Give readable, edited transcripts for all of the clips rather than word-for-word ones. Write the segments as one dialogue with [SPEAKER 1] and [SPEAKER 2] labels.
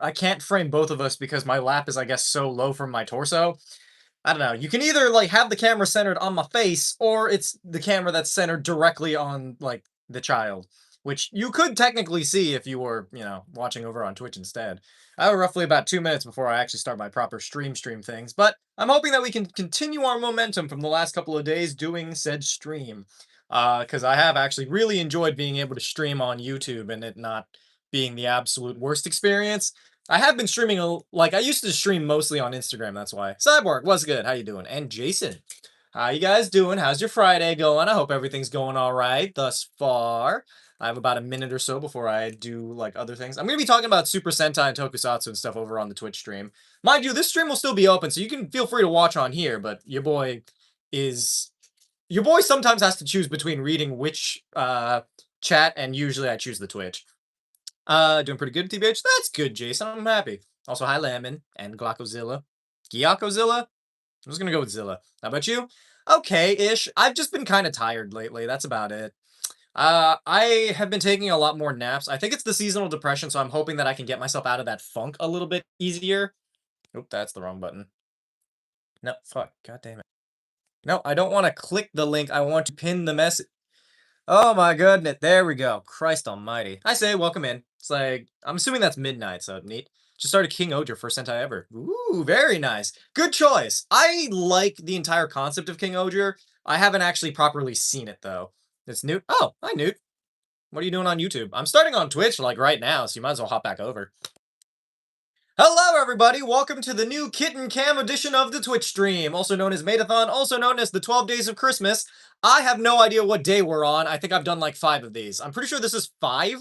[SPEAKER 1] I can't frame both of us because my lap is, I guess, so low from my torso. I don't know. You can either like have the camera centered on my face, or it's the camera that's centered directly on like the child, which you could technically see if you were, watching over on Twitch instead. I have roughly about 2 minutes before I actually start my proper stream things, but I'm hoping that we can continue our momentum from the last couple of days doing said stream. Because I have actually really enjoyed being able to stream on YouTube and it not being the absolute worst experience. I have been streaming like I used to stream mostly on Instagram. That's why. Cyborg, what's good? How you doing? And Jason, how you guys doing? How's your Friday going? I hope everything's going all right thus far. I have about a minute or so before I do like other things. I'm gonna be talking about Super Sentai and Tokusatsu and stuff over on the Twitch stream. Mind you, this stream will still be open, so you can feel free to watch on here. But is your boy sometimes has to choose between reading which chat, and usually I choose the Twitch. Doing pretty good, TBH. That's good, Jason. I'm happy. Also, hi, Lemon and Glockozilla. Gyakozilla? I'm just gonna go with Zilla. How about you? Okay-ish. I've just been kind of tired lately. That's about it. I have been taking a lot more naps. I think it's the seasonal depression, so I'm hoping that I can get myself out of that funk a little bit easier. Oop, that's the wrong button. No, fuck. God damn it. No, I don't want to click the link. I want to pin the message. Oh my goodness, there we go. Christ almighty. I say, welcome in. It's like, I'm assuming that's midnight, so neat. Just started King Oger, first Sentai ever. Ooh, very nice. Good choice. I like the entire concept of King Oger. I haven't actually properly seen it, though. It's Newt. Oh, hi, Newt. What are you doing on YouTube? I'm starting on Twitch, like, right now, so you might as well hop back over. Hello, everybody! Welcome to the new Kitten Cam edition of the Twitch stream, also known as Matathon, also known as the 12 Days of Christmas. I have no idea what day we're on. I think I've done like 5 of these. I'm pretty sure this is 5.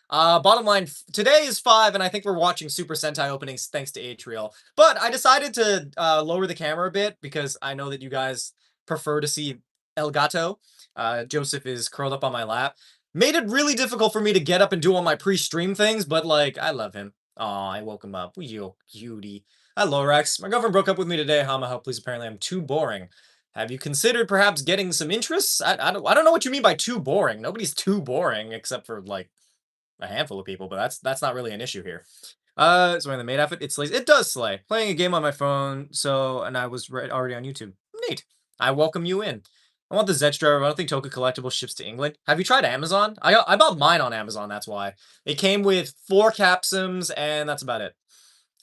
[SPEAKER 1] Bottom line, today is 5, and I think we're watching Super Sentai openings thanks to Atrial. But I decided to lower the camera a bit because I know that you guys prefer to see El Gato. Joseph is curled up on my lap. Made it really difficult for me to get up and do all my pre-stream things, but like, I love him. Aw, I woke him up. You cutie. Hello, Rex. My girlfriend broke up with me today. Hama, help, please. Apparently, I'm too boring. Have you considered perhaps getting some interests? I don't know what you mean by too boring. Nobody's too boring except for like a handful of people, but that's not really an issue here. So wearing the maid outfit. It slays. It does slay. Playing a game on my phone. And I was already on YouTube. Neat. I welcome you in. I want the Zech driver. I don't think Toka Collectible ships to England. Have you tried Amazon? I bought mine on Amazon, that's why. It came with 4 capsims, and that's about it.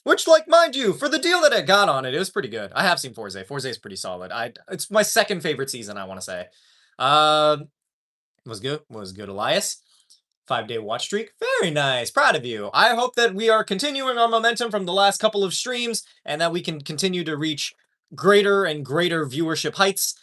[SPEAKER 1] Which, like, mind you, for the deal that I got on it, it was pretty good. I have seen Forze. Forze is pretty solid. It's my second favorite season, I want to say. Was good, Elias. 5-day watch streak. Very nice. Proud of you. I hope that we are continuing our momentum from the last couple of streams and that we can continue to reach greater and greater viewership heights.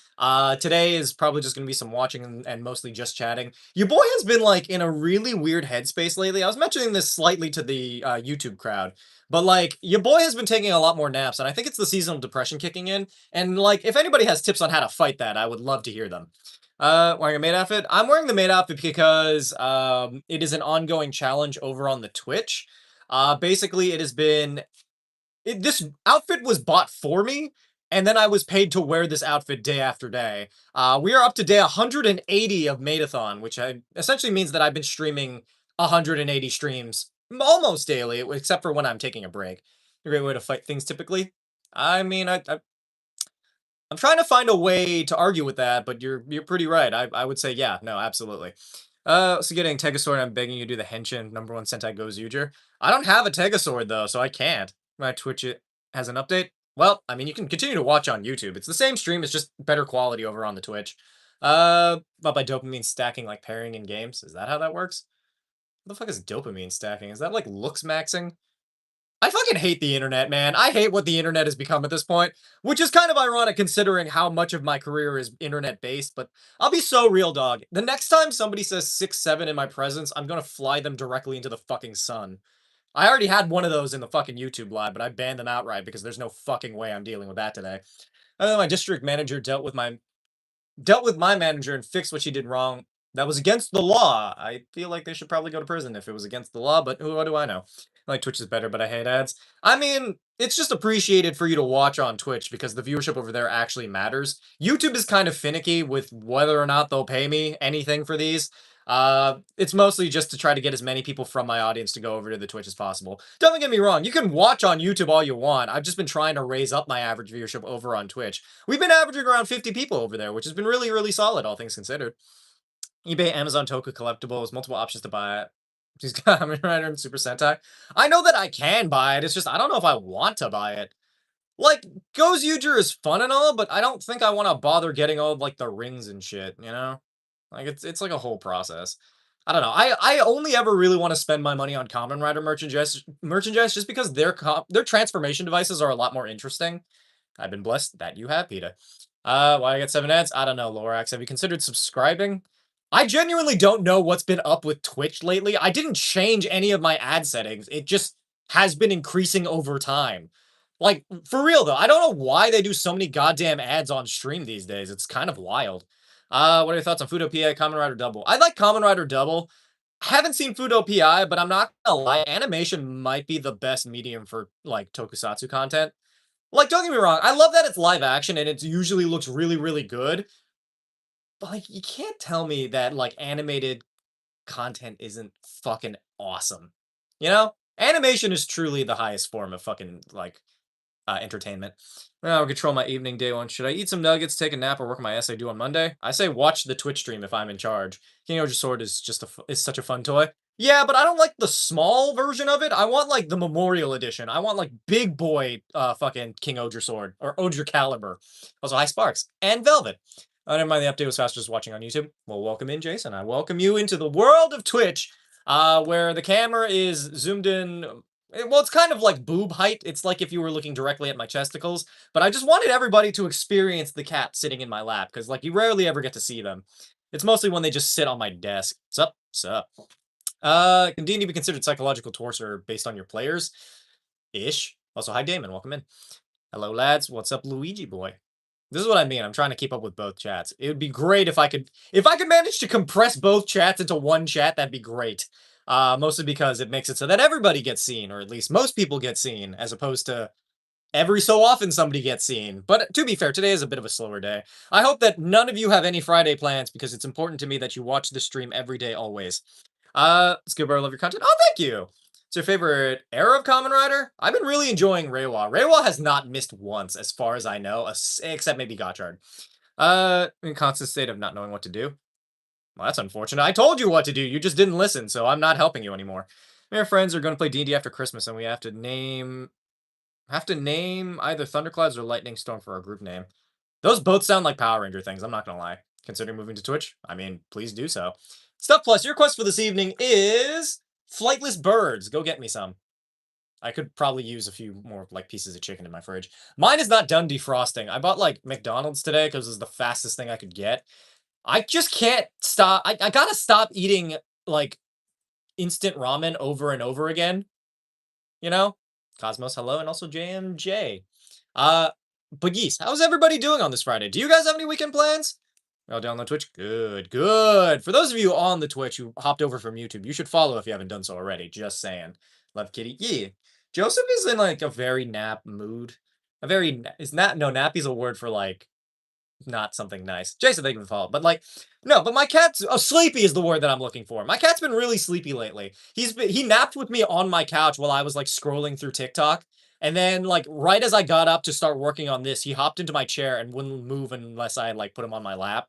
[SPEAKER 1] Today is probably just going to be some watching and mostly just chatting. Your boy has been like in a really weird headspace lately. I was mentioning this slightly to the YouTube crowd, but like your boy has been taking a lot more naps and I think it's the seasonal depression kicking in. And like, if anybody has tips on how to fight that, I would love to hear them. Wearing a maid outfit? I'm wearing the maid outfit because it is an ongoing challenge over on the Twitch. Basically, it has been... this outfit was bought for me, and then I was paid to wear this outfit day after day. We are up to day 180 of Matathon, which essentially means that I've been streaming 180 streams almost daily, except for when I'm taking a break. A great way to fight things typically. I mean, I'm trying to find a way to argue with that, but you're pretty right. I would say yeah, no, absolutely. So getting Tegasword, I'm begging you to do the Henshin #1 Sentai Gozuger. I don't have a Tegasword though, so I can't. My Twitch it has an update. Well, I mean, you can continue to watch on YouTube. It's the same stream, it's just better quality over on the Twitch. But by dopamine stacking, like pairing in games, is that how that works? What the fuck is dopamine stacking? Is that like looks maxing? I fucking hate the internet, man. I hate what the internet has become at this point, which is kind of ironic considering how much of my career is internet-based, but I'll be so real, dog. The next time somebody says 6'7" in my presence, I'm gonna fly them directly into the fucking sun. I already had one of those in the fucking YouTube live, but I banned them outright because there's no fucking way I'm dealing with that today. My district manager dealt with my manager and fixed what she did wrong. That was against the law. I feel like they should probably go to prison if it was against the law, but what do I know? Like, Twitch is better, but I hate ads. I mean, it's just appreciated for you to watch on Twitch because the viewership over there actually matters. YouTube is kind of finicky with whether or not they'll pay me anything for these. It's mostly just to try to get as many people from my audience to go over to the Twitch as possible. Don't get me wrong, you can watch on YouTube all you want. I've just been trying to raise up my average viewership over on Twitch. We've been averaging around 50 people over there, which has been really, really solid, all things considered. eBay, Amazon, Toku collectibles, multiple options to buy it. She's got Kamen Rider and Super Sentai. I know that I can buy it. It's just I don't know if I want to buy it. Like, Gozyuger is fun and all, but I don't think I want to bother getting all of, like, the rings and shit, you know? Like, it's like a whole process. I don't know. I only ever really want to spend my money on Kamen Rider merchandise just because their transformation devices are a lot more interesting. I've been blessed that you have, PETA. Why I get 7 ads? I don't know, Lorax. Have you considered subscribing? I genuinely don't know what's been up with Twitch lately. I didn't change any of my ad settings. It just has been increasing over time. Like, for real though, I don't know why they do so many goddamn ads on stream these days. It's kind of wild. What are your thoughts on Fudo PI, Kamen Rider Double? I like Kamen Rider Double. Haven't seen Fudo PI, but I'm not gonna lie, animation might be the best medium for, like, tokusatsu content. Like, don't get me wrong, I love that it's live action and it usually looks really, really good. But, like, you can't tell me that, like, animated content isn't fucking awesome. You know? Animation is truly the highest form of fucking, like, entertainment. I'll control my evening day one. Should I eat some nuggets, take a nap, or work on my essay due on Monday? I say watch the Twitch stream if I'm in charge. King Oja Sword is just is such a fun toy. Yeah, but I don't like the small version of it. I want like the Memorial Edition. I want like big boy fucking King Oger Sword or Oger Caliber. Also, High Sparks and Velvet. Oh, never mind. The update was faster just watching on YouTube. Well, welcome in, Jason. I welcome you into the world of Twitch, where the camera is zoomed in. Well, it's kind of like boob height. It's like if you were looking directly at my chesticles. But I just wanted everybody to experience the cat sitting in my lap, because like you rarely ever get to see them. It's mostly when they just sit on my desk. Sup? Sup? Can D&D be considered psychological torture based on your players? Ish. Also, hi Damon, welcome in. Hello lads, what's up Luigi boy? This is what I mean. I'm trying to keep up with both chats. It would be great if I could manage to compress both chats into one chat, that'd be great. Mostly because it makes it so that everybody gets seen, or at least most people get seen, as opposed to every so often somebody gets seen. But to be fair, today is a bit of a slower day. I hope that none of you have any Friday plans, because it's important to me that you watch the stream every day, always. Skipper, I love your content. Oh, thank you. What's your favorite era of Kamen Rider? I've been really enjoying Reiwa. Reiwa has not missed once, as far as I know, except maybe Gotchard. In constant state of not knowing what to do. Well, that's unfortunate. I told you what to do. You just didn't listen, so I'm not helping you anymore. Me and our friends are going to play D&D after Christmas, and we have to name either Thunderclouds or Lightning Storm for our group name. Those both sound like Power Ranger things, I'm not gonna lie. Considering moving to Twitch, I mean, please do so. Stuff Plus, your quest for this evening is flightless birds. Go get me some. I could probably use a few more like pieces of chicken in my fridge. Mine is not done defrosting. I bought like McDonald's today because it was the fastest thing I could get. I just can't stop. I gotta stop eating like instant ramen over and over again. You know? Cosmos, hello, and also JMJ. But yes, how's everybody doing on this Friday? Do you guys have any weekend plans? Oh, down on Twitch? Good, good. For those of you on the Twitch who hopped over from YouTube, you should follow if you haven't done so already. Just saying. Love Kitty. Yeah. Joseph is in like a very nap mood. Nappy's a word for like not something nice. Jason, thank you for the follow. But like, no, but my cat's sleepy is the word that I'm looking for. My cat's been really sleepy lately. He napped with me on my couch while I was like scrolling through TikTok. And then like right as I got up to start working on this, he hopped into my chair and wouldn't move unless I like put him on my lap.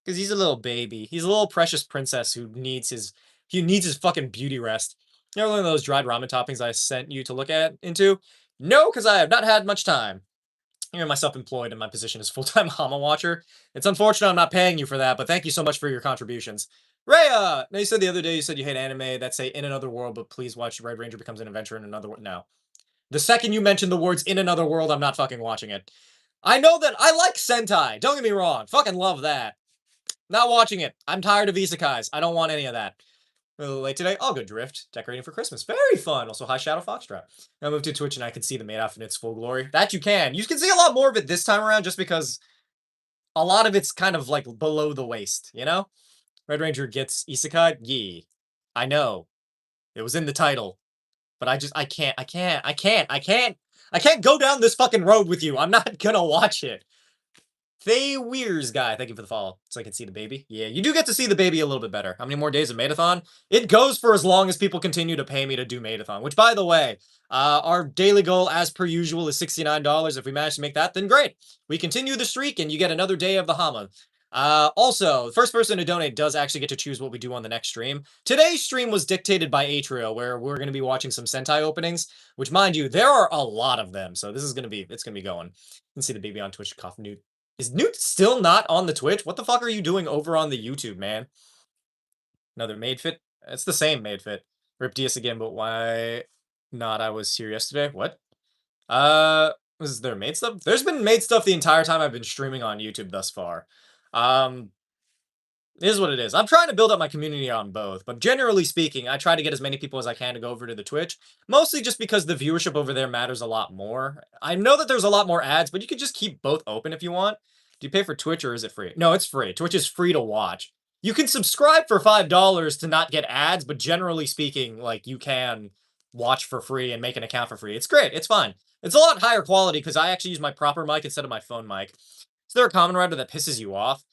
[SPEAKER 1] Because he's a little baby. He's a little precious princess who needs his fucking beauty rest. You ever learn those dried ramen toppings I sent you to look into? No, because I have not had much time. You're myself employed and my position is full-time Hama watcher. It's unfortunate I'm not paying you for that, but thank you so much for your contributions. Rhea! Now you said the other day you said you hate anime that say in another world, but please watch Red Ranger becomes an adventure in another world. No. The second you mention the words in another world, I'm not fucking watching it. I know that I like Sentai. Don't get me wrong. Fucking love that. Not watching it. I'm tired of isekais. I don't want any of that. A little late today. I'll go drift. Decorating for Christmas. Very fun. Also, hi, Shadow Foxtrot. I moved to Twitch and I can see the maid outfit in its full glory. That you can. You can see a lot more of it this time around just because a lot of it's kind of like below the waist, you know? Red Ranger gets isekai? Yee. I know. It was in the title. But I can't go down this fucking road with you. I'm not gonna watch it. Thay Weirs guy, thank you for the follow. So I can see the baby. Yeah, you do get to see the baby a little bit better. How many more days of Madathon? It goes for as long as people continue to pay me to do Madathon, which, by the way, our daily goal, as per usual, is $69. If we manage to make that, then great. We continue the streak, and you get another day of the Hama. Also, the first person to donate does actually get to choose what we do on the next stream. Today's stream was dictated by Atrio, where we're going to be watching some Sentai openings, which, mind you, there are a lot of them. So this is going to be, it's going to be going. You can see the baby on Twitch, cough Newt. Is Newt still not on the Twitch? What the fuck are you doing over on the YouTube, man? Another maid fit? It's the same maid fit. Rip Diaz again, but why not? I was here yesterday. What? Was there maid stuff? There's been maid stuff the entire time I've been streaming on YouTube thus far. It is what it is. I'm trying to build up my community on both, but generally speaking, I try to get as many people as I can to go over to the Twitch, mostly just because the viewership over there matters a lot more. I know that there's a lot more ads, but you could just keep both open if you want. Do you pay for Twitch or is it free? No, it's free. Twitch is free to watch. You can subscribe for $5 to not get ads, but generally speaking, like, you can watch for free and make an account for free. It's great. It's fine. It's a lot higher quality because I actually use my proper mic instead of my phone mic. Is there a Kamen Rider that pisses you off?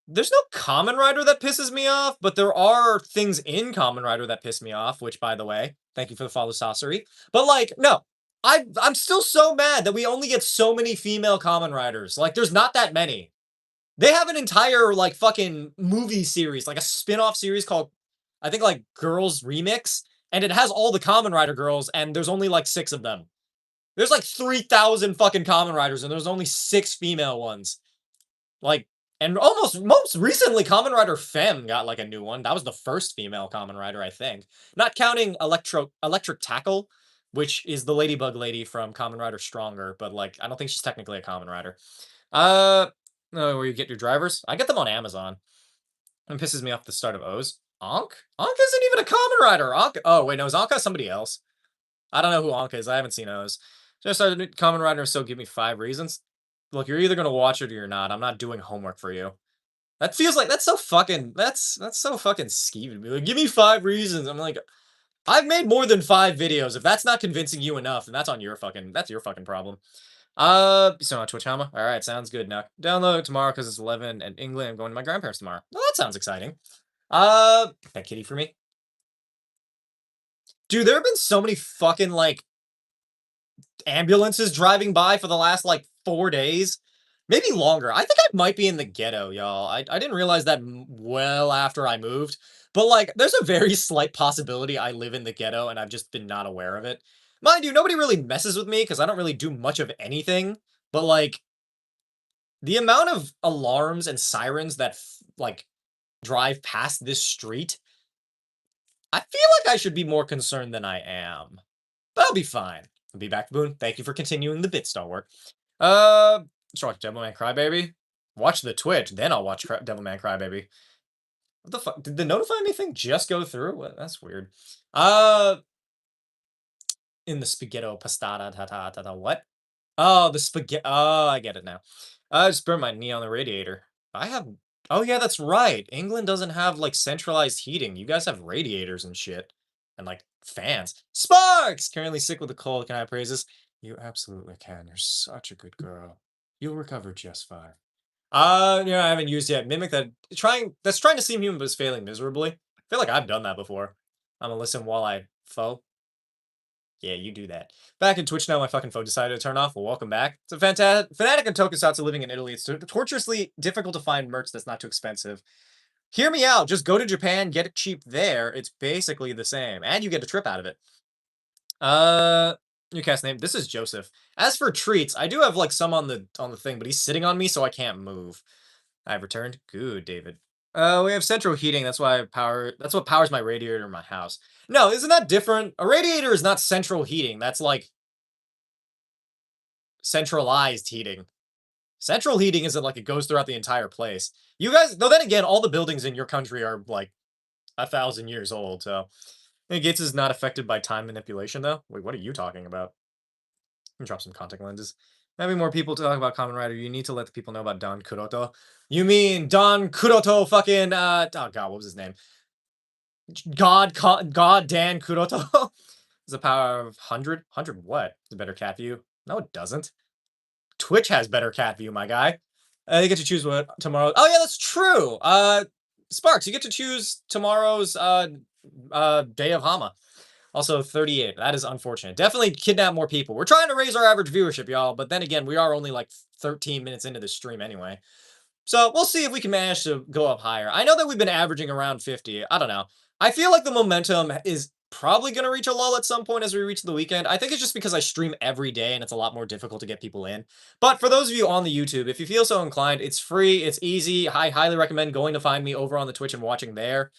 [SPEAKER 1] There's no Kamen Rider that pisses me off, but there are things in Kamen Rider that piss me off, which, by the way, thank you for the follow, Saucery. But, like, no. I'm still so mad that we only get so many female Kamen Riders. Like, there's not that many. They have an entire, like, fucking movie series, like a spin-off series called, I think, like, Girls Remix, and it has all the Kamen Rider girls, and there's only, like, 6 of them. There's, like, 3,000 fucking Kamen Riders, and there's only 6 female ones. Like, and most recently, Kamen Rider Femme got, like, a new one. That was the first female Kamen Rider, I think. Not counting Electric Tackle, which is the Ladybug lady from Kamen Rider Stronger, but, like, I don't think she's technically a Kamen Rider. Where you get your drivers? I get them on Amazon. It pisses me off the start of O's. Ankh? Ankh isn't even a Kamen Rider. Ankh, oh, wait, no, is Ankh somebody else? I don't know who Ankh is. I haven't seen O's. Just started Kamen Rider, so give me 5 reasons. Look, you're either gonna watch it or you're not. I'm not doing homework for you. That feels like that's so fucking skeevy. Like, give me 5 reasons. I'm like, I've made more than 5 videos. If that's not convincing you enough, then that's your fucking problem. So on Twitch Hama. All right, sounds good. Now download it tomorrow because it's 11 in England. I'm going to my grandparents tomorrow. Well, that sounds exciting. Pet kitty for me. Dude, there have been so many fucking, like, ambulances driving by for the last, like, 4 days. Maybe longer. I think I might be in the ghetto, y'all. I didn't realize that well after I moved. But, like, there's a very slight possibility I live in the ghetto and I've just been not aware of it. Mind you, nobody really messes with me because I don't really do much of anything. But, like, the amount of alarms and sirens that, like, drive past this street, I feel like I should be more concerned than I am. But I'll be fine. I'll be back, Boone. Thank you for continuing the Bitstar work. Let's watch Devilman Crybaby. Watch the Twitch, then I'll watch Devilman Crybaby. What the fuck? Did the notify me thing just go through? What? That's weird. In the spaghetto pastata ta what? Oh, the spaghetti. Oh, I get it now. I just burned my knee on the radiator. I have. Oh yeah, that's right. England doesn't have, like, centralized heating. You guys have radiators and shit, and, like, fans. Sparks! Currently sick with a cold. Can I praise this? You absolutely can. You're such a good girl. You'll recover just fine. Yeah, I haven't used yet. Mimic that that's trying to seem human but is failing miserably. I feel like I've done that before. I'm gonna listen while I foe. Yeah, you do that. Back in Twitch now, my fucking phone decided to turn off. Well, welcome back. It's a fantastic fanatic and tokusatsu living in Italy. It's torturously difficult to find merch that's not too expensive. Hear me out. Just go to Japan, get it cheap there. It's basically the same, and you get a trip out of it. New cast name. This is Joseph. As for treats, I do have, like, some on the thing, but he's sitting on me, so I can't move. I've returned. Good, David. We have central heating. That's why that's what powers my radiator in my house. No, isn't that different? A radiator is not central heating. That's, like, centralized heating. Central heating isn't like it goes throughout the entire place. You guys, though, then again, all the buildings in your country are, like, 1,000 years old, so. And Gates is not affected by time manipulation, though. Wait, what are you talking about? Let me drop some contact lenses. Having more people to talk about Kamen Rider, you need to let the people know about Don Kuroto. You mean Don Kuroto fucking, oh god, what was his name? God Dan Kuroto? Is the power of 100? 100 what? Is a better cat view? No, it doesn't. Twitch has better cat view, my guy. You get to choose what tomorrow. Oh yeah, that's true. Sparks, you get to choose tomorrow's day of Hama. Also 38. That is unfortunate. Definitely kidnap more people. We're trying to raise our average viewership, y'all, but then again, we are only like 13 minutes into this stream anyway. So we'll see if we can manage to go up higher. I know that we've been averaging around 50. I don't know. I feel like the momentum is probably going to reach a lull at some point as we reach the weekend. I think it's just because I stream every day and it's a lot more difficult to get people in. But for those of you on the YouTube, if you feel so inclined, it's free, it's easy. I highly recommend going to find me over on the Twitch and watching there.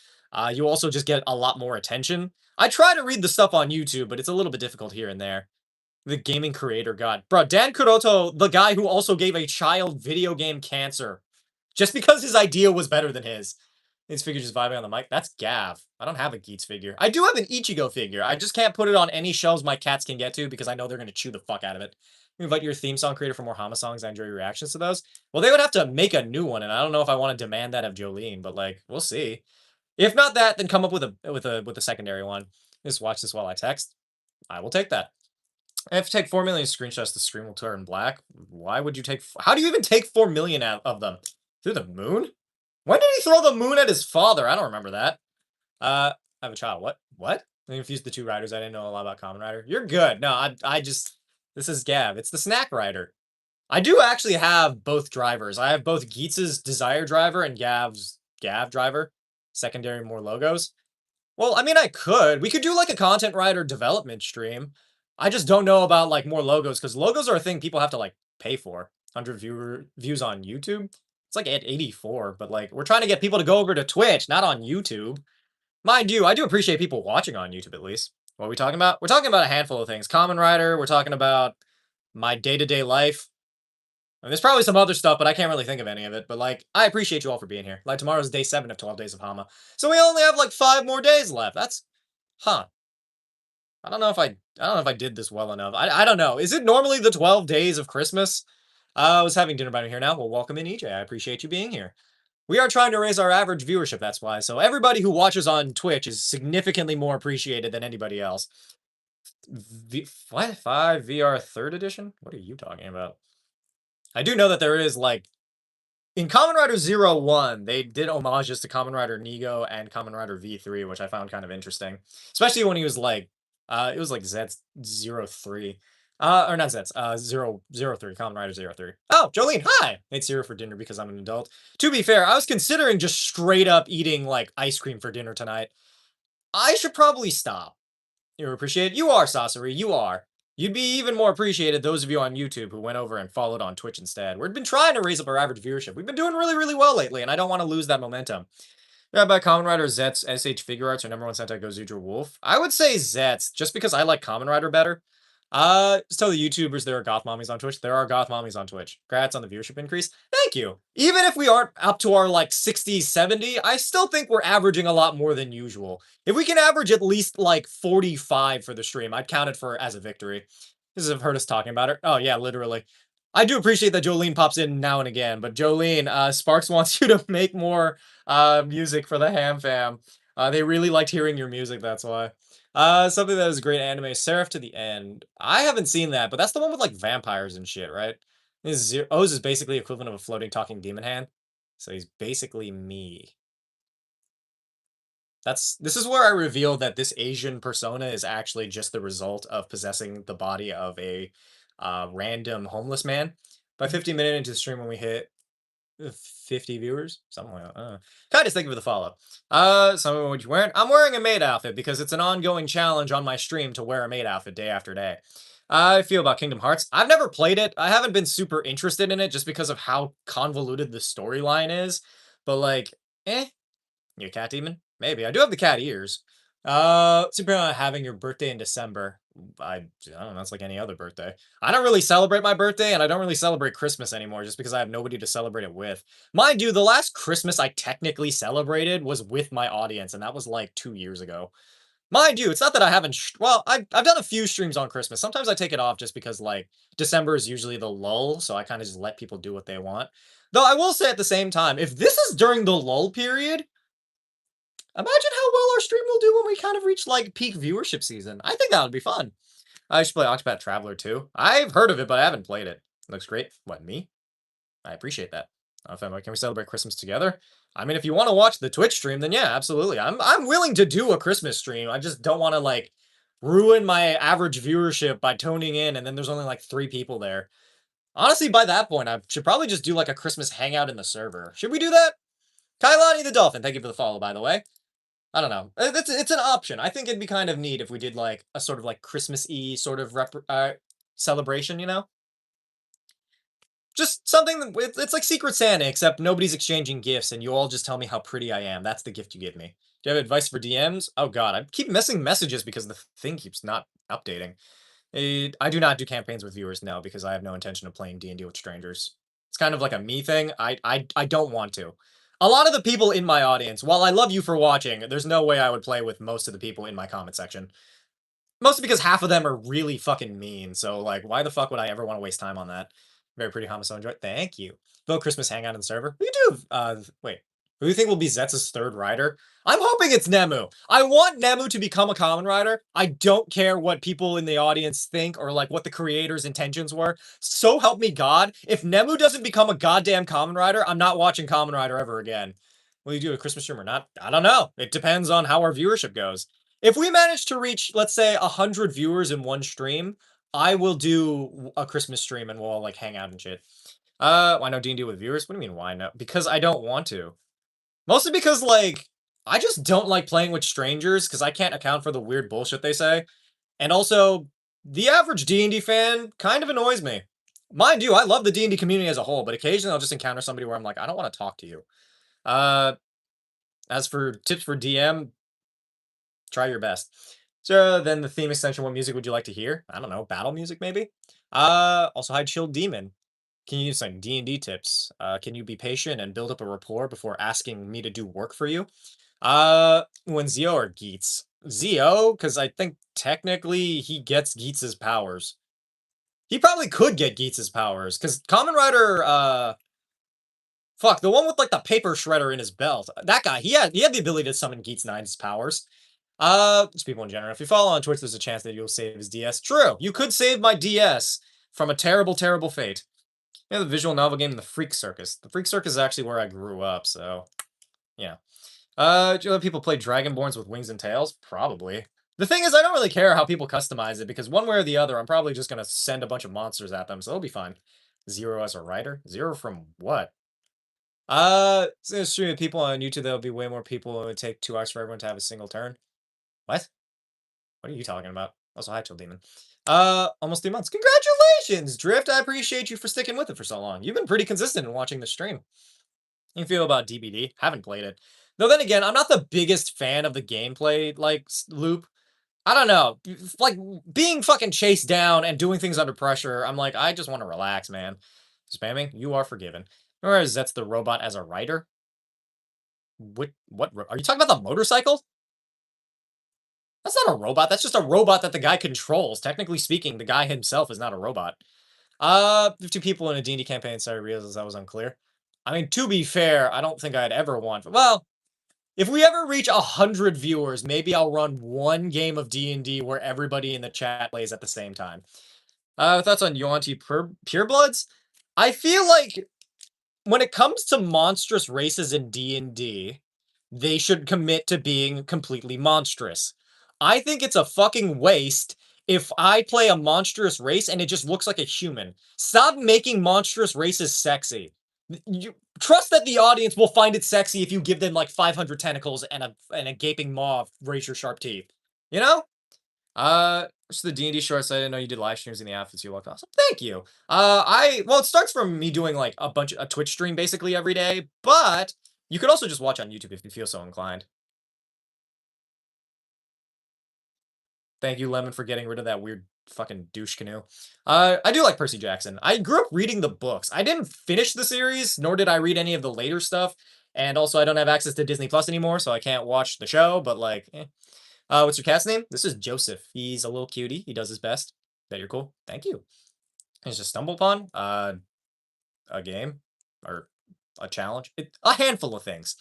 [SPEAKER 1] You also just get a lot more attention. I try to read the stuff on YouTube, but it's a little bit difficult here and there. The gaming creator god. Bro, Dan Kuroto, the guy who also gave a child video game cancer. Just because his idea was better than his. His figure just vibing on the mic. That's Gav. I don't have a Geats figure. I do have an Ichigo figure. I just can't put it on any shelves my cats can get to because I know they're going to chew the fuck out of it. You invite your theme song creator for more Hama songs. I enjoy your reactions to those. Well, they would have to make a new one, and I don't know if I want to demand that of Jolene, but like, we'll see. If not that, then come up with a secondary one. Just watch this while I text. I will take that. I have to take 4 million screenshots. The screen will turn black. Why would you take? How do you even take 4 million out of them? Through the moon? When did he throw the moon at his father? I don't remember that. I have a child. What? What? I confused the two riders. I didn't know a lot about Common Rider. You're good. No, I just, this is Gav. It's the snack rider. I do actually have both drivers. I have both Geetz's Desire driver and Gav's Gav driver. Secondary more logos. Well, I mean, I could. We could do like a content writer development stream. I just don't know about like more logos because logos are a thing people have to like pay for. 100 views on YouTube. It's like at 84, but like we're trying to get people to go over to Twitch, not on YouTube. Mind you, I do appreciate people watching on YouTube at least. What are we talking about? We're talking about a handful of things. Common Rider, we're talking about my day-to-day life. I mean, there's probably some other stuff, but I can't really think of any of it. But like, I appreciate you all for being here. Like tomorrow's day 7 of 12 days of Hama. So we only have like 5 more days left. That's, huh. I don't know if I did this well enough. I don't know. Is it normally the 12 days of Christmas? I was having dinner by here now. Well, welcome in, EJ. I appreciate you being here. We are trying to raise our average viewership, that's why. So everybody who watches on Twitch is significantly more appreciated than anybody else. What? 5 VR 3rd edition? What are you talking about? I do know that there is, like, in Kamen Rider Zero One, they did homages to Kamen Rider Nego and Kamen Rider V3, which I found kind of interesting. Especially when he was like, it was like Z03. Or not Zets, 003, Kamen Rider 03. Oh, Jolene, hi! Ate cereal for dinner because I'm an adult. To be fair, I was considering just straight up eating, like, ice cream for dinner tonight. I should probably stop. You appreciate it? You are, Sasori, you are. You'd be even more appreciated, those of you on YouTube who went over and followed on Twitch instead. We've been trying to raise up our average viewership. We've been doing really, really well lately, and I don't want to lose that momentum. Yeah, by Kamen Rider Zets, SH Figure Arts, or #1 Sentai Gozudra Wolf. I would say Zets, just because I like Kamen Rider better. Just tell the YouTubers there are goth mommies on Twitch. There are goth mommies on Twitch. Congrats on the viewership increase. Thank you. Even if we aren't up to our like 60, 70, I still think we're averaging a lot more than usual. If we can average at least like 45 for the stream, I'd count it for as a victory. This is heard us talking about her. Oh yeah, literally. I do appreciate that Jolene pops in now and again, but Jolene, Sparks wants you to make more music for the Ham Fam. They really liked hearing your music, that's why. Something that is a great anime, Seraph to the End. I haven't seen that, but that's the one with like vampires and shit, right? Oz is basically equivalent of a floating talking demon hand. So he's basically me. This is where I reveal that this Asian persona is actually just the result of possessing the body of a random homeless man. By 50 minutes into the stream when we hit 50 viewers, something like that. Titus, thank you for the follow. Someone, what you wearing? I'm wearing a maid outfit because it's an ongoing challenge on my stream to wear a maid outfit day after day. I feel about Kingdom Hearts. I've never played it. I haven't been super interested in it just because of how convoluted the storyline is. But like, you a cat demon? Maybe. I do have the cat ears. Super having your birthday in December. I don't know, it's like any other birthday. I don't really celebrate my birthday, and I don't really celebrate Christmas anymore just because I have nobody to celebrate it with. Mind you, the last Christmas I technically celebrated was with my audience, and that was like 2 years ago. Mind you, it's not that I haven't, well, I've done a few streams on Christmas. Sometimes I take it off just because, like, December is usually the lull, so I kind of just let people do what they want. Though I will say at the same time, if this is during the lull period, imagine how well our stream will do when we kind of reach, like, peak viewership season. I think that would be fun. I should play Octopath Traveler too. I've heard of it, but I haven't played it. Looks great. What, me? I appreciate that. Family, can we celebrate Christmas together? I mean, if you want to watch the Twitch stream, then yeah, absolutely. I'm willing to do a Christmas stream. I just don't want to like ruin my average viewership by tuning in and then there's only like 3 people there. Honestly, by that point, I should probably just do like a Christmas hangout in the server. Should we do that? Kailani the Dolphin, thank you for the follow, by the way. I don't know. It's an option. I think it'd be kind of neat if we did like a sort of like Christmas-y sort of celebration, you know? Just something that it's like Secret Santa, except nobody's exchanging gifts, and you all just tell me how pretty I am. That's the gift you give me. Do you have advice for DMs? Oh god, I keep missing messages because the thing keeps not updating. I do not do campaigns with viewers now because I have no intention of playing D&D with strangers. It's kind of like a me thing. I don't want to. A lot of the people in my audience, while I love you for watching, there's no way I would play with most of the people in my comment section. Mostly because half of them are really fucking mean. So, like, why the fuck would I ever want to waste time on that? Very pretty Hamasamakun enjoy. Thank you. Vote Christmas hangout in the server. We do. Wait. Who do you think will be Zetz's third rider? I'm hoping it's Nemu. I want Nemu to become a common rider. I don't care what people in the audience think or like what the creator's intentions were. So help me God. If Nemu doesn't become a goddamn common rider, I'm not watching Common Rider ever again. Will you do a Christmas stream or not? I don't know. It depends on how our viewership goes. If we manage to reach, let's say, 100 viewers in one stream, I will do a Christmas stream and we'll all like hang out and shit. Why no D&D with viewers? What do you mean why no? Because I don't want to. Mostly because like I just don't like playing with strangers because I can't account for the weird bullshit they say. And also, the average D&D fan kind of annoys me. Mind you, I love the D&D community as a whole, but occasionally I'll just encounter somebody where I'm like, I don't want to talk to you. Uh, as for tips for DM, try your best. So then the theme extension, what music would you like to hear? I don't know, battle music maybe? Also hi Chill Demon. Can you use some D&D tips? Can you be patient and build up a rapport before asking me to do work for you? When Zio or Geets? Zio, because I think technically he gets Geets's powers. He probably could get Geets's powers, because Common Rider, fuck, the one with like the paper shredder in his belt. That guy, he had the ability to summon Geets 9's powers. Just people in general. If you follow on Twitch, there's a chance that you'll save his DS. True, you could save my DS from a terrible, terrible fate. Yeah, the visual novel game, The Freak Circus. The Freak Circus is actually where I grew up, so yeah. Do you let people play Dragonborns with wings and tails? Probably. The thing is, I don't really care how people customize it, because one way or the other, I'm probably just gonna send a bunch of monsters at them, so it'll be fine. Zero as a writer? Zero from what? So stream with people on YouTube, there'll be way more people. It would take 2 hours for everyone to have a single turn. What? What are you talking about? Also, hi, Chill Demon. Almost 3 months. Congratulations, Drift. I appreciate you for sticking with it for so long. You've been pretty consistent in watching the stream. How you feel about DBD? Haven't played it. Though then again, I'm not the biggest fan of the gameplay, like, loop. I don't know. Like, being fucking chased down and doing things under pressure, I'm like, I just want to relax, man. Spamming? You are forgiven. Whereas that's the robot as a rider? What? Are you talking about the motorcycle? That's not a robot. That's just a robot that the guy controls. Technically speaking, the guy himself is not a robot. 50 people in a D&D campaign. Sorry, realized that was unclear. I mean, to be fair, I don't think I'd ever want. Well, if we ever reach 100 viewers, maybe I'll run one game of D&D where everybody in the chat plays at the same time. Thoughts on Yuan-Ti Purebloods? I feel like when it comes to monstrous races in D&D, they should commit to being completely monstrous. I think it's a fucking waste if I play a monstrous race and it just looks like a human. Stop making monstrous races sexy. You trust that the audience will find it sexy if you give them like 500 tentacles and a gaping maw of razor sharp teeth. You know? So the D&D shorts, I didn't know you did live streams in the outfits you look awesome. Thank you. Well, it starts from me doing like a Twitch stream basically every day, but you could also just watch on YouTube if you feel so inclined. Thank you, Lemon, for getting rid of that weird fucking douche canoe. I do like Percy Jackson. I grew up reading the books. I didn't finish the series, nor did I read any of the later stuff. And also, I don't have access to Disney Plus anymore, so I can't watch the show, but like, eh. What's your cat's name? This is Joseph. He's a little cutie. He does his best. That you're cool. Thank you. It's just stumble upon a game or a challenge. A handful of things.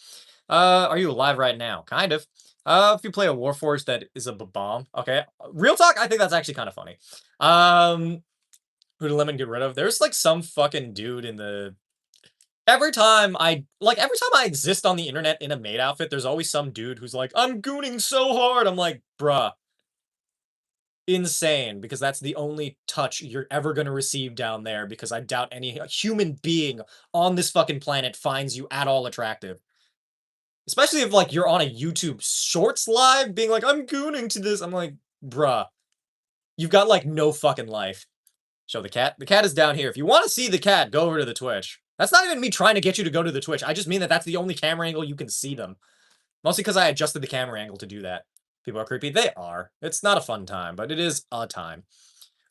[SPEAKER 1] Are you alive right now? Kind of. If you play a Warforged that is a bomb. Okay. Real talk, I think that's actually kind of funny. Who did Lemon get rid of? There's like some fucking dude in the every time I exist on the internet in a maid outfit, there's always some dude who's like, "I'm gooning so hard." I'm like, "Bruh, insane," because that's the only touch you're ever gonna receive down there, because I doubt any human being on this fucking planet finds you at all attractive. Especially if, like, you're on a YouTube Shorts live being like, "I'm gooning to this." I'm like, "Bruh, you've got, like, no fucking life." Show the cat. The cat is down here. If you wanna see the cat, go over to the Twitch. That's not even me trying to get you to go to the Twitch. I just mean that that's the only camera angle you can see them. Mostly because I adjusted the camera angle to do that. People are creepy. They are. It's not a fun time, but it is a time.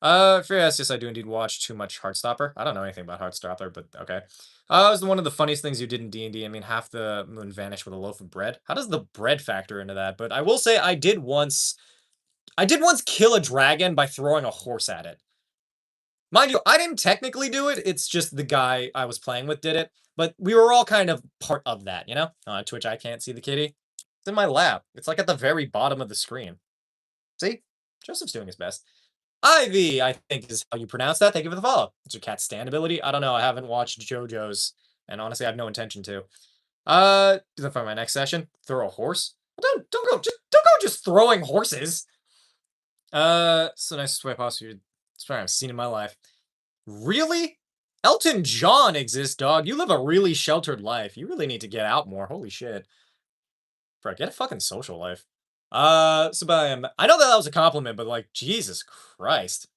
[SPEAKER 1] Yes, I do indeed watch too much Heartstopper. I don't know anything about Heartstopper, but okay. It was one of the funniest things you did in D&D. I mean, half the moon vanished with a loaf of bread. How does the bread factor into that? But I will say I did once kill a dragon by throwing a horse at it. Mind you, I didn't technically do it. It's just the guy I was playing with did it. But we were all kind of part of that, you know? On Twitch, I can't see the kitty. It's in my lap. It's like at the very bottom of the screen. See? Joseph's doing his best. Ivy, I think is how you pronounce that. Thank you for the follow. It's your cat's stand ability. I don't know. I haven't watched JoJo's, and honestly, I have no intention to. Do that for my next session. Throw a horse. Don't go just throwing horses. It's the nicest way possible. It's probably I've seen in my life. Really? Elton John exists, dog. You live a really sheltered life. You really need to get out more. Holy shit. Bro, get a fucking social life. I know that was a compliment, but like, Jesus Christ.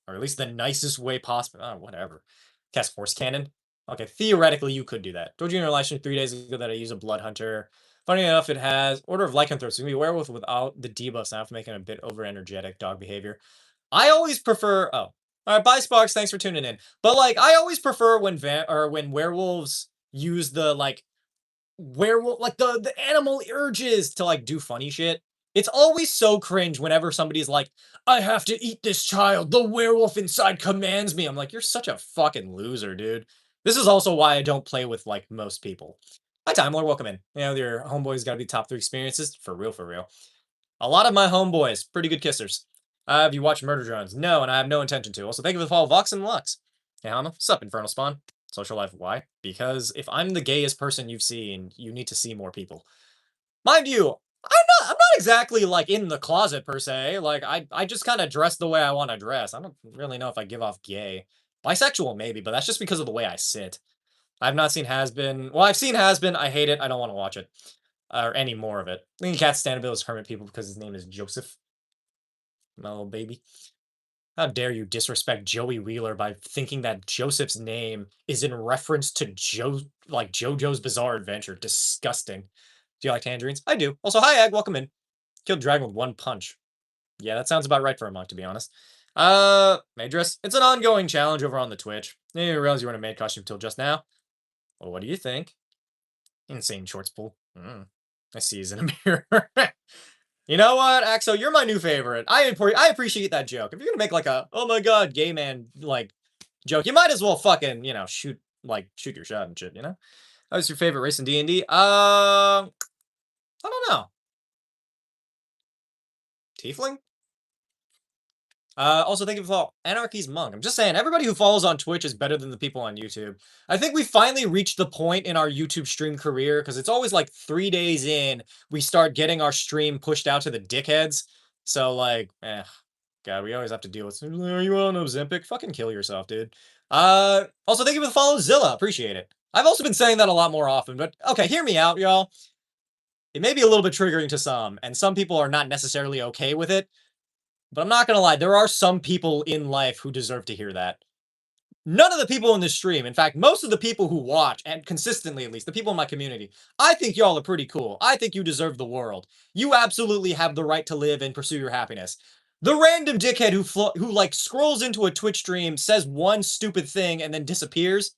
[SPEAKER 1] Or at least the nicest way possible. Oh, whatever. Cast Horse Cannon. Okay, theoretically, you could do that. Told you in your live stream 3 days ago that I use a Blood Hunter. Funny enough, it has Order of Lycanthropes. So you can be a werewolf without the debuffs now for making a bit over energetic dog behavior. I always prefer. Oh, all right. Bye, Sparks. Thanks for tuning in. But like, I always prefer when when werewolves use the like werewolf, like the animal urges to like do funny shit. It's always so cringe whenever somebody's like, "I have to eat this child. The werewolf inside commands me." I'm like, "You're such a fucking loser, dude." This is also why I don't play with like most people. Hi, Time Lord. Welcome in. You know, your homeboys got to be top 3 experiences for real, for real. A lot of my homeboys, pretty good kissers. Have you watched Murder Drones? No, and I have no intention to. Also, thank you for the follow, Vox and Lux. Hey, Hama. Sup, Infernal Spawn? Social life, why? Because if I'm the gayest person you've seen, you need to see more people. Mind you, I'm not exactly like in the closet per se. Like I just kind of dress the way I want to dress. I don't really know if I give off gay. Bisexual maybe, but that's just because of the way I sit. I've not seen Has Been. Well, I've seen Has Been. I hate it. I don't want to watch it. Or any more of it. I think Cat Stanable is hermit people because his name is Joseph. My little baby. How dare you disrespect Joey Wheeler by thinking that Joseph's name is in reference to JoJo's Bizarre Adventure? Disgusting. Do you like tangerines? I do. Also, hi, Ag. Welcome in. Killed dragon with 1 punch. Yeah, that sounds about right for a monk, to be honest. Madras, it's an ongoing challenge over on the Twitch. I didn't realize you were in a maid costume till just now. Well, what do you think? Insane shorts pull. I see he's in a mirror. You know what, Axo? You're my new favorite. I appreciate that joke. If you're gonna make like a "oh my god, gay man" like joke, you might as well fucking shoot your shot and shit. You know? That was your favorite race in D&D? I don't know. Tiefling? Also, thank you for following Anarchy's Monk. I'm just saying, everybody who follows on Twitch is better than the people on YouTube. I think we finally reached the point in our YouTube stream career, because it's always like 3 days in, we start getting our stream pushed out to the dickheads. So, like, God, we always have to deal with, "are you on Ozempic?" Fucking kill yourself, dude. Also, thank you for the follow, Zilla. Appreciate it. I've also been saying that a lot more often, but okay, hear me out, y'all. It may be a little bit triggering to some, and some people are not necessarily okay with it. But I'm not gonna lie, there are some people in life who deserve to hear that. None of the people in this stream, in fact, most of the people who watch, and consistently at least, the people in my community, I think y'all are pretty cool. I think you deserve the world. You absolutely have the right to live and pursue your happiness. The random dickhead who like scrolls into a Twitch stream, says one stupid thing, and then disappears,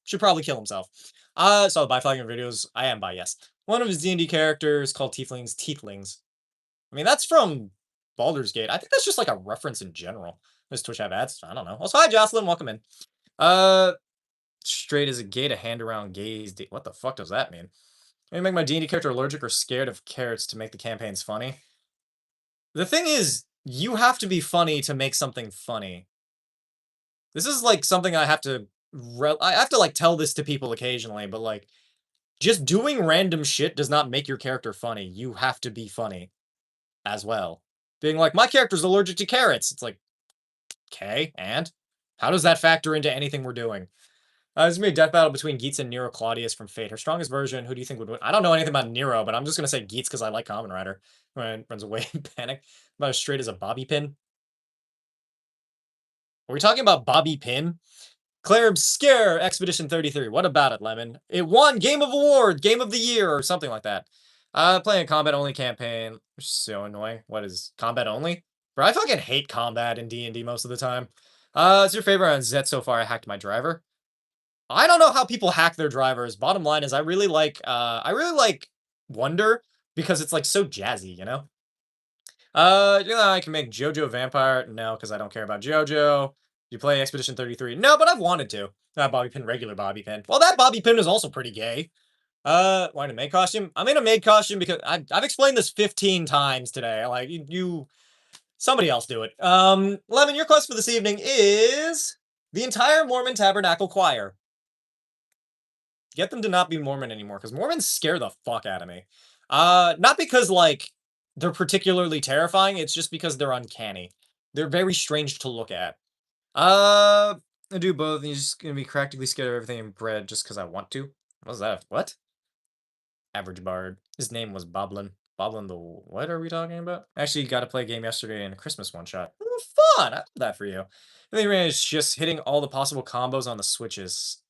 [SPEAKER 1] should probably kill himself. So by flagging videos, I am by, yes. One of his D&D characters called Tieflings. I mean, that's from Baldur's Gate. I think that's just like a reference in general. Does Twitch have ads? I don't know. Also, hi, Jocelyn. Welcome in. Straight as a gate, a hand around gaze. What the fuck does that mean? Maybe make my D&D character allergic or scared of carrots to make the campaigns funny. The thing is, you have to be funny to make something funny. This is like something I have to I have to like tell this to people occasionally, but like just doing random shit does not make your character funny. You have to be funny as well. Being like, my character's allergic to carrots. It's like, okay, and how does that factor into anything we're doing? This is gonna be a death battle between Geets and Nero Claudius from Fate. Her strongest version. Who do you think would win? I don't know anything about Nero, but I'm just gonna say Geets because I like Kamen Rider. When runs away in panic, about as straight as a bobby pin. Are we talking about bobby pin? Clarib Scare Expedition 33. What about it, Lemon? It won Game of Award, Game of the Year, or something like that. Playing a combat only campaign. So annoying. What is combat only? Bro, I fucking hate combat in D&D most of the time. It's your favorite on Zet so far. I hacked my driver. I don't know how people hack their drivers. Bottom line is I really like Wonder because it's like so jazzy, you know? I can make JoJo Vampire. No, because I don't care about JoJo. You play Expedition 33. No, but I've wanted to. Bobby pin, regular bobby pin. Well, that bobby pin is also pretty gay. Why in a maid costume? I'm in a maid costume because I've explained this 15 times today. Like, somebody else do it. Lemon, your quest for this evening is the entire Mormon Tabernacle Choir. Get them to not be Mormon anymore, because Mormons scare the fuck out of me. Not because, like, they're particularly terrifying, it's just because they're uncanny. They're very strange to look at. I do both, and you're just gonna be practically scared of everything and bred just because I want to. What's that? What? Average Bard. His name was Boblin. Boblin the what are we talking about? Actually, got to play a game yesterday in a Christmas one-shot. Fun! I love that for you. I think it's just hitting all the possible combos on the switches.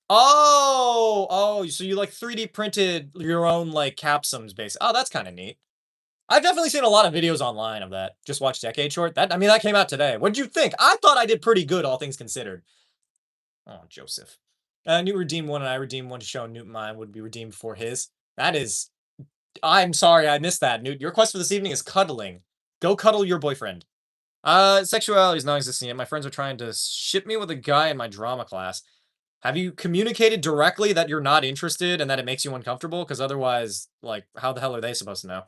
[SPEAKER 1] Oh, so you like 3D printed your own like capsums base. Oh, that's kind of neat. I've definitely seen a lot of videos online of that. Just watch Decade Short. That I mean, that came out today. What'd you think? I thought I did pretty good, all things considered. Oh, Joseph. Newt redeemed one, and I redeemed one to show Newt mine would be redeemed for his. That is. I'm sorry, I missed that, Newt. Your quest for this evening is cuddling. Go cuddle your boyfriend. Sexuality is non-existent yet. My friends are trying to ship me with a guy in my drama class. Have you communicated directly that you're not interested and that it makes you uncomfortable? Because otherwise, like, how the hell are they supposed to know?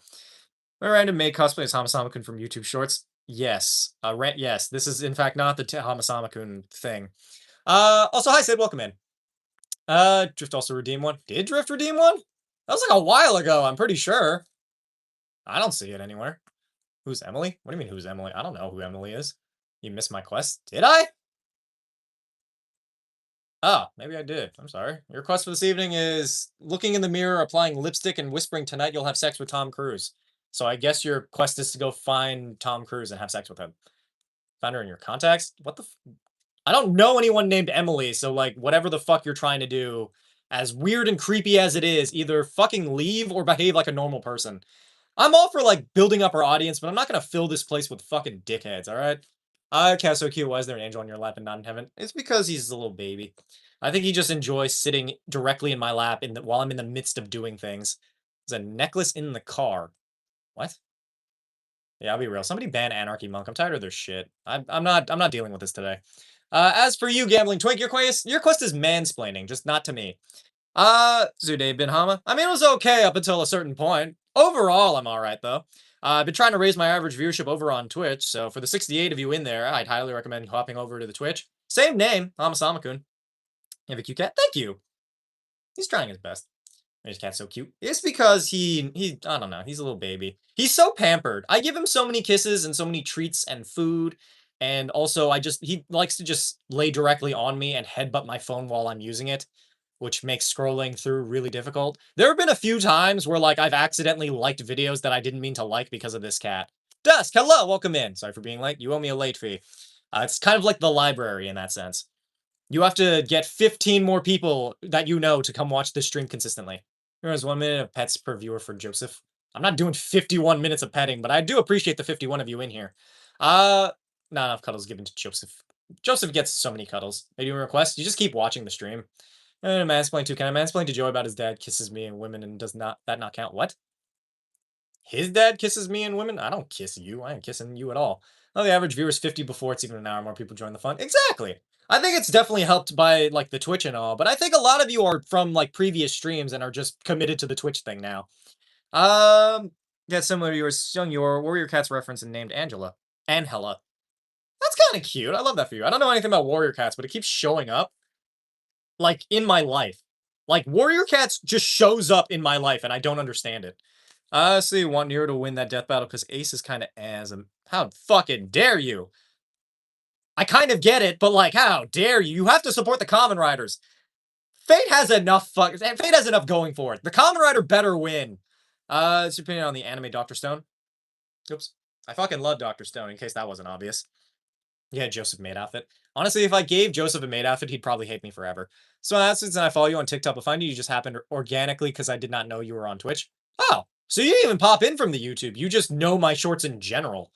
[SPEAKER 1] My random maid cosplay is Hamasamakun from YouTube Shorts. Yes. Yes, this is in fact not the Hamasamakun thing. Also, hi Sid, welcome in. Drift also redeemed one. Did Drift redeem one? That was like a while ago, I'm pretty sure. I don't see it anywhere. Who's Emily? What do you mean, who's Emily? I don't know who Emily is. You missed my quest? Did I? Oh, maybe I did. I'm sorry. Your quest for this evening is looking in the mirror, applying lipstick, and whispering tonight you'll have sex with Tom Cruise. So I guess your quest is to go find Tom Cruise and have sex with him. Find her in your contacts? What the I don't know anyone named Emily, so like whatever the fuck you're trying to do, as weird and creepy as it is, either fucking leave or behave like a normal person. I'm all for like building up our audience, but I'm not gonna fill this place with fucking dickheads, alright? Cat so cute, why is there an angel on your lap and not in heaven? It's because he's a little baby. I think he just enjoys sitting directly in my lap while I'm in the midst of doing things. There's a necklace in the car. What? Yeah, I'll be real. Somebody ban Anarchy Monk. I'm tired of their shit. I'm not dealing with this today. As for you, Gambling Twink, your quest is mansplaining, just not to me. Zude bin Hama. I mean, it was okay up until a certain point. Overall, I'm alright, though. I've been trying to raise my average viewership over on Twitch, so for the 68 of you in there, I'd highly recommend hopping over to the Twitch. Same name, Hamasamakun. You have a cute cat? Thank you! He's trying his best. His cat's so cute. It's because I don't know, he's a little baby. He's so pampered. I give him so many kisses and so many treats and food, and also he likes to just lay directly on me and headbutt my phone while I'm using it, which makes scrolling through really difficult. There have been a few times where like I've accidentally liked videos that I didn't mean to like because of this cat. Dusk, hello, welcome in. Sorry for being late. You owe me a late fee. It's kind of like the library in that sense. You have to get 15 more people that you know to come watch this stream consistently. Here's 1 minute of pets per viewer for Joseph. I'm not doing 51 minutes of petting, but I do appreciate the 51 of you in here. Not enough cuddles given to Joseph. Joseph gets so many cuddles. Maybe a request? You just keep watching the stream. Mansplain too. Can I mansplain to Joey about his dad kisses me and women and does not that not count? What? His dad kisses me and women? I don't kiss you. I ain't kissing you at all. Oh, the average viewer is 50 before it's even an hour. More people join the fun. Exactly. I think it's definitely helped by like the Twitch and all, but I think a lot of you are from like previous streams and are just committed to the Twitch thing now. Yeah, similar to yours, young your warrior cat's reference and named Angela. Angela. That's kind of cute. I love that for you. I don't know anything about warrior cats, but it keeps showing up like in my life. Like warrior cats just shows up in my life, and I don't understand it. So you want Nero to win that death battle because Ace is kind of as a. How fucking dare you? I kind of get it, but like, how dare you? You have to support the Common Riders. Fate has enough Fate has enough going for it. The Common Rider better win. It's your opinion on the anime Doctor Stone? Oops. I fucking love Doctor Stone, in case that wasn't obvious. Yeah, Joseph Maid outfit. Honestly, if I gave Joseph a maid outfit, he'd probably hate me forever. So in that since I follow you on TikTok, but find you just happened organically because I did not know you were on Twitch. Oh, so you didn't even pop in from the YouTube. You just know my shorts in general.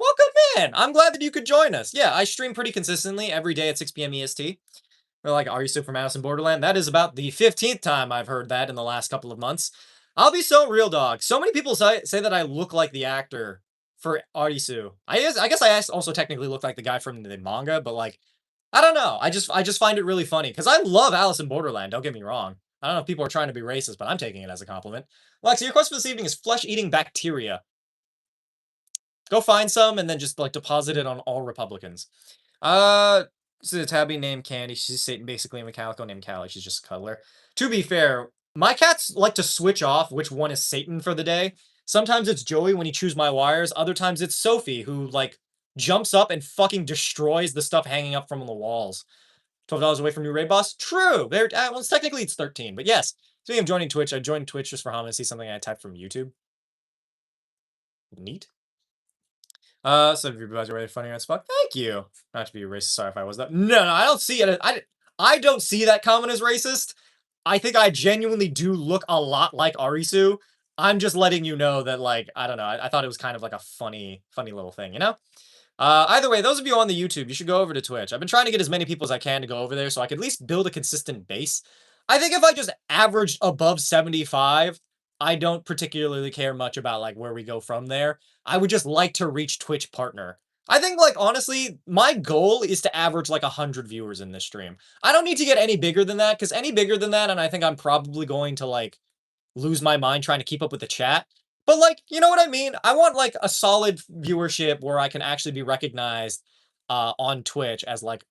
[SPEAKER 1] Welcome in. I'm glad that you could join us. Yeah, I stream pretty consistently every day at 6 p.m. EST. Or like, are you still from Madison Borderland? That is about the 15th time I've heard that in the last couple of months. I'll be so real, dog. So many people say that I look like the actor for Arisu. I guess I also technically look like the guy from the manga, but like, I don't know. I just find it really funny because I love Alice in Borderland. Don't get me wrong. I don't know if people are trying to be racist, but I'm taking it as a compliment. Lexi, your question for this evening is flesh-eating bacteria. Go find some and then just like deposit it on all Republicans. This is a tabby named Candy. She's basically a mechanical named Callie. She's just a cuddler. To be fair, my cats like to switch off which one is Satan for the day. Sometimes it's Joey when he chews my wires. Other times it's Sophie who like jumps up and fucking destroys the stuff hanging up from the walls. $12 away from your raid boss? True. Well, technically it's 13, but yes. Speaking of joining Twitch, I joined Twitch just for Hama to see something I typed from YouTube. Neat. So if you guys are really funny as fuck, thank you. Not to be racist, sorry if I was that. No, I don't see it. I don't see that comment as racist. I think I genuinely do look a lot like Arisu. I'm just letting you know that, like, I don't know. I thought it was kind of like a funny little thing, you know? Either way, those of you on the YouTube, you should go over to Twitch. I've been trying to get as many people as I can to go over there so I can at least build a consistent base. I think if I just averaged above 75, I don't particularly care much about like where we go from there. I would just like to reach Twitch partner. I think like honestly, my goal is to average like 100 viewers in this stream. I don't need to get any bigger than that because any bigger than that, and I think I'm probably going to like lose my mind trying to keep up with the chat. But like, you know what I mean? I want like a solid viewership where I can actually be recognized on Twitch as like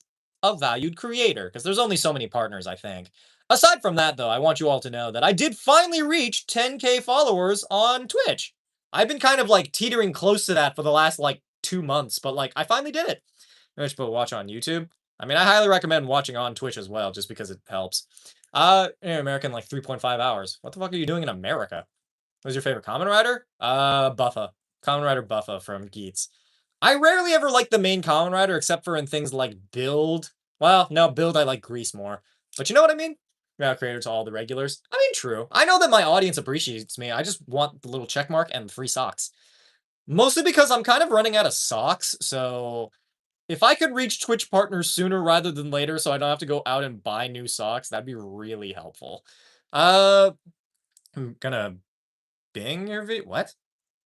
[SPEAKER 1] a valued creator because there's only so many partners, I think. Aside from that, though, I want you all to know that I did finally reach 10K followers on Twitch. I've been kind of like teetering close to that for the last like 2 months, but like I finally did it. I should put watch on YouTube. I mean, I highly recommend watching on Twitch as well, just because it helps. American like 3.5 hours. What the fuck are you doing in America? Who's your favorite Kamen Rider? Buffa. Kamen Rider Buffa from Geats. I rarely ever like the main Kamen Rider except for in things like Build. Well, no, Build I like Grease more. But you know what I mean? Yeah, creator to all the regulars. I mean, true. I know that my audience appreciates me. I just want the little check mark and the free socks. Mostly because I'm kind of running out of socks, so if I could reach Twitch partners sooner rather than later so I don't have to go out and buy new socks, that'd be really helpful. I'm gonna Bing your video. What?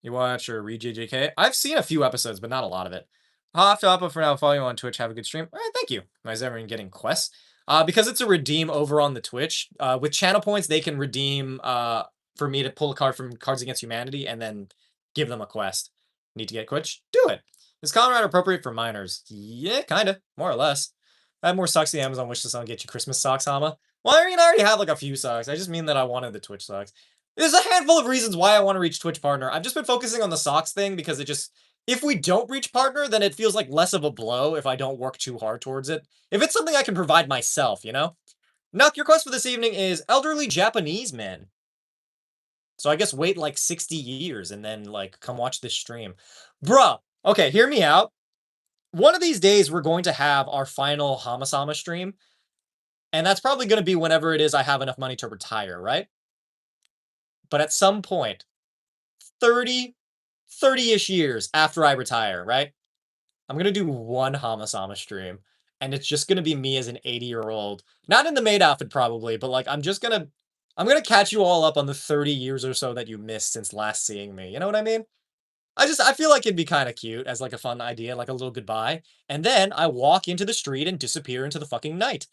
[SPEAKER 1] You watch or read JJK? I've seen a few episodes, but not a lot of it. I'll have to up for now. Follow you on Twitch. Have a good stream. All right, thank you. Is everyone getting quests? Because it's a redeem over on the Twitch. With channel points, they can redeem for me to pull a card from Cards Against Humanity and then give them a quest. Need to get Twitch? Do it. Is Colorado appropriate for minors? Yeah, kind of. More or less. I have more socks than Amazon wishlist on get you Christmas socks, Hama. Well, I mean, I already have like a few socks. I just mean that I wanted the Twitch socks. There's a handful of reasons why I want to reach Twitch partner. I've just been focusing on the socks thing because it just, if we don't reach partner, then it feels like less of a blow if I don't work too hard towards it. If it's something I can provide myself, you know? Nuck, your quest for this evening is elderly Japanese men. So I guess wait like 60 years and then like come watch this stream. Bruh, okay, hear me out. One of these days we're going to have our final Hamasama stream. And that's probably going to be whenever it is I have enough money to retire, right? But at some point, 30-ish years after I retire, right? I'm going to do one Hamasama stream. And it's just going to be me as an 80-year-old. Not in the maid outfit, probably, but like, I'm going to catch you all up on the 30 years or so that you missed since last seeing me. You know what I mean? I feel like it'd be kind of cute as like a fun idea, like a little goodbye. And then I walk into the street and disappear into the fucking night.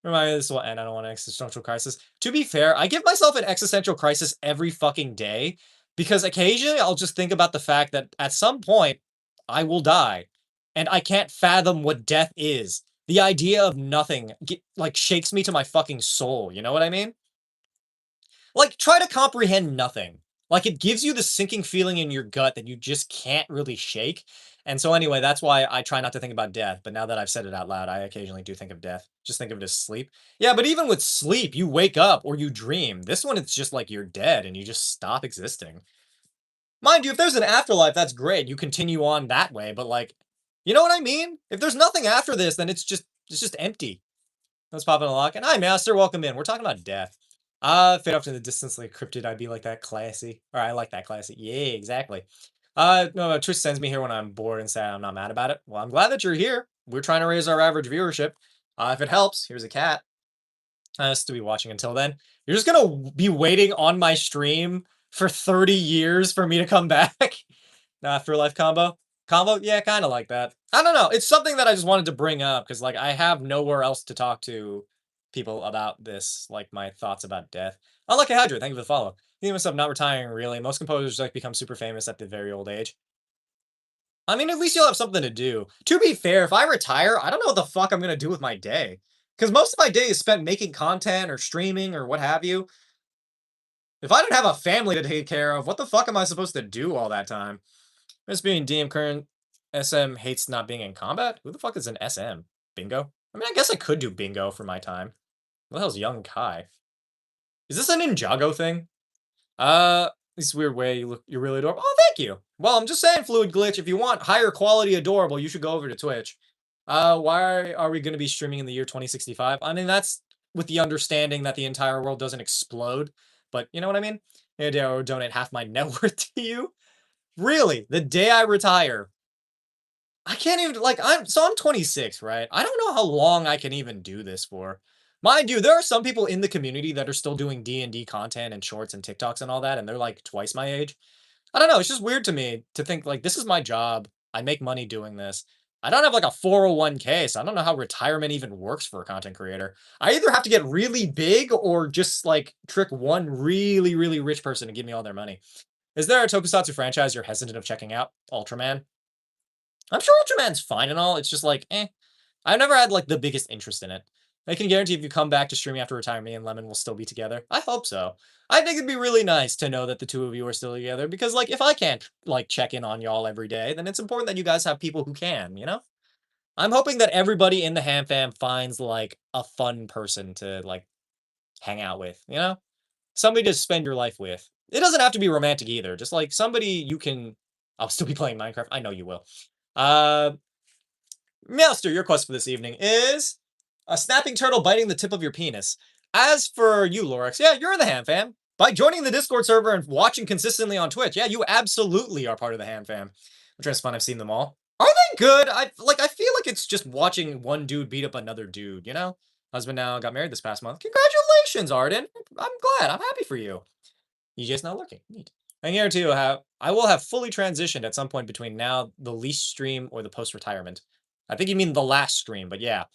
[SPEAKER 1] Remind me this will end. I don't want an existential crisis. To be fair, I give myself an existential crisis every fucking day because occasionally I'll just think about the fact that at some point I will die. and I can't fathom what death is. The idea of nothing, like, shakes me to my fucking soul, you know what I mean? Like, try to comprehend nothing. Like, it gives you the sinking feeling in your gut that you just can't really shake. And so, anyway, that's why I try not to think about death. But now that I've said it out loud, I occasionally do think of death. Just think of it as sleep. Yeah, but even with sleep, you wake up or you dream. This one, it's just like you're dead and you just stop existing. Mind you, if there's an afterlife, that's great. You continue on that way. But, like, you know what I mean? If there's nothing after this, then it's just empty. Let's pop in a lock. And hi, Master. Welcome in. We're talking about death. Fade off to the distance like a cryptid. I'd be like that classy. Or I like that classy. Yeah, exactly. No, Twitch sends me here when I'm bored and sad. I'm not mad about it. Well, I'm glad that you're here. We're trying to raise our average viewership. If it helps, here's a cat. To be watching until then. You're just gonna be waiting on my stream for 30 years for me to come back. No, afterlife combo. Combo? Yeah, kind of like that. I don't know. It's something that I just wanted to bring up because, like, I have nowhere else to talk to people about this, like my thoughts about death. Unlucky Hydra, thank you for the follow. Thinking myself not retiring, really. Most composers like become super famous at the very old age. I mean, at least you'll have something to do. To be fair, if I retire, I don't know what the fuck I'm gonna do with my day. Because most of my day is spent making content or streaming or what have you. If I don't have a family to take care of, what the fuck am I supposed to do all that time? Just being DM current SM hates not being in combat? Who the fuck is an SM? Bingo? I mean, I guess I could do bingo for my time. What the hell's Young Kai? Is this a Ninjago thing? This weird way you look, you're really adorable. Oh, thank you. Well, I'm just saying, Fluid Glitch, if you want higher quality adorable, you should go over to Twitch. Why are we going to be streaming in the year 2065? I mean, that's with the understanding that the entire world doesn't explode, but you know what I mean? Maybe I'll donate half my net worth to you. Really, the day I retire, I can't even, like, I'm 26, right? I don't know how long I can even do this for. Mind you, there are some people in the community that are still doing D&D content and shorts and TikToks and all that, and they're like twice my age. I don't know, it's just weird to me to think like this is my job. I make money doing this. I don't have like a 401k, so I don't know how retirement even works for a content creator. I either have to get really big or just like trick one really, really rich person to give me all their money. Is there a tokusatsu franchise you're hesitant of checking out? Ultraman? I'm sure Ultraman's fine and all. It's just like, eh. I've never had like the biggest interest in it. I can guarantee if you come back to streaming after retirement, me and Lemon will still be together. I hope so. I think it'd be really nice to know that the two of you are still together because, like, if I can't like check in on y'all every day, then it's important that you guys have people who can. You know. I'm hoping that everybody in the Ham Fam finds like a fun person to like hang out with. You know, somebody to spend your life with. It doesn't have to be romantic either. Just like somebody you can. I'll still be playing Minecraft. I know you will. Uh, Master, your quest for this evening is a snapping turtle biting the tip of your penis. As for you, Lorax, yeah, you're in the Ham Fam. By joining the Discord server and watching consistently on Twitch, yeah, you absolutely are part of the Ham Fam. Which is fun. I've seen them all. Are they good? I feel like it's just watching one dude beat up another dude. You know, husband now got married this past month. Congratulations, Arden. I'm glad. I'm happy for you. You just not looking. Neat. I guarantee you I will have fully transitioned at some point between now, the lease stream, or the post-retirement. I think you mean the last stream, but yeah.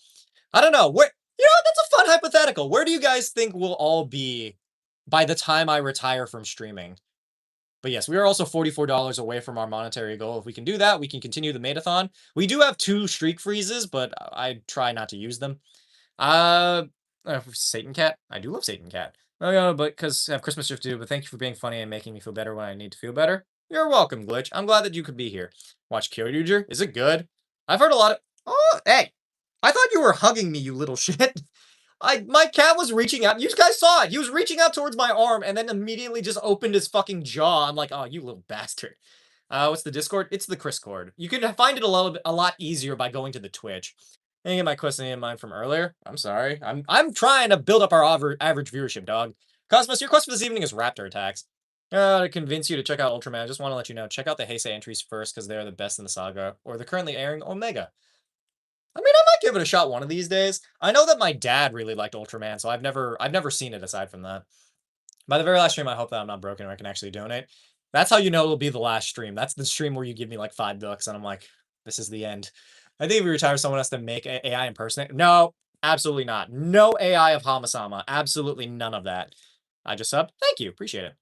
[SPEAKER 1] I don't know. Where, you know, that's a fun hypothetical. Where do you guys think we'll all be by the time I retire from streaming? But yes, we are also $44 away from our monetary goal. If we can do that, we can continue the matathon. We do have 2 streak freezes, but I try not to use them. Uh, Satan Cat. I do love Satan Cat. Oh, yeah, but because I have Christmas stuff to do. But thank you for being funny and making me feel better when I need to feel better. You're welcome, Glitch. I'm glad that you could be here. Watch Kyoryuger. Is it good? I've heard a lot of. Oh, hey! I thought you were hugging me, you little shit. My cat was reaching out. You guys saw it. He was reaching out towards my arm and then immediately just opened his fucking jaw. I'm like, oh, you little bastard. What's the Discord? It's the Discord. You can find it a lot easier by going to the Twitch. I get my question in mind from earlier. I'm sorry. I'm trying to build up our average viewership, dog. Cosmos, your quest for this evening is Raptor attacks. To convince you to check out Ultraman, I just want to let you know, check out the Heisei entries first because they're the best in the saga, or the currently airing Omega. I mean, I might give it a shot one of these days. I know that my dad really liked Ultraman, so I've never seen it aside from that. By the very last stream, I hope that I'm not broken or I can actually donate. That's how you know it'll be the last stream. That's the stream where you give me like $5 and I'm like, this is the end. I think if we retire, someone has to make AI impersonate. No, absolutely not. No AI of Hamasama. Absolutely none of that. I just subbed. Thank you. Appreciate it.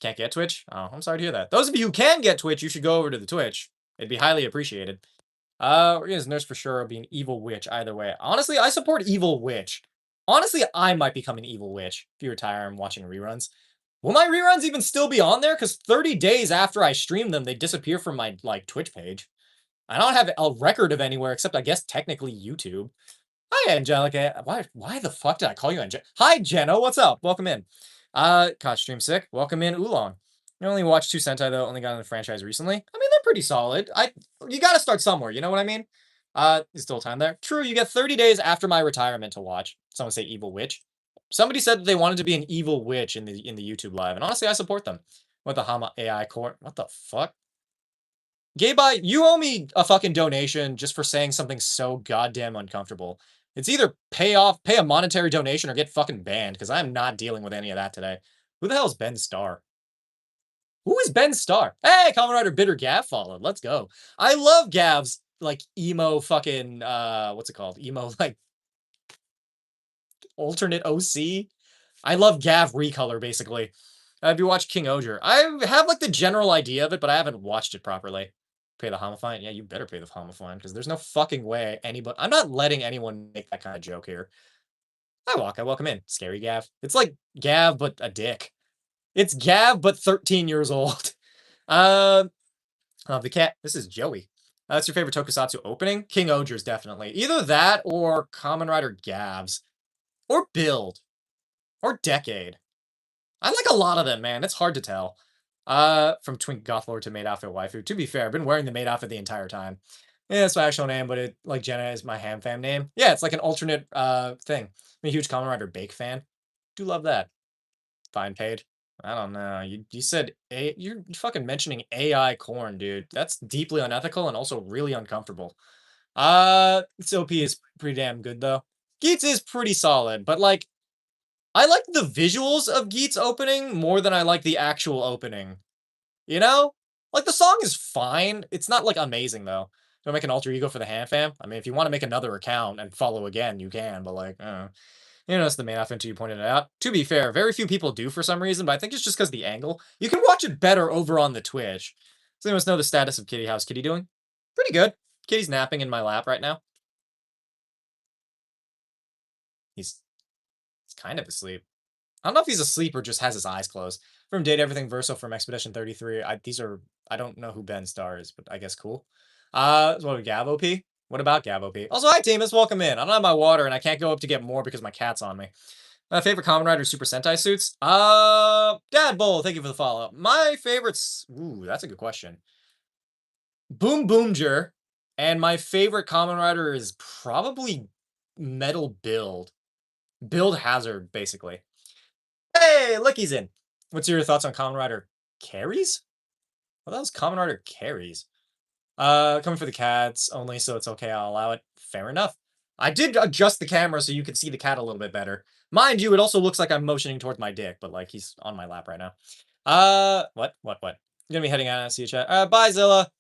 [SPEAKER 1] Can't get Twitch? Oh, I'm sorry to hear that. Those of you who can get Twitch, you should go over to the Twitch. It'd be highly appreciated. Rio's nurse for sure will be an evil witch either way. Honestly, I support evil witch. Honestly, I might become an evil witch if you retire and watching reruns. Will my reruns even still be on there? Because 30 days after I stream them, they disappear from my like Twitch page. I don't have a record of anywhere except I guess technically YouTube. Hi, Angelica. Why the fuck did I call you Angelica? Hi, Jenna. What's up? Welcome in. God, stream sick. Welcome in, Oolong. You only watched two Sentai though. Only got in the franchise recently. I mean, they're pretty solid. You got to start somewhere. You know what I mean? There's still time there. True. You get 30 days after my retirement to watch. Someone say evil witch. Somebody said that they wanted to be an evil witch in the YouTube live, and honestly, I support them. With the Hama AI core. What the fuck? Gayby, you owe me a fucking donation just for saying something so goddamn uncomfortable. It's either pay a monetary donation or get fucking banned, because I'm not dealing with any of that today. Who the hell is Ben Starr? Who is Ben Starr? Hey, Kamen Rider Bitter Gav followed. Let's go. I love Gav's, like, emo fucking, what's it called? Emo, like, alternate OC? I love Gav recolor, basically. Have you watched King Oger? I have, like, the general idea of it, but I haven't watched it properly. Pay the homifine? Yeah, you better pay the homifine, because there's no fucking way anybody... I'm not letting anyone make that kind of joke here. I welcome in. Scary Gav. It's like Gav, but a dick. It's Gav, but 13 years old. The cat. This is Joey. That's your favorite tokusatsu opening? King Oger's definitely. Either that or Kamen Rider Gav's. Or Build. Or Decade. I like a lot of them, man. It's hard to tell. From Twink Gothlord to maid outfit waifu. To be fair, I've been wearing the maid outfit the entire time. Yeah, it's my actual name, but it like Jenna is my ham fam name. Yeah, it's like an alternate thing. I'm a huge Kamen Rider Bake fan. Do love that. Fine paid. I don't know. You said you're fucking mentioning AI corn, dude. That's deeply unethical and also really uncomfortable. This OP is pretty damn good though. Geats is pretty solid, but like I like the visuals of Geats opening more than I like the actual opening. You know? Like, the song is fine. It's not, like, amazing, though. Do I make an alter ego for the Ham Fam? I mean, if you want to make another account and follow again, you can, but, like, you know, it's the main outfit until you pointed it out. To be fair, very few people do for some reason, but I think it's just because the angle. You can watch it better over on the Twitch. Does anyone know the status of Kitty? How's Kitty doing? Pretty good. Kitty's napping in my lap right now. He's kind of asleep. I don't know if he's asleep or just has his eyes closed. From Date Everything Verso from Expedition 33. I don't know who Ben Starr is, but I guess cool. What, Gav OP? What about Gav OP? Also, hi, Teamus. Welcome in. I don't have my water, and I can't go up to get more because my cat's on me. My favorite Kamen Rider Super Sentai suits? Dad Bull, thank you for the follow. My favorites... Ooh, that's a good question. Boom Boomger, and my favorite Kamen Rider is probably Metal Build. Build Hazard, basically. Hey, Licky's in. What's your thoughts on Kamen Rider carries? What else? Kamen Rider carries. Coming for the cats only, so it's okay. I'll allow it. Fair enough. I did adjust the camera so you could see the cat a little bit better. Mind you, it also looks like I'm motioning towards my dick, but like he's on my lap right now. What? I'm gonna be heading out. See you, chat. Bye, Zilla.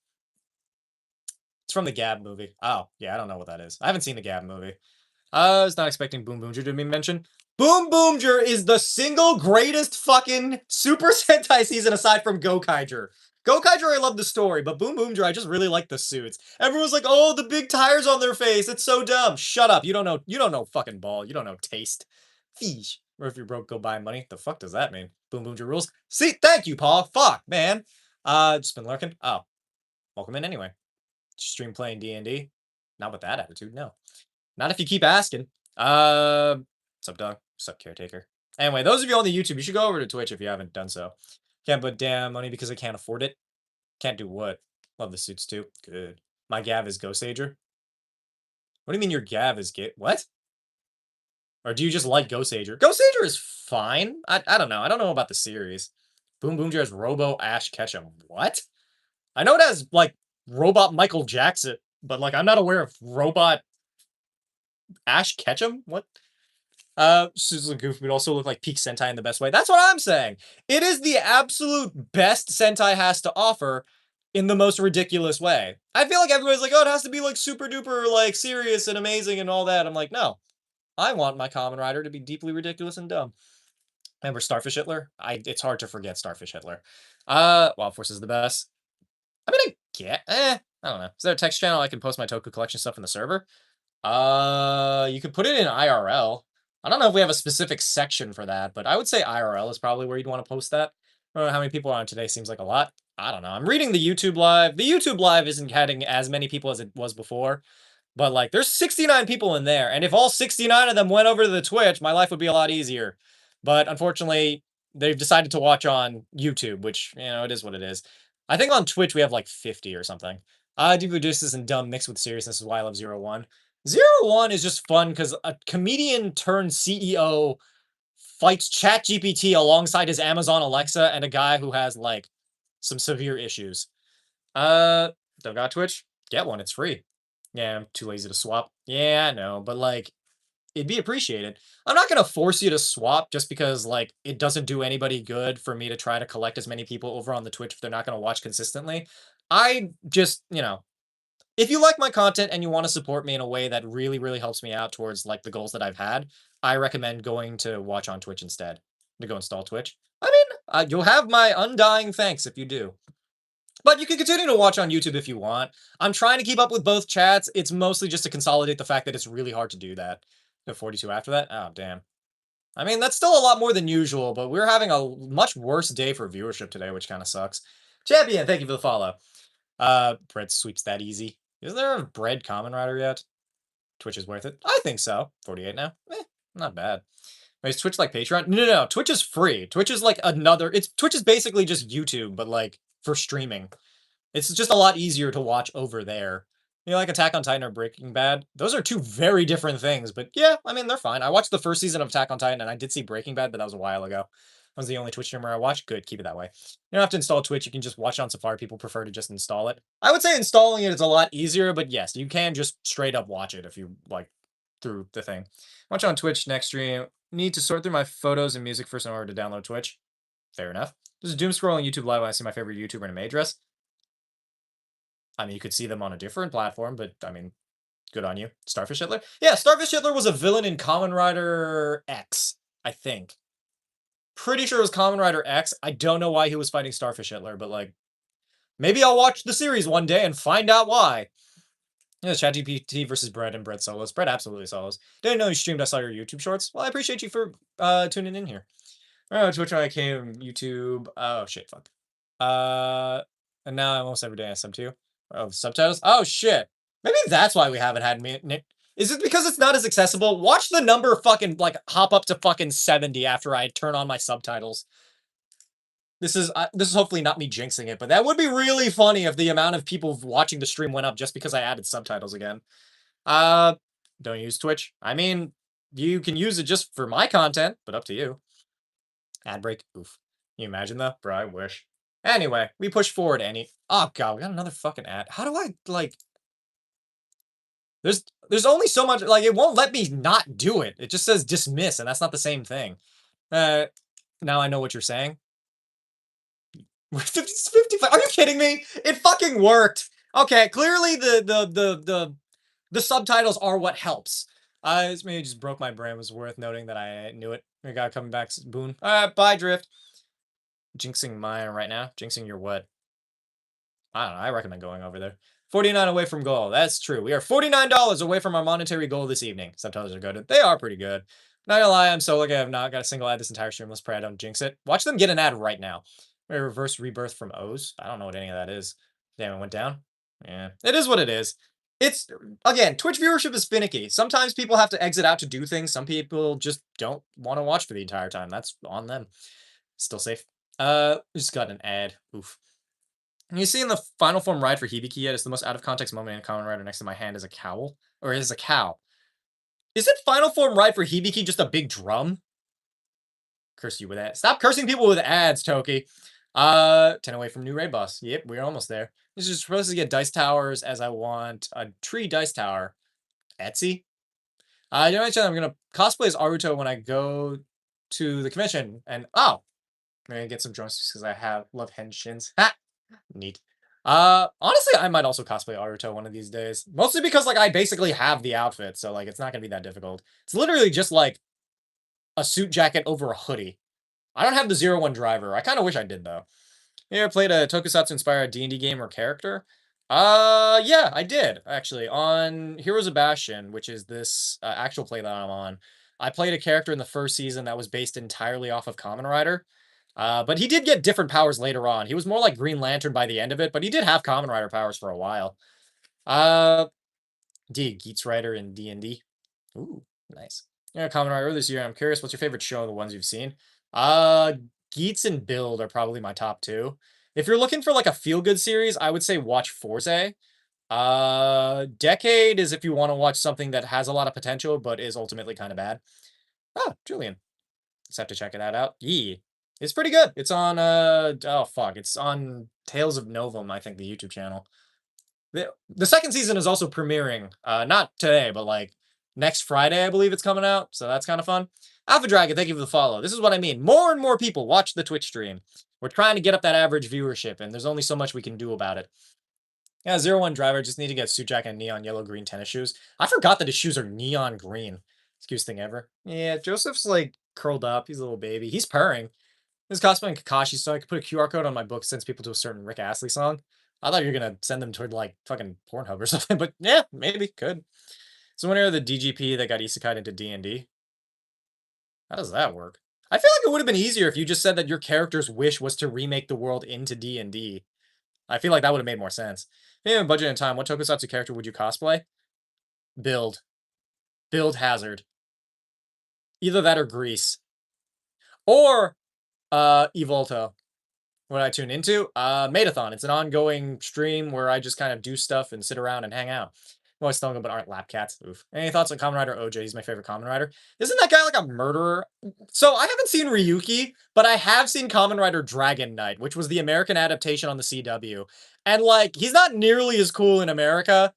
[SPEAKER 1] It's from the Gab movie. Oh, yeah, I don't know what that is. I haven't seen the Gab movie. I was not expecting Boom Boomger to be mentioned. Boom Boomger is the single greatest fucking Super Sentai season aside from Gokaiger. Gokaiger, I love the story, but Boom Boomger, I just really like the suits. Everyone's like, oh, the big tires on their face. It's so dumb. Shut up. You don't know fucking ball. You don't know taste. Fish. Or if you're broke, go buy money. The fuck does that mean? Boom Boomger rules. See, thank you, Paul. Fuck, man. Just been lurking. Oh, welcome in anyway. Stream playing D&D. Not with that attitude, no. Not if you keep asking. What's up, dog? What's up, caretaker? Anyway, those of you on the YouTube, you should go over to Twitch if you haven't done so. Can't put damn money because I can't afford it. Can't do what? Love the suits too. Good. My Gav is Ghost Ager. What do you mean your Gav is gay? What? Or do you just like Ghost Ager? Ghost Ager is fine. I don't know. I don't know about the series. Boom Boomger has Robo Ash Ketchum. What? I know it has, like, Robot Michael Jackson, but, like, I'm not aware of Robot Ash Ketchum? What? Susan Goof would also look like peak Sentai in the best way. That's what I'm saying. It is the absolute best Sentai has to offer in the most ridiculous way. I feel like everybody's like, oh, it has to be like super duper like serious and amazing and all that. I'm like, no. I want my Kamen Rider to be deeply ridiculous and dumb. Remember Starfish Hitler? It's hard to forget Starfish Hitler. Wild Force is the best. I mean, I I don't know. Is there a text channel I can post my Toku collection stuff in the server? You could put it in IRL. I don't know if we have a specific section for that, but I would say IRL is probably where you'd want to post that. I don't know how many people are on today. Seems like a lot. I don't know. I'm reading the YouTube live. The YouTube live isn't getting as many people as it was before. But like, there's 69 people in there, and if all 69 of them went over to the Twitch, my life would be a lot easier. But unfortunately, they've decided to watch on YouTube, which it is what it is. I think on Twitch we have like 50 or something. Deep Distance and dumb mixed with seriousness is why I love Zero One. Zero One is just fun because a comedian turned CEO fights ChatGPT alongside his Amazon Alexa and a guy who has like some severe issues. Don't got Twitch? Get one. It's free. Yeah, I'm too lazy to swap. Yeah, I know, but like, it'd be appreciated. I'm not gonna force you to swap just because like it doesn't do anybody good for me to try to collect as many people over on the Twitch if they're not gonna watch consistently. I just, if you like my content and you want to support me in a way that really, really helps me out towards like the goals that I've had, I recommend going to watch on Twitch instead. To go install Twitch. I mean, you'll have my undying thanks if you do. But you can continue to watch on YouTube if you want. I'm trying to keep up with both chats. It's mostly just to consolidate the fact that it's really hard to do that. The 42 after that? Oh, damn. I mean, that's still a lot more than usual, but we're having a much worse day for viewership today, which kind of sucks. Champion, thank you for the follow. Bread sweeps that easy. Is there a bread common rider yet? Twitch is worth it. I think so. 48 now. Not bad. Wait, is Twitch like Patreon? No. Twitch is free. Twitch is like Twitch is basically just YouTube, but like for streaming. It's just a lot easier to watch over there. Like Attack on Titan or Breaking Bad. Those are two very different things, but yeah, I mean, they're fine. I watched the first season of Attack on Titan, and I did see Breaking Bad, but that was a while ago. That was the only Twitch streamer I watched. Good, keep it that way. You don't have to install Twitch. You can just watch it on Safari. People prefer to just install it. I would say installing it is a lot easier, but yes, you can just straight up watch it if you like through the thing. Watch on Twitch next stream. Need to sort through my photos and music first in order to download Twitch. Fair enough. Just doom scrolling YouTube live when I see my favorite YouTuber in a May dress. I mean, you could see them on a different platform, but I mean, good on you. Starfish Hitler? Yeah, Starfish Hitler was a villain in Kamen Rider X, I think. Pretty sure it was Kamen Rider X. I don't know why he was fighting Starfish Hitler, but like, maybe I'll watch the series one day and find out why. Yeah, ChatGPT versus Bread and Bread solos. Bread absolutely solos. Didn't know you streamed. I saw your YouTube shorts. Well, I appreciate you for tuning in here. Oh, Twitch when I came, YouTube. Oh shit, fuck. And now almost every day I sub too. Oh, subtitles. Oh shit. Maybe that's why we haven't had me. Is it because it's not as accessible? Watch the number fucking like hop up to fucking 70 after I turn on my subtitles. This is hopefully not me jinxing it, but that would be really funny if the amount of people watching the stream went up just because I added subtitles again. Don't use Twitch. I mean, you can use it just for my content, but up to you. Ad break. Oof. Can you imagine though? Bro, I wish. Anyway, we push forward any. Oh god, we got another fucking ad. How do I like? There's only so much. Like, it won't let me not do it. It just says dismiss, and that's not the same thing. Now I know what you're saying. 55. Are you kidding me? It fucking worked. Okay, clearly the subtitles are what helps. This maybe just broke my brain. It was worth noting that I knew it. We got coming back, Boone. Bye, Drift. Jinxing mine right now. Jinxing your what? I don't know. I recommend going over there. 49 away from goal. That's true. We are $49 away from our monetary goal this evening. Subtitles are good. They are pretty good. Not gonna lie, I'm so lucky I have not got a single ad this entire stream. Let's pray I don't jinx it. Watch them get an ad right now. A reverse rebirth from O's. I don't know what any of that is. Damn, it went down. Yeah, it is what it is. It's, again, Twitch viewership is finicky. Sometimes people have to exit out to do things. Some people just don't want to watch for the entire time. That's on them. Still safe. Just got an ad. Oof. And you see in the final form ride for Hibiki yet? It's the most out of context moment in a Kamen Rider next to my hand is a cowl. Or is a cow. Is it final form ride for Hibiki just a big drum? Curse you with that. Stop cursing people with ads, Toki. 10 away from new raid boss. Yep, we're almost there. This is supposed to get dice towers as I want a tree dice tower. Etsy? You know, I'm gonna cosplay as Aruto when I go to the convention. And oh, I'm gonna get some drumsticks because I love henshins. Ha! Neat. Honestly, I might also cosplay Aruto one of these days. Mostly because like I basically have the outfit, so like it's not gonna be that difficult. It's literally just like a suit jacket over a hoodie. I don't have the 01 driver. I kind of wish I did though. You ever played a tokusatsu inspired D&D game or character? Yeah, I did actually on Heroes of Bastion, which is this actual play that I'm on. I played a character in the first season that was based entirely off of Kamen Rider. But he did get different powers later on. He was more like Green Lantern by the end of it, but he did have Kamen Rider powers for a while. Uh, D Geats Rider in D&D. Ooh, nice. Yeah, Kamen Rider this year. I'm curious, what's your favorite show of the ones you've seen? Uh, Geats and Build are probably my top two. If you're looking for like a feel good series, I would say watch Forze. Decade is if you want to watch something that has a lot of potential but is ultimately kind of bad. Oh, Julian. Just have to check it out. Yeah. It's pretty good. It's on oh fuck, it's on Tales of Novum, I think the YouTube channel. The second season is also premiering. Not today, but like next Friday, I believe it's coming out. So that's kind of fun. Alpha Dragon, thank you for the follow. This is what I mean. More and more people watch the Twitch stream. We're trying to get up that average viewership, and there's only so much we can do about it. Yeah, 01 driver, just need to get suit jacket and neon yellow green tennis shoes. I forgot that his shoes are neon green. Excuse thing ever. Yeah, Joseph's like curled up. He's a little baby. He's purring. His cosplaying Kakashi, so I could put a QR code on my book, sends people to a certain Rick Astley song. I thought you were gonna send them toward like fucking Pornhub or something, but yeah, maybe could. So when are the DGP that got isekai into D&D? How does that work? I feel like it would have been easier if you just said that your character's wish was to remake the world into D&D. I feel like that would have made more sense. Maybe budget and time. What tokusatsu character would you cosplay? Build. Build Hazard. Either that or Grease. Or Evolto. What I tune into? Matathon. It's an ongoing stream where I just kind of do stuff and sit around and hang out. I'm always telling but aren't lap cats. Oof. Any thoughts on Kamen Rider OJ? He's my favorite Kamen Rider. Isn't that guy like a murderer? So I haven't seen Ryuki, but I have seen Kamen Rider Dragon Knight, which was the American adaptation on the CW. And like, he's not nearly as cool in America.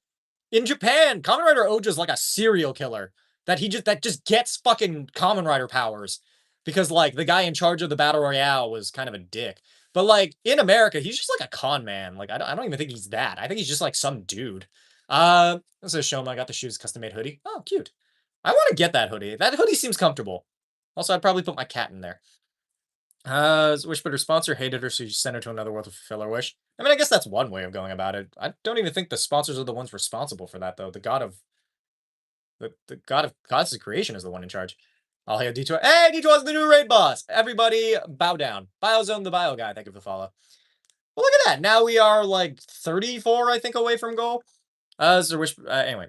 [SPEAKER 1] In Japan, Kamen Rider Oja is like a serial killer that just gets fucking Kamen Rider powers because like the guy in charge of the battle royale was kind of a dick. But like in America, he's just like a con man. Like I don't even think he's that. I think he's just like some dude. This is Shoma. I got the shoes custom made hoodie. Oh, cute. I want to get that hoodie. That hoodie seems comfortable. Also, I'd probably put my cat in there. Wish but her sponsor hated her, so you sent her to another world to fulfill her wish. I mean, I guess that's one way of going about it. I don't even think the sponsors are the ones responsible for that, though. The god of gods of creation is the one in charge. I'll hail D2. Hey, D2 is the new raid boss. Everybody, bow down. Biozone the bio guy. Thank you for the follow. Well, look at that. Now we are like 34, I think, away from goal. So wish. Anyway,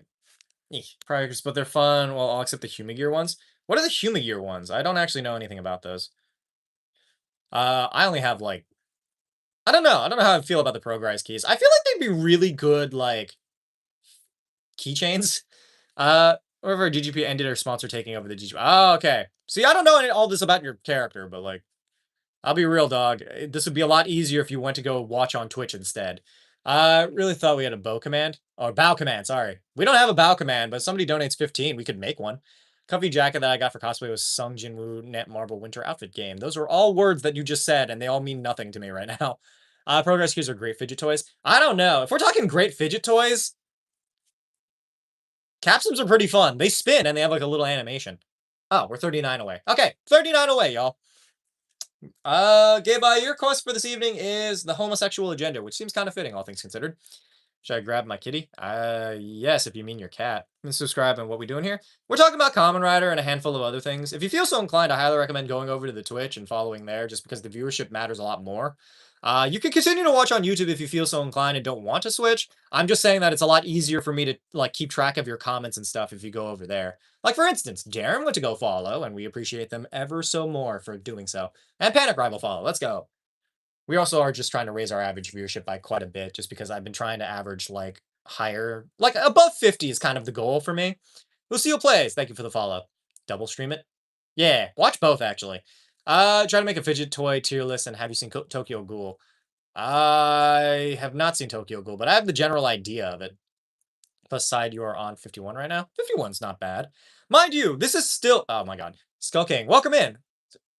[SPEAKER 1] progress, but they're fun. Well, I'll accept the Humagear ones. What are the Humagear ones? I don't actually know anything about those. I only have like I don't know. I don't know how I feel about the Progrise keys. I feel like they'd be really good, like, keychains. Wherever GGP ended or sponsor taking over the GGP. Oh, okay. See, I don't know all this about your character, but, like, I'll be real, dog. This would be a lot easier if you went to go watch on Twitch instead. I really thought we had a bow command. Or bow command, sorry. We don't have a bow command, but if somebody donates 15, we could make one. Comfy jacket that I got for cosplay was Sung Jinwoo Net Marble Winter Outfit Game. Those are all words that you just said, and they all mean nothing to me right now. Progress keys are great fidget toys. I don't know. If we're talking great fidget toys, capsules are pretty fun. They spin, and they have like a little animation. Oh, we're 39 away. Okay, 39 away, y'all. Gabe, your quest for this evening is the homosexual agenda, which seems kind of fitting, all things considered. Should I grab my kitty? Yes, if you mean your cat. And subscribe, and what we doing here? We're talking about Kamen Rider and a handful of other things. If you feel so inclined, I highly recommend going over to the Twitch and following there, just because the viewership matters a lot more. You can continue to watch on YouTube if you feel so inclined and don't want to switch. I'm just saying that it's a lot easier for me to like keep track of your comments and stuff if you go over there. Like for instance, Darren went to go follow, and we appreciate them ever so more for doing so. And Panic Rival follow. Let's go. We also are just trying to raise our average viewership by quite a bit, just because I've been trying to average like higher, like above 50 is kind of the goal for me. Lucille Plays, thank you for the follow. Double stream it? Yeah, watch both actually. Try to make a fidget toy tier list, and have you seen Tokyo Ghoul? I have not seen Tokyo Ghoul, but I have the general idea of it. Plus side, you are on 51 right now. 51's not bad. Mind you, this is still, oh my god. Skull King, welcome in.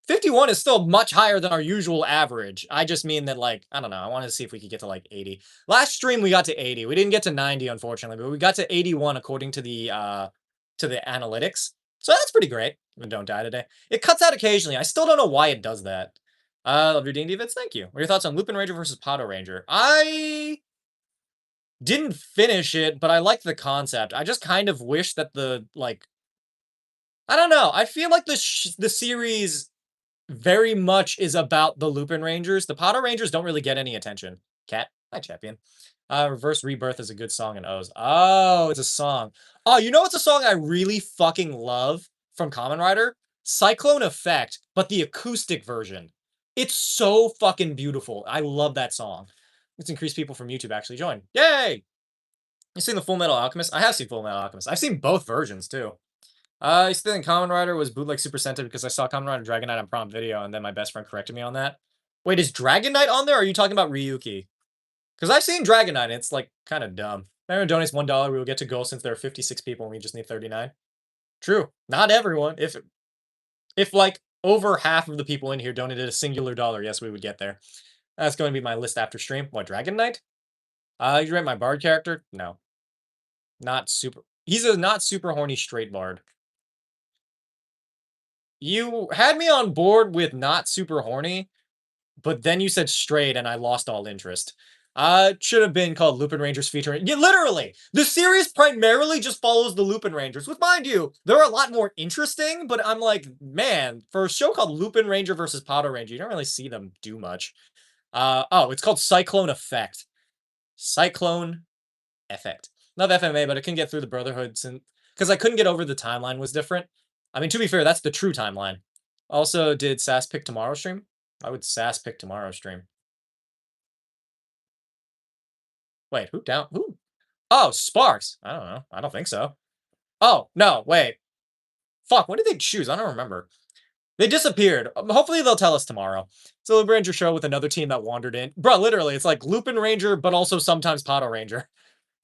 [SPEAKER 1] 51 is still much higher than our usual average. I just mean that, like, I don't know. I wanted to see if we could get to, like, 80. Last stream, we got to 80. We didn't get to 90, unfortunately, but we got to 81 according to the analytics. So that's pretty great. And don't die today. It cuts out occasionally. I still don't know why it does that. Love your D&D vids. Thank you. What are your thoughts on Lupin Ranger versus Pato Ranger? I Didn't finish it, but I like the concept. I just kind of wish that I don't know. I feel like the series very much is about the Lupin Rangers. The Potter Rangers don't really get any attention. Cat, hi champion. Reverse Rebirth is a good song in O's. Oh, it's a song. Oh, you know it's a song I really fucking love from Kamen Rider? Cyclone Effect, but the acoustic version. It's so fucking beautiful. I love that song. Let's increase people from YouTube actually join. Yay! You seen the Full Metal Alchemist? I have seen Full Metal Alchemist. I've seen both versions too. I used to think Kamen Rider was bootleg Super Sentai because I saw Kamen Rider Dragon Knight on Prom Video, and then my best friend corrected me on that. Wait, is Dragon Knight on there, or are you talking about Ryuki? Because I've seen Dragon Knight, and it's, like, kind of dumb. If everyone donates $1, we will get to goal since there are 56 people, and we just need 39. True. Not everyone. If like, over half of the people in here donated a singular dollar, yes, we would get there. That's going to be my list after stream. What, Dragon Knight? You rate my Bard character? No. Not super... He's a not super horny straight Bard. You had me on board with not super horny, but then you said straight and I lost all interest. Should have been called Lupin Rangers featuring... Yeah, literally! The series primarily just follows the Lupin Rangers, which, mind you, they're a lot more interesting, but I'm like, man, for a show called Lupin Ranger versus Potter Ranger, you don't really see them do much. Oh, it's called Cyclone Effect. Cyclone Effect. Not FMA, but it can get through the Brotherhood because I couldn't get over the timeline was different. I mean, to be fair, that's the true timeline. Also, did Sass pick tomorrow stream? Why would Sass pick tomorrow stream? Wait, who down? Who? Oh, Sparks. I don't know. I don't think so. Oh, no, wait. Fuck, when did they choose? I don't remember. They disappeared. Hopefully they'll tell us tomorrow. It's a Lupin Ranger show with another team that wandered in. Bro, literally, it's like Lupin Ranger, but also sometimes Pato Ranger.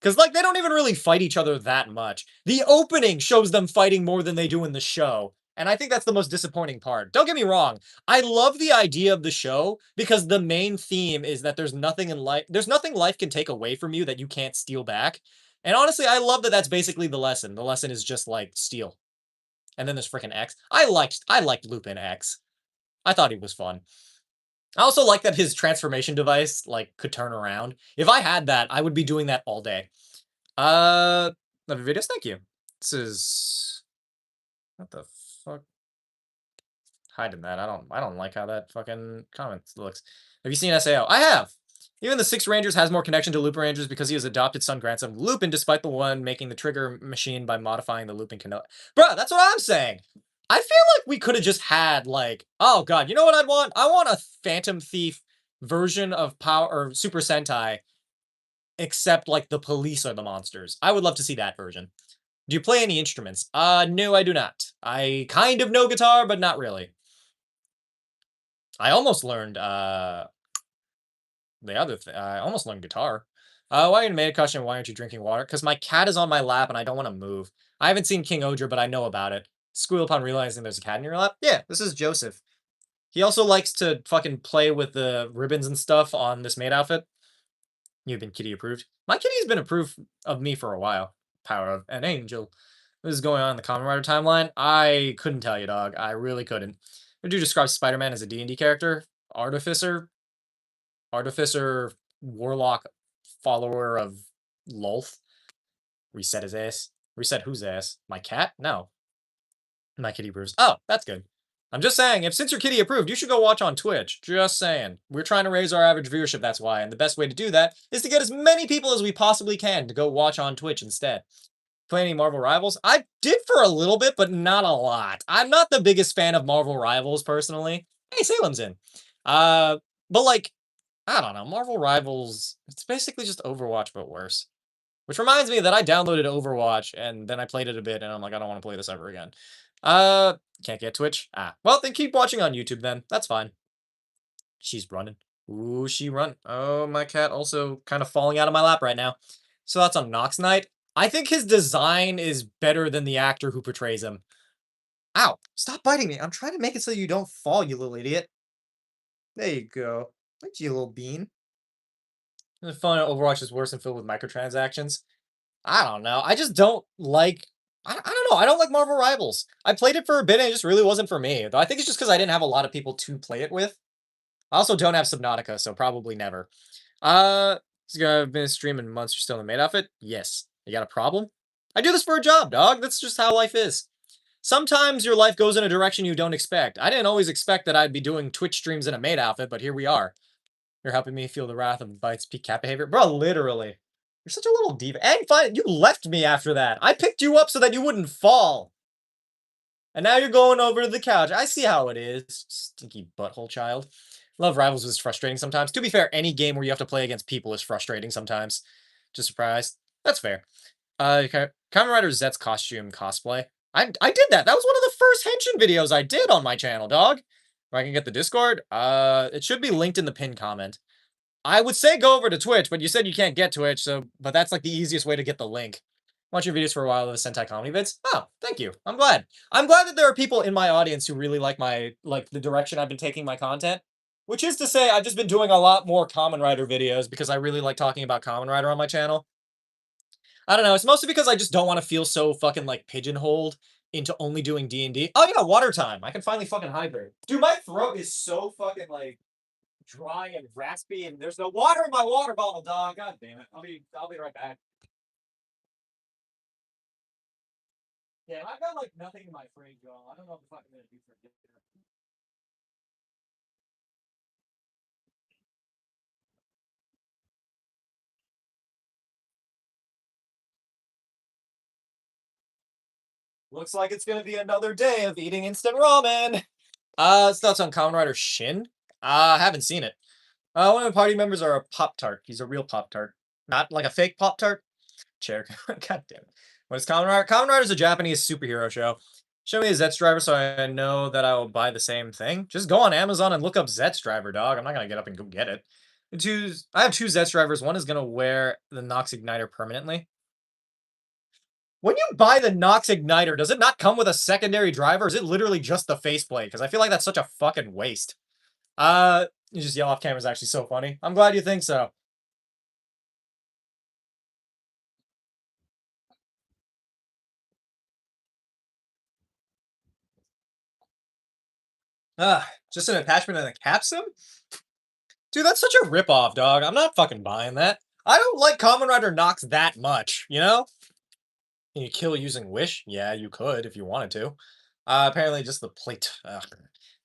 [SPEAKER 1] Because, like, they don't even really fight each other that much. The opening shows them fighting more than they do in the show. And I think that's the most disappointing part. Don't get me wrong. I love the idea of the show because the main theme is that there's nothing in life, there's nothing life can take away from you that you can't steal back. And honestly, I love that that's basically the lesson. The lesson is just, like, steal. And then there's freaking X. I liked Lupin X. I thought he was fun. I also like that his transformation device, like, could turn around. If I had that, I would be doing that all day. Love your videos, thank you. This is... What the fuck? Hiding that. I don't like how that fucking comment looks. Have you seen SAO? I have! Even the Six Rangers has more connection to Lupin Rangers because he is adopted son grandson of Lupin, despite the one making the trigger machine by modifying the Lupin canoe. Bruh, that's what I'm saying! I feel like we could have just had, like, oh god, you know what I'd want? I want a Phantom Thief version of Power or Super Sentai, except, like, the police are the monsters. I would love to see that version. Do you play any instruments? No, I do not. I kind of know guitar, but not really. I almost learned, I almost learned guitar. Why are you in made a question? Why aren't you drinking water? Because my cat is on my lap and I don't want to move. I haven't seen King Odra, but I know about it. Squeal upon realizing there's a cat in your lap? Yeah, this is Joseph. He also likes to fucking play with the ribbons and stuff on this maid outfit. You've been kitty approved. My kitty's been approved of me for a while. Power of an angel. This is going on in the Kamen Rider timeline. I couldn't tell you, dog. I really couldn't. Would you describe Spider-Man as a D&D character? Artificer? Artificer, warlock, follower of Lolth. Reset his ass. Reset whose ass? My cat? No. My kitty approves. Oh, that's good. I'm just saying, if since your kitty approved, you should go watch on Twitch. Just saying. We're trying to raise our average viewership, that's why. And the best way to do that is to get as many people as we possibly can to go watch on Twitch instead. Play any Marvel Rivals? I did for a little bit, but not a lot. I'm not the biggest fan of Marvel Rivals, personally. Hey, Salem's in. But like, I don't know, Marvel Rivals, it's basically just Overwatch, but worse. Which reminds me that I downloaded Overwatch, and then I played it a bit, and I'm like, I don't want to play this ever again. Can't get Twitch? Ah, well, then keep watching on YouTube then. That's fine. She's running. Ooh, she run. Oh, my cat also kind of falling out of my lap right now. So that's on Nox Knight. I think his design is better than the actor who portrays him. Ow, stop biting me. I'm trying to make it so you don't fall, you little idiot. There you go. Thank you, little bean. The fun Overwatch is worse and filled with microtransactions. I don't know. I just don't like... I don't know. I don't like Marvel Rivals. I played it for a bit and it just really wasn't for me. Though I think it's just because I didn't have a lot of people to play it with. I also don't have Subnautica, so probably never. It's gonna have been streaming months. You're still in the maid outfit? Yes. You got a problem? I do this for a job, dog. That's just how life is. Sometimes your life goes in a direction you don't expect. I didn't always expect that I'd be doing Twitch streams in a maid outfit, but here we are. You're helping me feel the wrath of Byte's peak cat behavior. Bro, literally. You're such a little diva. And fine, you left me after that. I picked you up so that you wouldn't fall. And now you're going over to the couch. I see how it is. Stinky butthole child. Love Rivals is frustrating sometimes. To be fair, any game where you have to play against people is frustrating sometimes. Just surprised. That's fair. Kamen Rider Zet's costume cosplay. I did that. That was one of the first henshin videos I did on my channel, dog. If I can get the Discord, it should be linked in the pinned comment. I would say go over to Twitch, but you said you can't get Twitch, but that's like the easiest way to get the link. Watch your videos for a while of the Sentai comedy vids. Oh, thank you. I'm glad. I'm glad that there are people in my audience who really like the direction I've been taking my content. Which is to say, I've just been doing a lot more Kamen Rider videos because I really like talking about Kamen Rider on my channel. I don't know. It's mostly because I just don't want to feel so fucking like pigeonholed into only doing D&D. Oh yeah, water time. I can finally fucking hydrate. Dude, my throat is so fucking like dry and raspy, and there's no water in my water bottle, dog. God damn it. I'll be right back. Yeah, I've got like nothing in my fridge, y'all. I don't know what the fuck I'm gonna do for dinner. Looks like it's gonna be another day of eating instant ramen. Thoughts on Kamen Rider Shin? I haven't seen it. One of the party members are a Pop Tart. He's a real Pop Tart, not like a fake Pop Tart. Chair. God damn it. What is Kamen Rider? Kamen Rider is a Japanese superhero show. Show me a Zets driver so I know that I will buy the same thing. Just go on Amazon and look up Zets driver, dog. I'm not gonna get up and go get it. I have two Zets drivers. One is gonna wear the Nox Igniter permanently. When you buy the Nox Igniter, does it not come with a secondary driver? Or is it literally just the faceplate? Because I feel like that's such a fucking waste. You just yell off camera is actually so funny. I'm glad you think so. Just an attachment and a capsule? Dude, that's such a ripoff, dog. I'm not fucking buying that. I don't like Kamen Rider Nox that much, you know? Can you kill using Wish? Yeah, you could if you wanted to. Apparently just the plate. Ugh.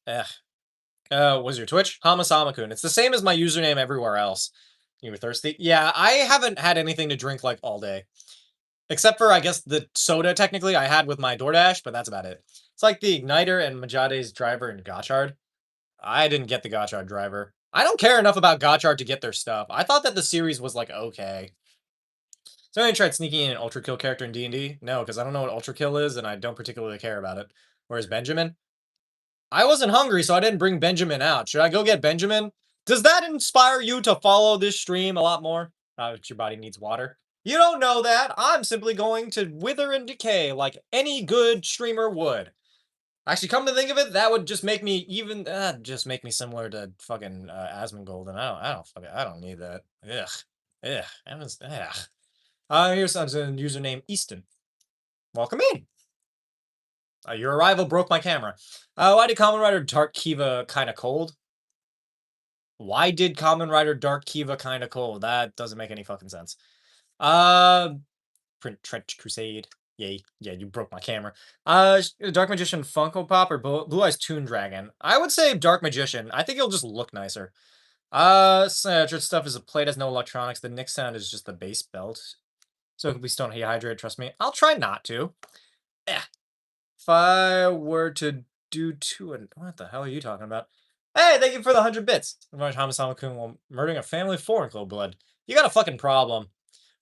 [SPEAKER 1] Ugh. Was your Twitch? Hamasamakun. It's the same as my username everywhere else. You were thirsty? Yeah, I haven't had anything to drink like all day. Except for, I guess, the soda, technically, I had with my DoorDash, but that's about it. It's like the Igniter and Majade's driver in Gotchard. I didn't get the Gotchard driver. I don't care enough about Gotchard to get their stuff. I thought that the series was, like, okay. So I tried sneaking in an Ultra Kill character in D&D? No, because I don't know what Ultra Kill is, and I don't particularly care about it. Whereas Benjamin? I wasn't hungry, so I didn't bring Benjamin out. Should I go get Benjamin? Does that inspire you to follow this stream a lot more? Your body needs water. You don't know that. I'm simply going to wither and decay like any good streamer would. Actually, come to think of it, that would just make me just make me similar to fucking Asmongold, and I don't need that. Ugh, ugh, ugh. Here's some username Easton. Welcome in. Your arrival broke my camera. Why did Kamen Rider Dark Kiva kind of cold? Why did Kamen Rider Dark Kiva kind of cold? That doesn't make any fucking sense. Trench Crusade. Yay. Yeah, you broke my camera. Dark Magician Funko Pop or Blue Eyes Toon Dragon? I would say Dark Magician. I think it'll just look nicer. Stuff is a plate, has no electronics. The Nick sound is just the base belt. So please don't dehydrate, trust me. I'll try not to. Eh. If I were to do what the hell are you talking about? Hey, thank you for the 100 bits. Hamasamakun while murdering a family of foreign cold blood. You got a fucking problem.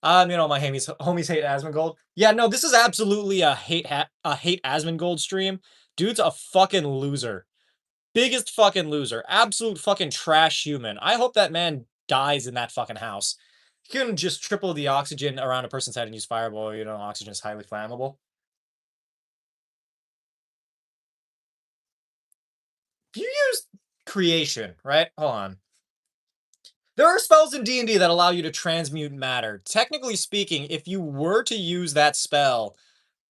[SPEAKER 1] My homies hate Asmongold. Yeah, no, this is absolutely a hate Asmongold stream. Dude's a fucking loser. Biggest fucking loser. Absolute fucking trash human. I hope that man dies in that fucking house. You can just triple the oxygen around a person's head and use fireball. You know, oxygen is highly flammable. You use creation, right? Hold on. There are spells in D&D that allow you to transmute matter. Technically speaking, if you were to use that spell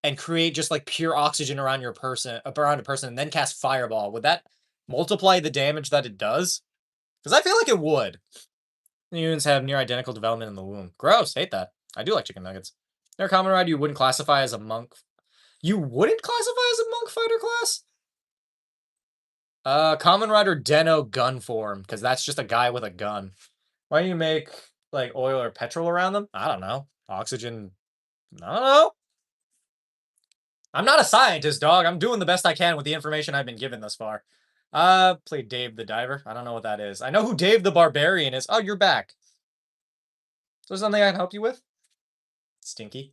[SPEAKER 1] and create just like pure oxygen around a person, and then cast fireball, would that multiply the damage that it does? Because I feel like it would. Humans have near identical development in the womb. Gross. Hate that. I do like chicken nuggets. They're a common rider you wouldn't classify as a monk. You wouldn't classify as a monk fighter class? Common rider Deno gun form, because that's just a guy with a gun. Why do you make like oil or petrol around them? I don't know. Oxygen. I don't know. I'm not a scientist, dog. I'm doing the best I can with the information I've been given thus far. Play Dave the Diver. I don't know what that is. I know who Dave the Barbarian is. Oh, you're back. So something I can help you with? Stinky.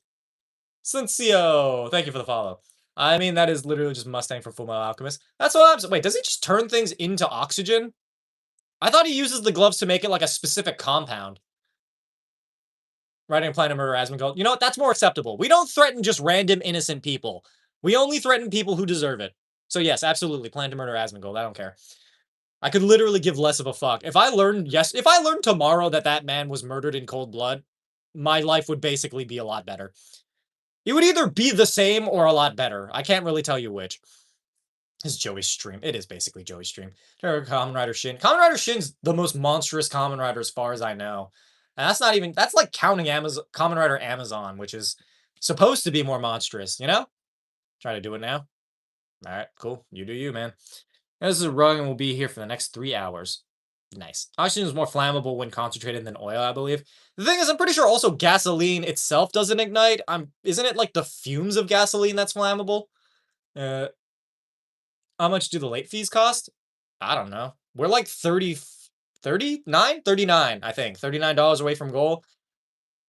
[SPEAKER 1] Cincio, thank you for the follow. I mean, that is literally just Mustang from Fullmetal Alchemist. That's what I'm saying. Wait, does he just turn things into oxygen? I thought he uses the gloves to make it like a specific compound. Writing a plan to murder Asmongold. You know what? That's more acceptable. We don't threaten just random innocent people. We only threaten people who deserve it. So yes, absolutely, plan to murder Asmongold. I don't care. I could literally give less of a fuck. If I learned tomorrow that that man was murdered in cold blood, my life would basically be a lot better. It would either be the same or a lot better. I can't really tell you which. This is Joey's stream. It is basically Joey's stream. Kamen Rider Shin. Kamen Rider Shin's the most monstrous Kamen Rider as far as I know. And that's not even, that's like counting Amazon, Kamen Rider Amazon, which is supposed to be more monstrous, you know? Try to do it now. All right, cool. You do you, man. This is a rug and we'll be here for the next 3 hours. Nice. Oxygen is more flammable when concentrated than oil, I believe. The thing is, I'm pretty sure also gasoline itself doesn't ignite. Isn't it like the fumes of gasoline that's flammable? How much do the late fees cost? I don't know. We're like 39, I think. $39 away from goal.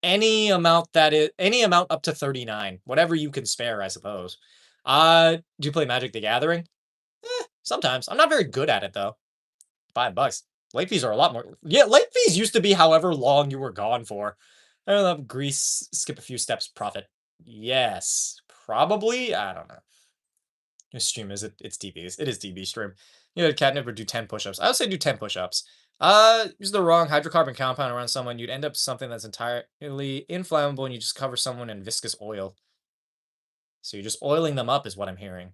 [SPEAKER 1] Any amount up to 39. Whatever you can spare, I suppose. Do you play Magic the Gathering? Sometimes. I'm not very good at it though. $5. Late fees are a lot more. Yeah, late fees used to be however long you were gone for. I don't know. Grease, skip a few steps, profit. Yes. Probably? I don't know. Your stream is it? It's DB's. It is DB stream. You had catnip or do 10 push-ups. I would say do 10 push-ups. Use the wrong hydrocarbon compound around someone, you'd end up something that's entirely inflammable and you just cover someone in viscous oil. So you're just oiling them up is what I'm hearing.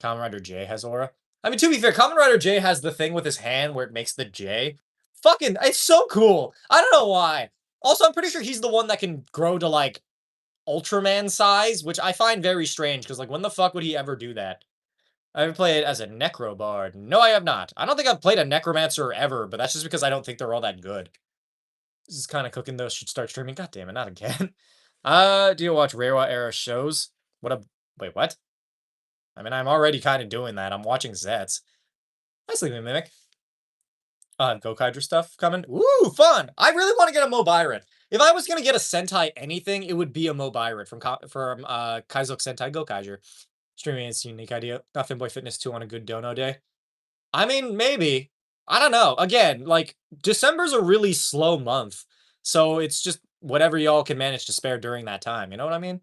[SPEAKER 1] Kamen Rider J has aura. I mean, to be fair, Kamen Rider J has the thing with his hand where it makes the J. Fucking, it's so cool. I don't know why. Also, I'm pretty sure he's the one that can grow to, like, Ultraman size, which I find very strange, because, like, when the fuck would he ever do that? I've played as a Necrobard. No, I have not. I don't think I've played a Necromancer ever, but that's just because I don't think they're all that good. This is kind of cooking, though. Should start streaming. God damn it, not again. Do you watch Reiwa era shows? Wait, what? I mean, I'm already kind of doing that. I'm watching Zets. Hi, Sleeping Mimic. Gokaiger stuff coming. Ooh, fun! I really want to get a Mobirat. If I was gonna get a Sentai anything, it would be a Mobirat from Kaizoku Sentai Gokaiger. Streaming is a unique idea. Not Finboy Fitness 2 on a good dono day. I mean, maybe. I don't know. Again, like, December's a really slow month. So it's just whatever y'all can manage to spare during that time. You know what I mean?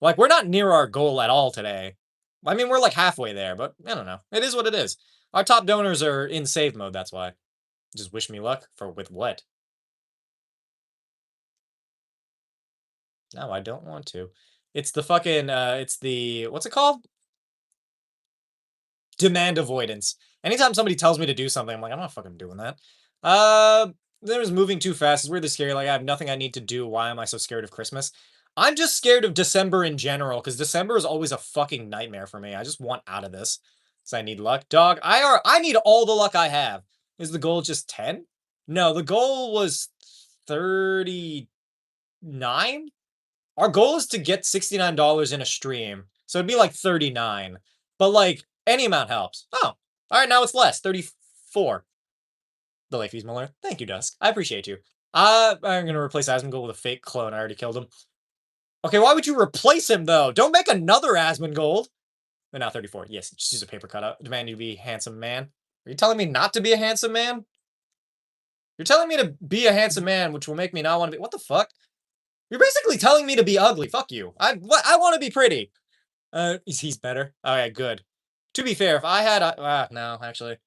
[SPEAKER 1] Like, we're not near our goal at all today. I mean, we're like halfway there, but I don't know. It is what it is. Our top donors are in save mode, that's why. Just wish me luck with what? No, I don't want to. It's the fucking, it's the, what's it called? Demand avoidance. Anytime somebody tells me to do something, I'm like, I'm not fucking doing that. There's moving too fast. It's weirdly scary. Like, I have nothing I need to do. Why am I so scared of Christmas? I'm just scared of December in general, because December is always a fucking nightmare for me. I just want out of this. So I need luck. Dog, I need all the luck I have. Is the goal just 10? No, the goal was 39? Our goal is to get $69 in a stream. So it'd be like 39. But like, any amount helps. Oh, all right, now it's less, 34. The late fees, Miller. Thank you, Dusk. I appreciate you. I'm gonna replace Asmongold with a fake clone. I already killed him. Okay, why would you replace him though? Don't make another Asmongold. But now 34. Yes, just use a paper cutout. Demand you to be a handsome man. Are you telling me not to be a handsome man? You're telling me to be a handsome man, which will make me not want to be. What the fuck? You're basically telling me to be ugly. Fuck you. I want to be pretty. He's better. All right, good. To be fair, if I had no, actually.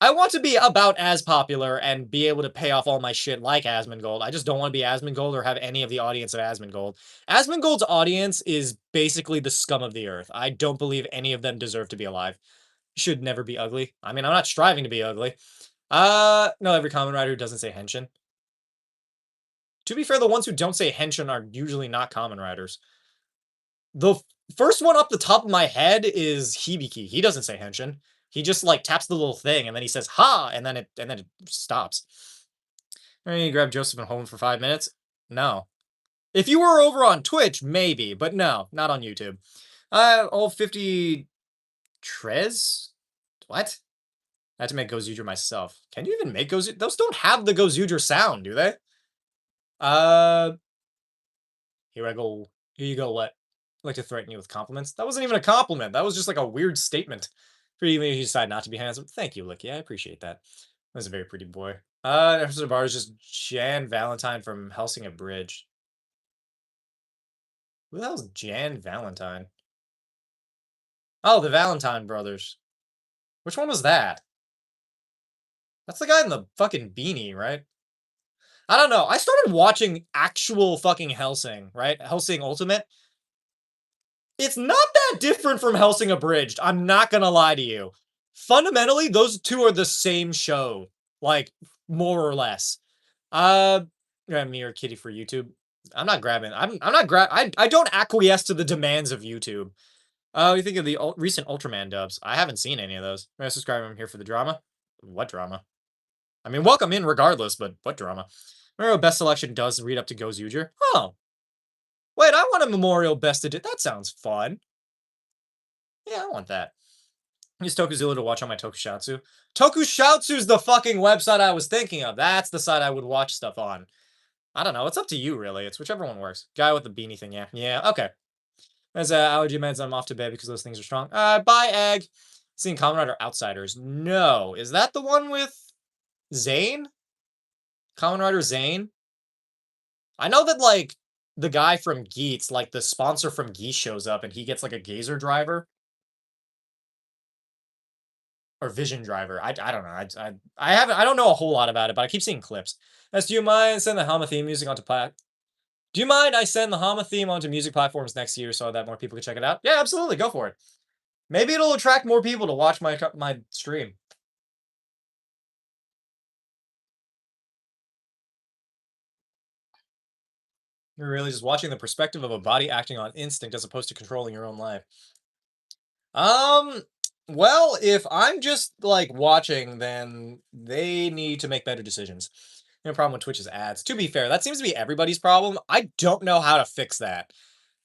[SPEAKER 1] I want to be about as popular and be able to pay off all my shit like Asmongold. I just don't want to be Asmongold or have any of the audience of Asmongold. Asmongold's audience is basically the scum of the earth. I don't believe any of them deserve to be alive. Should never be ugly. I mean, I'm not striving to be ugly. No, every Kamen Rider doesn't say henshin. To be fair, the ones who don't say henshin are usually not common riders. The first one up the top of my head is Hibiki. He doesn't say henshin. He just like taps the little thing and then he says ha, and then it stops. Hey, you grab Joseph and hold him for 5 minutes. No. If you were over on Twitch, maybe, but no, not on YouTube. All 50 Trez? What? I had to make Gozuger myself. Can you even make Gozuger? Those don't have the Gozuger sound, do they? Here I go. Here you go, what? I'd like to threaten you with compliments. That wasn't even a compliment. That was just like a weird statement. For even if you decide not to be handsome. Thank you, Licky. I appreciate that. That's a very pretty boy. Episode of Bar is just Jan Valentine from Helsinki Bridge. Who the hell's Jan Valentine? Oh, the Valentine brothers. Which one was that? That's the guy in the fucking beanie, right? I don't know. I started watching actual fucking Hellsing, right? Hellsing Ultimate. It's not that different from Hellsing Abridged. I'm not gonna lie to you. Fundamentally, those two are the same show, like more or less. Grab me or Kitty for YouTube. I'm not grabbing. I'm not grab. I don't acquiesce to the demands of YouTube. You think of the recent Ultraman dubs? I haven't seen any of those. I'm subscribe. I'm here for the drama. What drama? I mean, welcome in regardless, but what drama? Remember, best selection does read up to Gozuger. Oh, wait, I want a memorial best edition. That sounds fun. Yeah, I want that. Use Tokuzilla to watch on my Tokusatsu. Tokusatsu's the fucking website I was thinking of. That's the site I would watch stuff on. I don't know. It's up to you, really. It's whichever one works. Guy with the beanie thing, yeah. Yeah, okay. As allergy meds, I'm off to bed because those things are strong. Bye, Egg. Seeing Kamen Rider Outsiders. No. Is that the one with Zane? Kamen Rider Zane? I know that, like, the guy from Geats, like, the sponsor from Geats shows up and he gets, like, a gazer driver. Or Vision Driver. I don't know. I don't know a whole lot about it, but I keep seeing clips. Do you mind send the Hama theme music onto Do you mind I send the Hama theme onto music platforms next year so that more people can check it out? Yeah, absolutely. Go for it. Maybe it'll attract more people to watch my stream. You're really just watching the perspective of a body acting on instinct as opposed to controlling your own life. Well, if I'm just like watching, then they need to make better decisions. The problem with Twitch is ads. To be fair, that seems to be everybody's problem. I don't know how to fix that.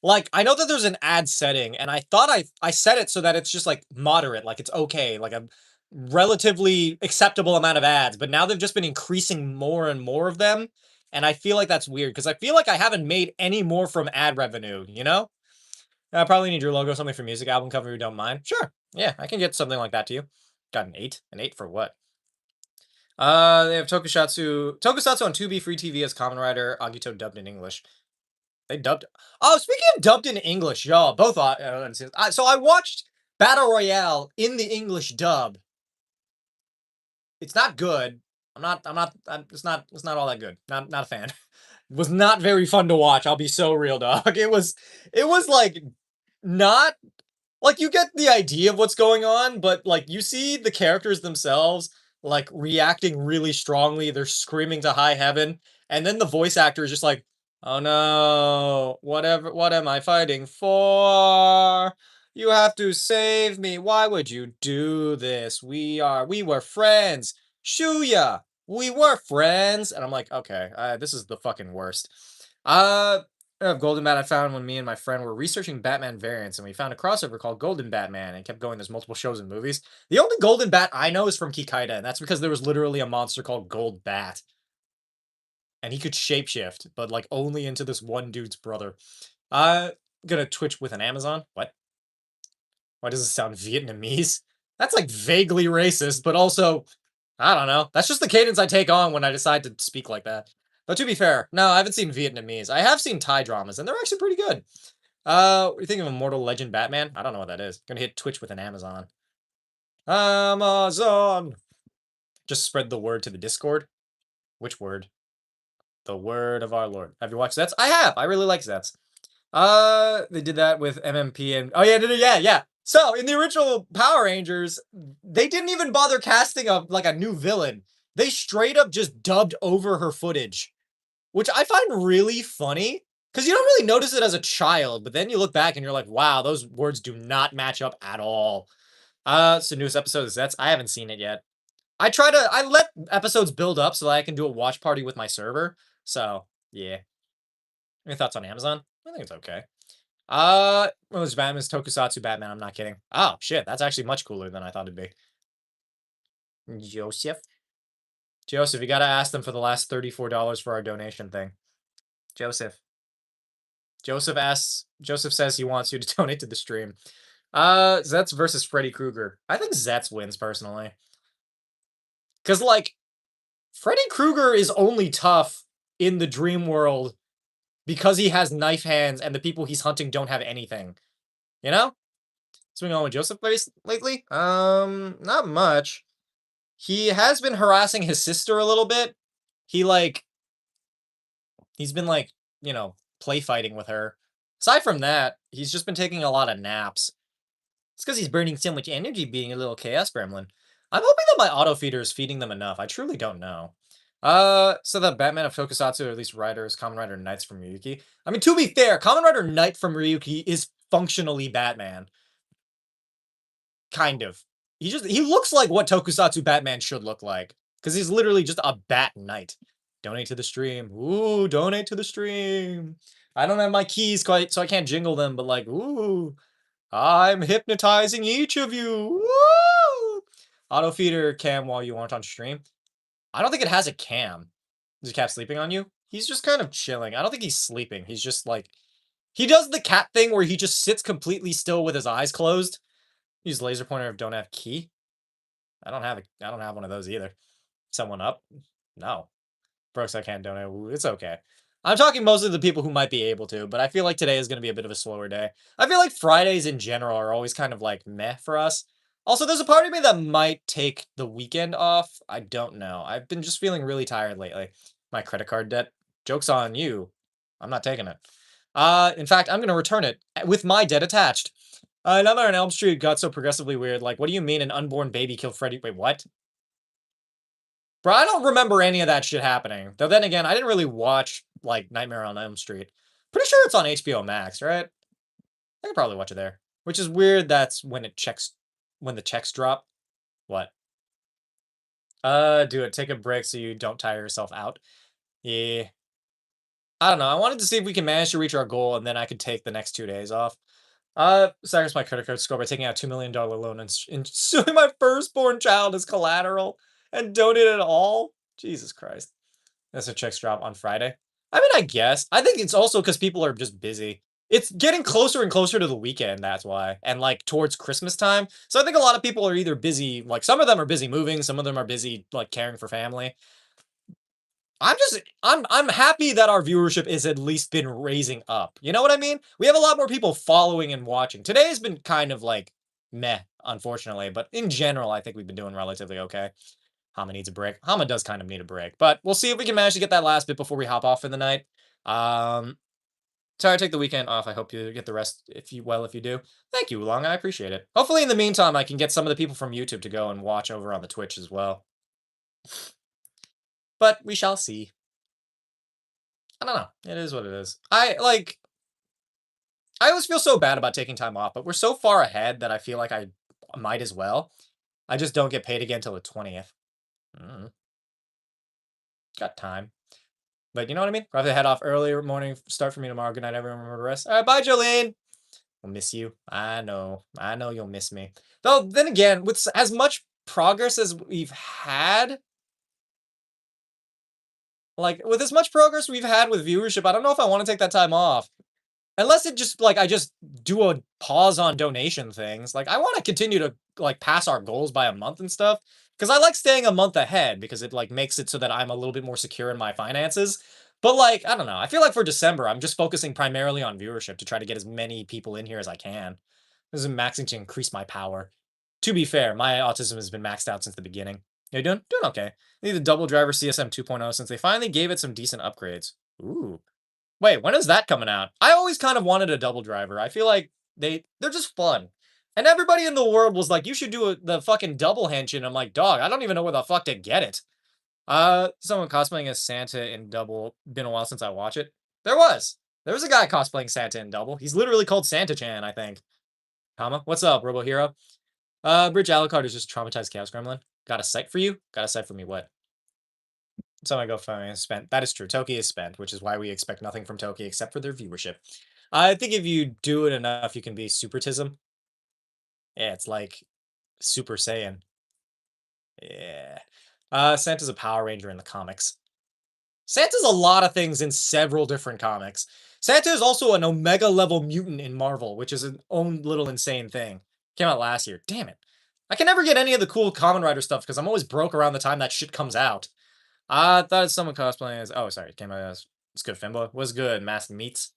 [SPEAKER 1] Like, I know that there's an ad setting, and I thought I set it so that it's just like moderate, like it's okay, like a relatively acceptable amount of ads, but now they've just been increasing more and more of them, and I feel like that's weird, because I feel like I haven't made any more from ad revenue, you know? I probably need your logo, something for music album cover if you don't mind. Sure. Yeah, I can get something like that to you. Got an 8? An 8 for what? They have Tokusatsu on 2B Free TV as Kamen Rider Agito dubbed in English. They dubbed. Oh, speaking of dubbed in English, y'all, both. So I watched Battle Royale in the English dub. It's not good. It's not all that good. Not a fan. It was not very fun to watch. I'll be so real, dog. It was like not like you get the idea of what's going on, but like you see the characters themselves like reacting really strongly. They're screaming to high heaven, and then the voice actor is just like, "Oh no, whatever, what am I fighting for? You have to save me. Why would you do this? We were friends. Shuya, we were friends." And I'm like, okay, this is the fucking worst. Golden Bat I found when me and my friend were researching Batman variants, and we found a crossover called Golden Batman, and kept going. There's multiple shows and movies. The only Golden Bat I know is from Kikaida, and that's because there was literally a monster called Gold Bat, and he could shapeshift, but like only into this one dude's brother. Gonna Twitch with an Amazon. What? Why does it sound Vietnamese? That's like vaguely racist, but also, I don't know. That's just the cadence I take on when I decide to speak like that. But to be fair, no, I haven't seen Vietnamese. I have seen Thai dramas, and they're actually pretty good. What do you think of Immortal Legend Batman? I don't know what that is. Gonna hit Twitch with an Amazon. Amazon! Just spread the word to the Discord. Which word? The word of our Lord. Have you watched Zets? I have. I really like Zets. They did that with MMP and oh yeah. So in the original Power Rangers, they didn't even bother casting a new villain. They straight up just dubbed over her footage. which I find really funny because you don't really notice it as a child, but then you look back and you're like, wow, those words do not match up at all. So newest episode is Zets. I haven't seen it yet. I let episodes build up so that I can do a watch party with my server. So yeah. Any thoughts on Amazon? I think it's okay. Well, it's Batman's tokusatsu Batman. I'm not kidding. Oh shit, that's actually much cooler than I thought it'd be. Joseph, Joseph, you gotta ask them for the last $34 for our donation thing. Joseph, Joseph asks. Joseph says he wants you to donate to the stream. Zets versus Freddy Krueger. I think Zets wins personally, because like Freddy Krueger is only tough in the dream world because he has knife hands and the people he's hunting don't have anything. You know? What's going on with Joseph lately? Not much. He has been harassing his sister a little bit. He like he's been like, play fighting with her. Aside from that, he's just been taking a lot of naps. It's because he's burning so much energy being a little chaos gremlin. I'm hoping that my auto feeder is feeding them enough. I truly don't know. So the Batman of Tokusatsu, or at least Riders, Kamen Rider Knights from Ryuki. I mean, to be fair, Kamen Rider Knight from Ryuki is functionally Batman. Kind of. He looks like what Tokusatsu Batman should look like. Because he's literally just a Bat Knight. Donate to the stream. Ooh, donate to the stream. I don't have my keys quite, so I can't jingle them, but like, ooh. I'm hypnotizing each of you. Woo! Auto feeder cam while you aren't on stream. I don't think it has a cam. Is the cat sleeping on you? He's just kind of chilling. I don't think he's sleeping. He's just like, he does the cat thing where he just sits completely still with his eyes closed. Use laser pointer if don't have key. I don't have one of those either. Someone up? No. Brooks, I can't donate. Ooh, it's okay. I'm talking mostly the people who might be able to, but I feel like today is going to be a bit of a slower day. I feel like Fridays in general are always kind of like meh for us. Also, there's a part of me that might take the weekend off. I don't know. I've been just feeling really tired lately. My credit card debt. Joke's on you. I'm not taking it. In fact, I'm going to return it with my debt attached. Nightmare on Elm Street got so progressively weird. Like, what do you mean an unborn baby killed Freddy? Wait, what? Bro, I don't remember any of that shit happening. Though then again, I didn't really watch, like, Nightmare on Elm Street. Pretty sure it's on HBO Max, right? I could probably watch it there. Which is weird that's when the checks drop. What? Do it. Take a break so you don't tire yourself out. Yeah. I don't know. I wanted to see if we can manage to reach our goal, and then I could take the next 2 days off. Sacrifice my credit card score by taking out a $2 million loan and suing my firstborn child as collateral and donate it all. Jesus Christ. That's a checks drop on Friday. I mean, I guess. I think it's also because people are just busy. It's getting closer and closer to the weekend, that's why. And like towards Christmas time. So I think a lot of people are either busy, like some of them are busy moving, some of them are busy like caring for family. I'm happy that our viewership is at least been raising up. You know what I mean? We have a lot more people following and watching. Today's been kind of like meh, unfortunately, but in general, I think we've been doing relatively okay. Hama needs a break. Hama does kind of need a break, but we'll see if we can manage to get that last bit before we hop off for the night. Sorry, I take the weekend off. I hope you get the rest if you do. Thank you, Long. I appreciate it. Hopefully, in the meantime, I can get some of the people from YouTube to go and watch over on the Twitch as well. But we shall see. I don't know. It is what it is. I always feel so bad about taking time off, but we're so far ahead that I feel like I might as well. I just don't get paid again till the 20th. Got time. But you know what I mean? We'll have to head off earlier morning. Start for me tomorrow. Good night, everyone. Remember to rest. All right, bye, Jolene. I'll miss you. I know. I know you'll miss me. Though, then again, with as much progress as we've had, like, with as much progress we've had with viewership, I don't know if I want to take that time off. Unless it just, like, I just do a pause on donation things. Like, I want to continue to, like, pass our goals by a month and stuff. Because I like staying a month ahead because it, like, makes it so that I'm a little bit more secure in my finances. But, like, I don't know. I feel like for December, I'm just focusing primarily on viewership to try to get as many people in here as I can. This is maxing to increase my power. To be fair, my autism has been maxed out since the beginning. You doing? Doing okay. I need the double driver CSM 2.0 since they finally gave it some decent upgrades. Ooh. Wait, when is that coming out? I always kind of wanted a double driver. I feel like they're just fun. And everybody in the world was like, you should do the fucking double henshin. I'm like, dog, I don't even know where the fuck to get it. Someone cosplaying as Santa in Double. Been a while since I watch it. There was. There was a guy cosplaying Santa in Double. He's literally called Santa-chan, I think. Comma. What's up, Robo Hero? Bridge Alucard is just traumatized Chaos Gremlin. Got a sight for you? Got a sight for me, what? So I go fine, spent. That is true. Toki is spent, which is why we expect nothing from Toki except for their viewership. I think if you do it enough, you can be Supertism. Yeah, it's like Super Saiyan. Yeah. Santa's a Power Ranger in the comics. Santa's a lot of things in several different comics. Santa is also an Omega level mutant in Marvel, which is an own little insane thing. Came out last year. Damn it. I can never get any of the cool Kamen Rider stuff because I'm always broke around the time that shit comes out. I thought someone cosplaying as. Oh, sorry. It came out as. It's good, Fimbo. Was good. Masked Meats.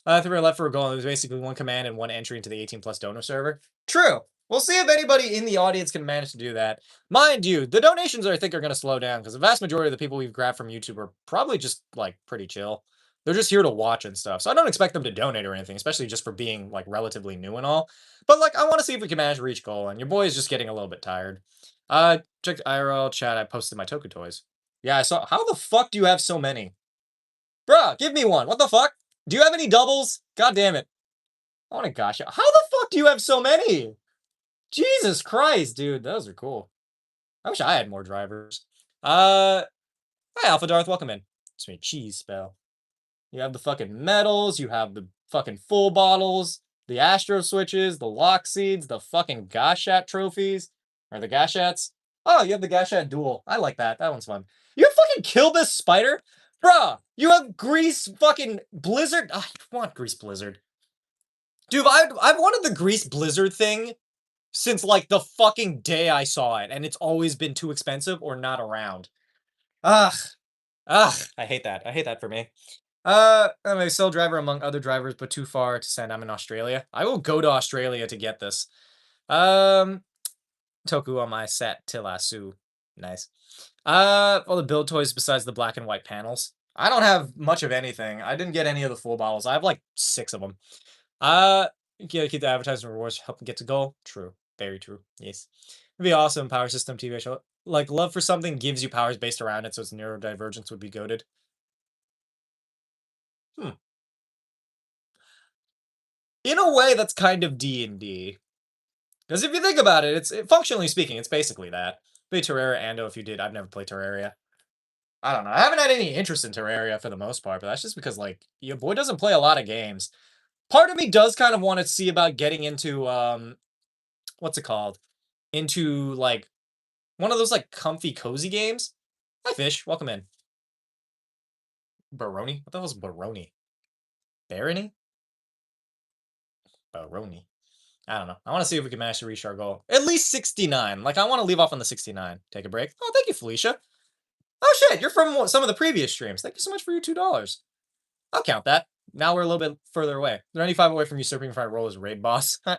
[SPEAKER 1] 3 left for a goal. It was basically one command and one entry into the 18 plus donor server. True. We'll see if anybody in the audience can manage to do that. Mind you, the donations I think are going to slow down because the vast majority of the people we've grabbed from YouTube are probably just like pretty chill. They're just here to watch and stuff. So I don't expect them to donate or anything, especially just for being like relatively new and all. But like I want to see if we can manage to reach goal, and your boy is just getting a little bit tired. Check the IRL chat. I posted my Toku toys. Yeah, I saw. How the fuck do you have so many? Bruh, give me one. What the fuck? Do you have any doubles? God damn it. I want a gosh. How the fuck do you have so many? Jesus Christ, dude. Those are cool. I wish I had more drivers. Hi, Alpha Darth. Welcome in. It's me, cheese spell. You have the fucking medals. You have the fucking full bottles, the Astro switches, the lock seeds, the fucking Gashat trophies. Or the Gashats. Oh, you have the Gashat duel. I like that. That one's fun. You have fucking Kill This Spider? Bruh, you have Grease fucking Blizzard. I want Grease Blizzard. Dude, I've wanted the Grease Blizzard thing since like the fucking day I saw it, and it's always been too expensive or not around. Ugh. Ugh. I hate that. I hate that for me. I'm a cell driver among other drivers, but too far to send. I'm in Australia. I will go to Australia to get this. Um, Toku on my set till I sue. Nice. All the build toys besides the black and white panels. I don't have much of anything. I didn't get any of the full bottles. I have like 6 of them. You gotta keep the advertising rewards help them get to goal. True. Very true. Yes. It'd be awesome. Power system TV show. Like, love for something gives you powers based around it, so its neurodivergence would be goaded. Hmm. In a way, that's kind of D&D. Because if you think about it, functionally speaking, it's basically that. Play Terraria Ando if you did. I've never played Terraria. I don't know. I haven't had any interest in Terraria for the most part, but that's just because, like, your boy doesn't play a lot of games. Part of me does kind of want to see about getting into, what's it called? Into, like, one of those, like, comfy, cozy games. Hi, Fish. Welcome in. Baroni? What the hell is Baroni? Barony? Baroni. I don't know. I want to see if we can manage to reach our goal. At least 69. Like, I want to leave off on the 69. Take a break. Oh, thank you, Felicia. Oh, shit. You're from some of the previous streams. Thank you so much for your $2. I'll count that. Now we're a little bit further away. 95 away from usurping if I roll as raid boss. Can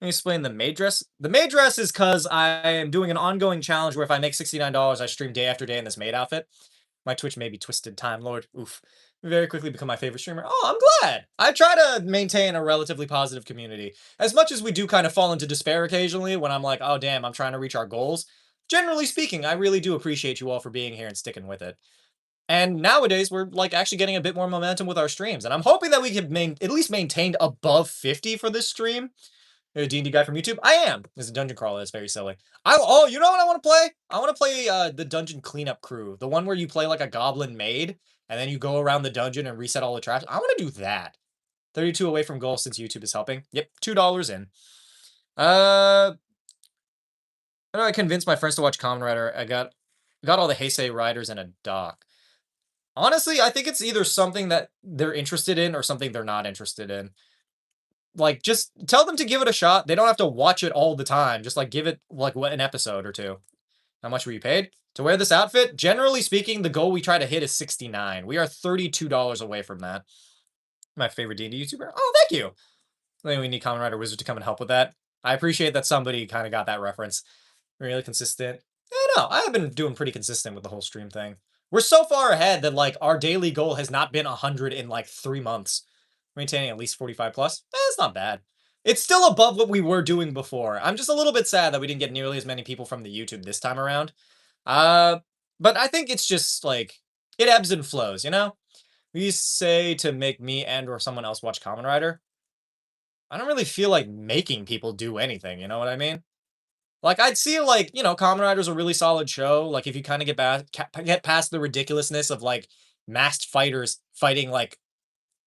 [SPEAKER 1] you explain the maid dress? The maid dress is because I am doing an ongoing challenge where if I make $69, I stream day after day in this maid outfit. My Twitch may be twisted, Time Lord. Oof. Very quickly become my favorite streamer. Oh, I'm glad. I try to maintain a relatively positive community. As much as we do kind of fall into despair occasionally when I'm like, oh, damn, I'm trying to reach our goals. Generally speaking, I really do appreciate you all for being here and sticking with it. And nowadays, we're like actually getting a bit more momentum with our streams. And I'm hoping that we can at least maintain above 50 for this stream. A D&D guy from YouTube? I am. It's a dungeon crawler. It's very silly. Oh, you know what I want to play? I want to play the dungeon cleanup crew. The one where you play like a goblin maid, and then you go around the dungeon and reset all the trash. I want to do that. 32 away from goal since YouTube is helping. Yep, $2 in. How do I convince my friends to watch Kamen Rider? I got all the Heisei riders in a doc. Honestly, I think it's either something that they're interested in or something they're not interested in. Like, just tell them to give it a shot. They don't have to watch it all the time. Just, like, give it, like, an episode or two. How much were you paid? To wear this outfit? Generally speaking, the goal we try to hit is 69. We are $32 away from that. My favorite D&D YouTuber? Oh, thank you! I think we need Kamen Rider Wizard to come and help with that. I appreciate that somebody kind of got that reference. Really consistent. I know. I have been doing pretty consistent with the whole stream thing. We're so far ahead that, like, our daily goal has not been 100 in, like, 3 months. Maintaining at least 45 plus. It's not bad. It's still above what we were doing before. I'm just a little bit sad that we didn't get nearly as many people from the YouTube this time around. But I think it's just like it ebbs and flows, you know? We say to make me and or someone else watch Kamen Rider. I don't really feel like making people do anything, you know what I mean? Like I'd see like, Kamen Rider's a really solid show. Like if you kind of get past the ridiculousness of like masked fighters fighting like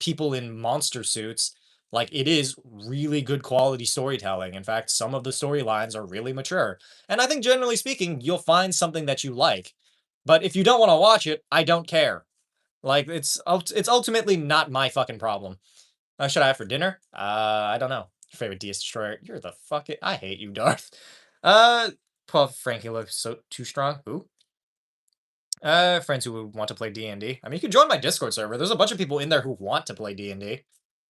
[SPEAKER 1] people in monster suits, like it is really good quality storytelling. In fact, some of the storylines are really mature. And I think generally speaking, you'll find something that you like. But if you don't want to watch it, I don't care. Like it's ultimately not my fucking problem. Should I have for dinner? I don't know. Your favorite DS Destroyer? You're the fucking. I hate you, Darth. Uh, Paul Frankie looks so too strong. Who? Friends who would want to play D&D. I mean, you can join my Discord server. There's a bunch of people in there who want to play D&D.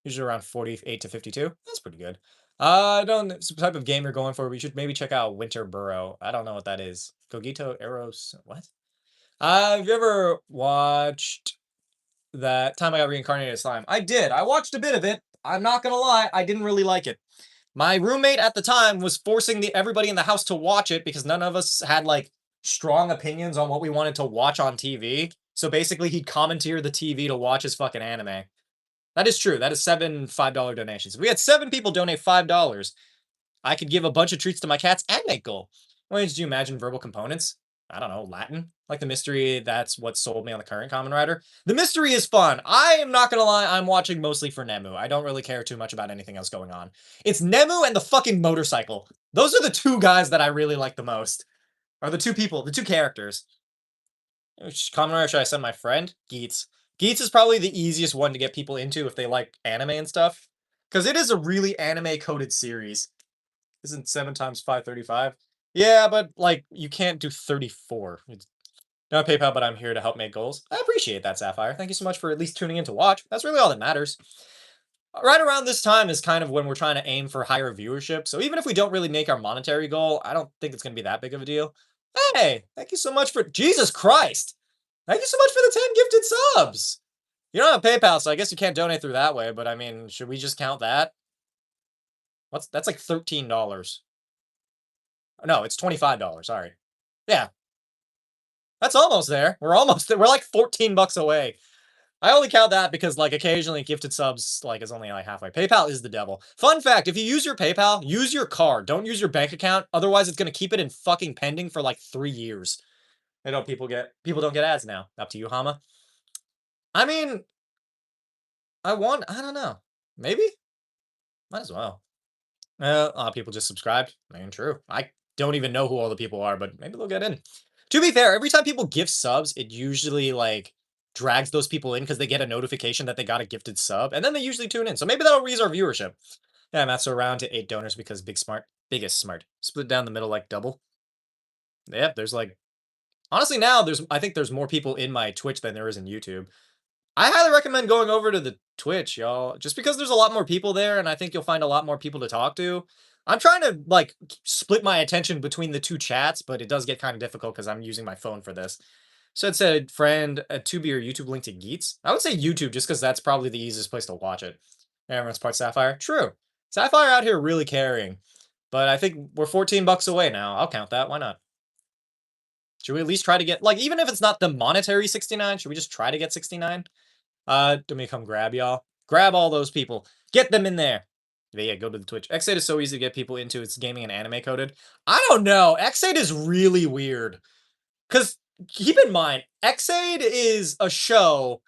[SPEAKER 1] Usually around 48 to 52. That's pretty good. I don't know the type of game you're going for. We should maybe check out Winter Burrow. I don't know what that is. Cogito Eros. What? Have you ever watched that time I got reincarnated as slime? I did. I watched a bit of it. I'm not gonna lie, I didn't really like it. My roommate at the time was forcing everybody in the house to watch it because none of us had like strong opinions on what we wanted to watch on TV. So basically, he'd commandeer the TV to watch his fucking anime. That is true. That is seven $5 donations. If we had 7 people donate $5, I could give a bunch of treats to my cats and make gold. Well, did you imagine verbal components? I don't know, Latin? Like the mystery, that's what sold me on the current Kamen Rider. The mystery is fun. I am not gonna lie, I'm watching mostly for Nemu. I don't really care too much about anything else going on. It's Nemu and the fucking motorcycle. Those are the two guys that I really like the most. Or the two people, the two characters. Which Kamen Rider should I send my friend? Geets. Geets is probably the easiest one to get people into if they like anime and stuff. Because it is a really anime-coded series. Isn't 7 times 5 35? Yeah, but like you can't do 34. It's not PayPal, but I'm here to help make goals. I appreciate that, Sapphire. Thank you so much for at least tuning in to watch. That's really all that matters. Right around this time is kind of when we're trying to aim for higher viewership. So even if we don't really make our monetary goal, I don't think it's going to be that big of a deal. Hey, thank you so much for Jesus Christ. Thank you so much for the 10 gifted subs. You don't have PayPal, so I guess you can't donate through that way, but I mean, should we just count that? That's like $13. No, it's $25. Sorry. Yeah, that's almost there. We're almost there. We're like 14 bucks away. I only count that because like occasionally gifted subs like is only like halfway. PayPal is the devil. Fun fact, if you use your PayPal, use your card. Don't use your bank account. Otherwise it's going to keep it in fucking pending for like 3 years. I know people don't get ads now. Up to you, Hama. I mean, I don't know. Maybe? Might as well. A lot of people just subscribed. I mean, true. I don't even know who all the people are, but maybe they'll get in. To be fair, every time people gift subs, it usually like drags those people in because they get a notification that they got a gifted sub, and then they usually tune in. So maybe that'll raise our viewership. Yeah, Matt's around to 8 donors because biggest smart. Split down the middle like double. Yep, there's like honestly now I think there's more people in my Twitch than there is in YouTube. I highly recommend going over to the Twitch, y'all, just because there's a lot more people there, and I think you'll find a lot more people to talk to. I'm trying to like split my attention between the two chats, but it does get kind of difficult because I'm using my phone for this. So it said, friend, a Tubi or YouTube link to Geets. I would say YouTube just because that's probably the easiest place to watch it. Everyone's part Sapphire. True. Sapphire out here really carrying. But I think we're 14 bucks away now. I'll count that. Why not? Should we at least try to get, like, even if it's not the monetary 69, should we just try to get 69? Let me come grab y'all. Grab all those people. Get them in there. Yeah, go to the Twitch. X8 is so easy to get people into. It's gaming and anime coded. I don't know. X8 is really weird. Because keep in mind, X8 is a show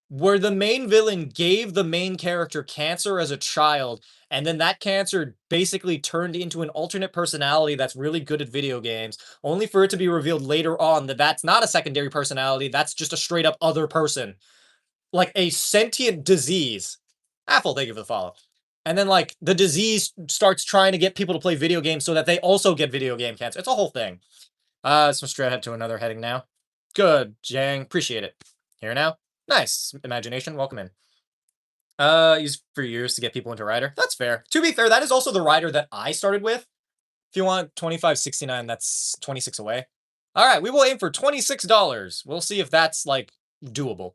[SPEAKER 1] where the main villain gave the main character cancer as a child, and then that cancer basically turned into an alternate personality that's really good at video games, only for it to be revealed later on that that's not a secondary personality, that's just a straight up other person. Like a sentient disease. Apple, thank you for the follow. And then like the disease starts trying to get people to play video games so that they also get video game cancer. It's a whole thing. So straight ahead to another heading now. Good, Jang. Appreciate it. Here now. Nice. Imagination. Welcome in. Used for years to get people into Rider. That's fair. To be fair, that is also the Rider that I started with. If you want 25.69, that's 26 away. All right, we will aim for $26. We'll see if that's like doable.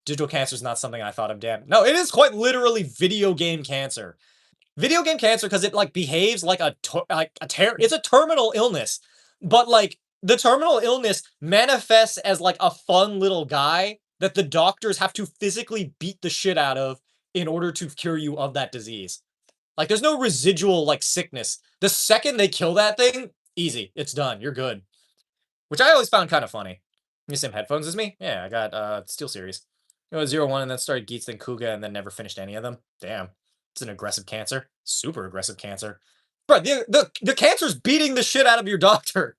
[SPEAKER 1] Digital cancer is not something I thought of. Damn. No, it is quite literally video game cancer. Video game cancer because it like behaves like it's a terminal illness, but like the terminal illness manifests as like a fun little guy that the doctors have to physically beat the shit out of in order to cure you of that disease. Like there's no residual like sickness. The second they kill that thing, easy. It's done. You're good. Which I always found kind of funny. You same headphones as me? Yeah, I got Steel Series. It was 0-1 and then started Geats, then Kuga, and then never finished any of them. Damn. It's an aggressive cancer. Super aggressive cancer. Bro, the cancer's beating the shit out of your doctor.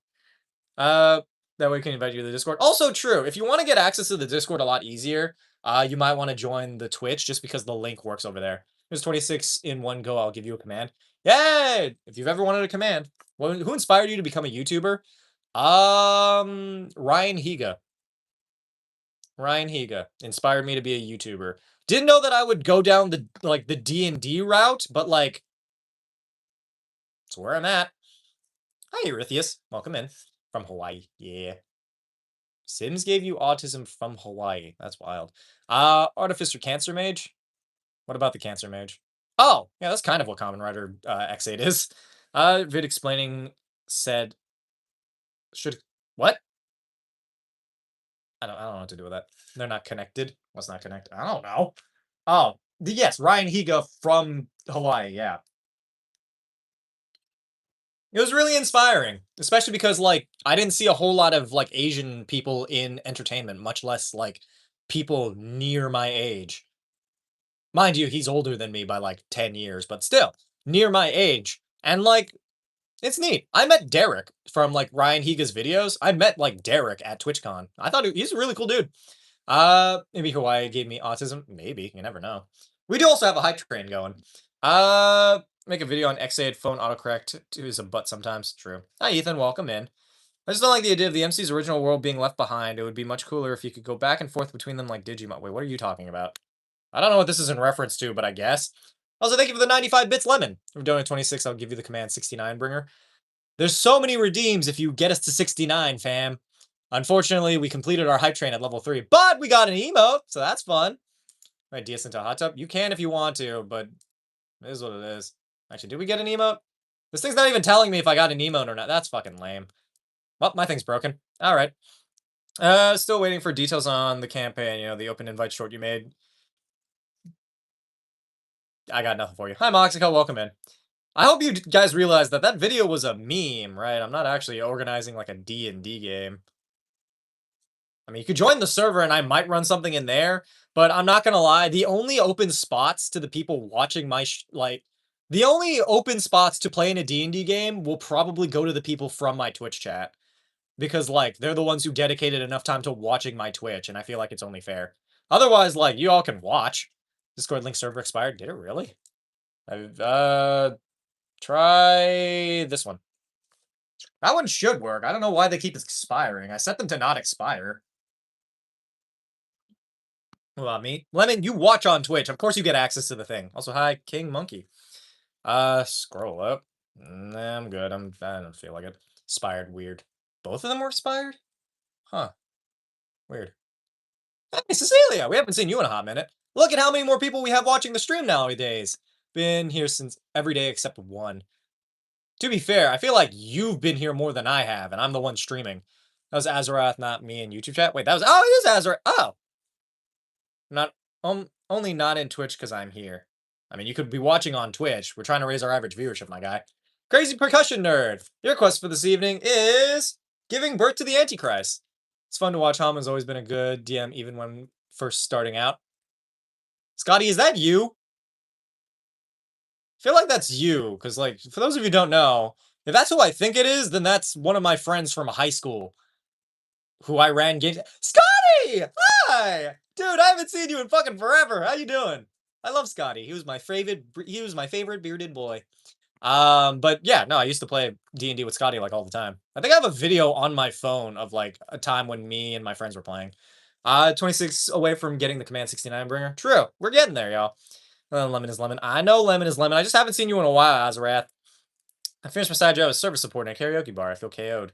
[SPEAKER 1] Uh, that way we can invite you to the Discord. Also true, if you want to get access to the Discord a lot easier, you might want to join the Twitch just because the link works over there. There's 26 in one go. I'll give you a command. Yay! If you've ever wanted a command. Well, who inspired you to become a YouTuber? Ryan Higa. Ryan Higa inspired me to be a YouTuber. Didn't know that I would go down the the D&D route, but like it's where I'm at. Hi, Eurytheus. Welcome in. From Hawaii. Yeah. Sims gave you autism from Hawaii. That's wild. Artificer Cancer Mage. What about the Cancer Mage? Oh, yeah, that's kind of what Common Rider X8 is. Vid explaining said should what? I don't know what to do with that. They're not connected. What's not connected? I don't know. Oh, yes, Ryan Higa from Hawaii, yeah. It was really inspiring, especially because like I didn't see a whole lot of like Asian people in entertainment, much less like people near my age. Mind you, he's older than me by like 10 years, but still near my age. And like it's neat. I met Derek from like Ryan Higa's videos. I met like Derek at TwitchCon. I thought he's a really cool dude. Maybe Hawaii gave me autism. Maybe. You never know. We do also have a hype train going. Make a video on X8 phone autocorrect to his butt sometimes. True. Hi, Ethan. Welcome in. I just don't like the idea of the MC's original world being left behind. It would be much cooler if you could go back and forth between them like Digimon. Wait, what are you talking about? I don't know what this is in reference to, but I guess. Also, thank you for the 95 bits lemon. If we're doing 26, I'll give you the command 69 bringer. There's so many redeems if you get us to 69, fam. Unfortunately, we completed our hype train at level 3, but we got an emote, so that's fun. Right, DS into a hot tub? You can if you want to, but it is what it is. Actually, did we get an emote? This thing's not even telling me if I got an emote or not. That's fucking lame. Well, my thing's broken. All right. Still waiting for details on the campaign, you know, the open invite short you made. I got nothing for you. Hi, Moxico. Welcome in. I hope you guys realize that that video was a meme, right? I'm not actually organizing like a D&D game. I mean, you could join the server and I might run something in there, but I'm not gonna lie. The only open spots to the people watching my the only open spots to play in a D&D game will probably go to the people from my Twitch chat because like they're the ones who dedicated enough time to watching my Twitch, and I feel like it's only fair. Otherwise, like you all can watch. Discord link server expired. Did it really? Try this one. That one should work. I don't know why they keep expiring. I set them to not expire. What about me? Lemon, you watch on Twitch. Of course you get access to the thing. Also, hi, King Monkey. Scroll up. Nah, I'm good. I don't feel like it. Expired, weird. Both of them were expired? Huh. Weird. Hey, Cecilia! We haven't seen you in a hot minute. Look at how many more people we have watching the stream nowadays. Been here since every day except one. To be fair, I feel like you've been here more than I have, and I'm the one streaming. That was Azarath, not me in YouTube chat. Wait, that was... Oh, it is Azarath. Oh! Not... only not in Twitch because I'm here. I mean, you could be watching on Twitch. We're trying to raise our average viewership, my guy. Crazy Percussion Nerd! Your quest for this evening is... giving birth to the Antichrist. It's fun to watch. Hama's always been a good DM, even when first starting out. Scotty, is that you? I feel like that's you, because, like, for those of you who don't know, if that's who I think it is, then that's one of my friends from high school who I ran games. Scotty! Hi! Dude, I haven't seen you in fucking forever. How you doing? I love Scotty. He was my favorite bearded boy. But yeah, no, I used to play D&D with Scotty, like, all the time. I think I have a video on my phone of, like, a time when me and my friends were playing. 26 away from getting the command 69 bringer. True. We're getting there, y'all. Lemon is lemon. I know lemon is lemon. I just haven't seen you in a while, Azarath. I finished my side job as service support in a karaoke bar. I feel KO'd.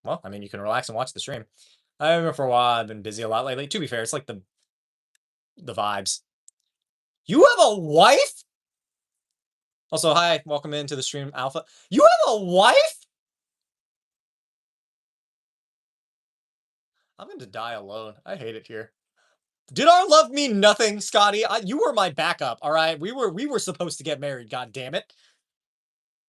[SPEAKER 1] Well, I mean, you can relax and watch the stream. I remember for a while, I've been busy a lot lately. To be fair, it's like the vibes. You have a wife? Also, hi, welcome into the stream, Alpha. You have a wife? I'm going to die alone. I hate it here. Did our love mean nothing, Scotty? You were my backup, all right? We were supposed to get married, god damn it.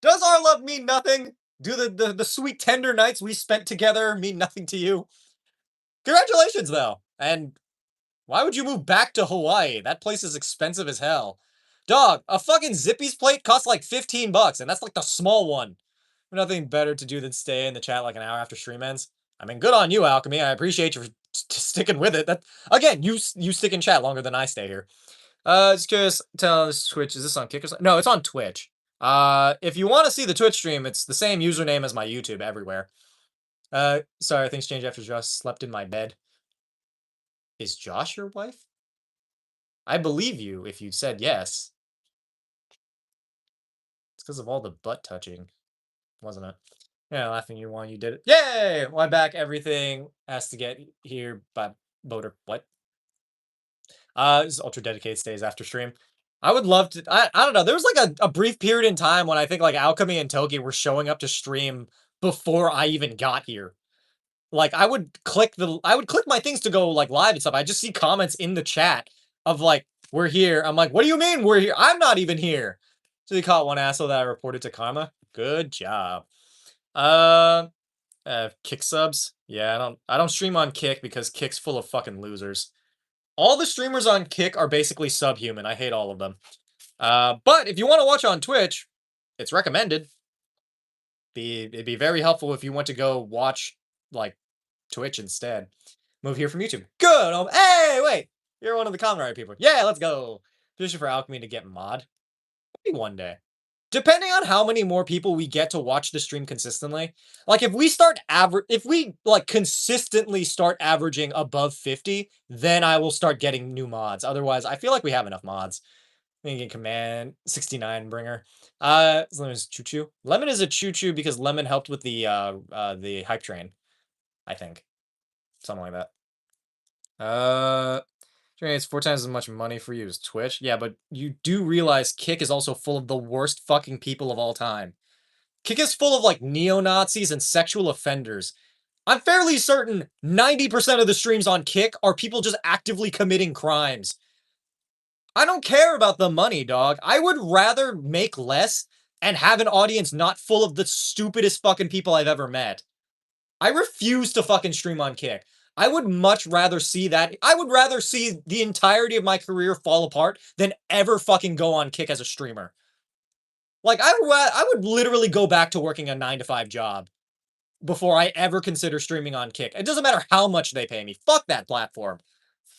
[SPEAKER 1] Does our love mean nothing? Do the sweet tender nights we spent together mean nothing to you? Congratulations, though. And why would you move back to Hawaii? That place is expensive as hell. Dog, a fucking Zippy's plate costs like 15 bucks, and that's like the small one. Nothing better to do than stay in the chat like an hour after stream ends. I mean, good on you, Alchemy. I appreciate you for sticking with it. That again, you stick in chat longer than I stay here. Just curious. Tell us Twitch. Is this on Kick or something? No, it's on Twitch. If you want to see the Twitch stream, it's the same username as my YouTube everywhere. Sorry, things changed after Josh slept in my bed. Is Josh your wife? I believe you if you said yes. It's because of all the butt touching, wasn't it? Yeah, laughing you won, you did it. Yay! Why back everything has to get here by voter. What? This is ultra dedicated stays after stream. I would love to. I don't know. There was like a brief period in time when I think like Alchemy and Toki were showing up to stream before I even got here. Like I would click my things to go like live and stuff. I just see comments in the chat of like, we're here. I'm like, what do you mean we're here? I'm not even here. So you caught one asshole that I reported to Karma. Good job. Kick subs. Yeah, I don't stream on Kick because Kick's full of fucking losers. All the streamers on Kick are basically subhuman. I hate all of them. But if you want to watch on Twitch, it's recommended. It'd be very helpful if you want to go watch like Twitch instead. Move here from YouTube. Good. Hey, wait. You're one of the Comrade people. Yeah, let's go. Position for Alchemy to get mod. Maybe one day. Depending on how many more people we get to watch the stream consistently. Like if we like consistently start averaging above 50, then I will start getting new mods. Otherwise, I feel like we have enough mods. Thinking command 69 bringer. Lemon is choo choo. Lemon is a choo choo because Lemon helped with the hype train, I think. Something like that. It's 4 times as much money for you as Twitch. Yeah, but you do realize Kick is also full of the worst fucking people of all time. Kick is full of like neo-Nazis and sexual offenders. I'm fairly certain 90% of the streams on Kick are people just actively committing crimes. I don't care about the money, dog. I would rather make less and have an audience not full of the stupidest fucking people I've ever met. I refuse to fucking stream on Kick. I would much rather see that. I would rather see the entirety of my career fall apart than ever fucking go on Kick as a streamer. Like, I would literally go back to working a 9-to-5 job before I ever consider streaming on Kick. It doesn't matter how much they pay me. Fuck that platform.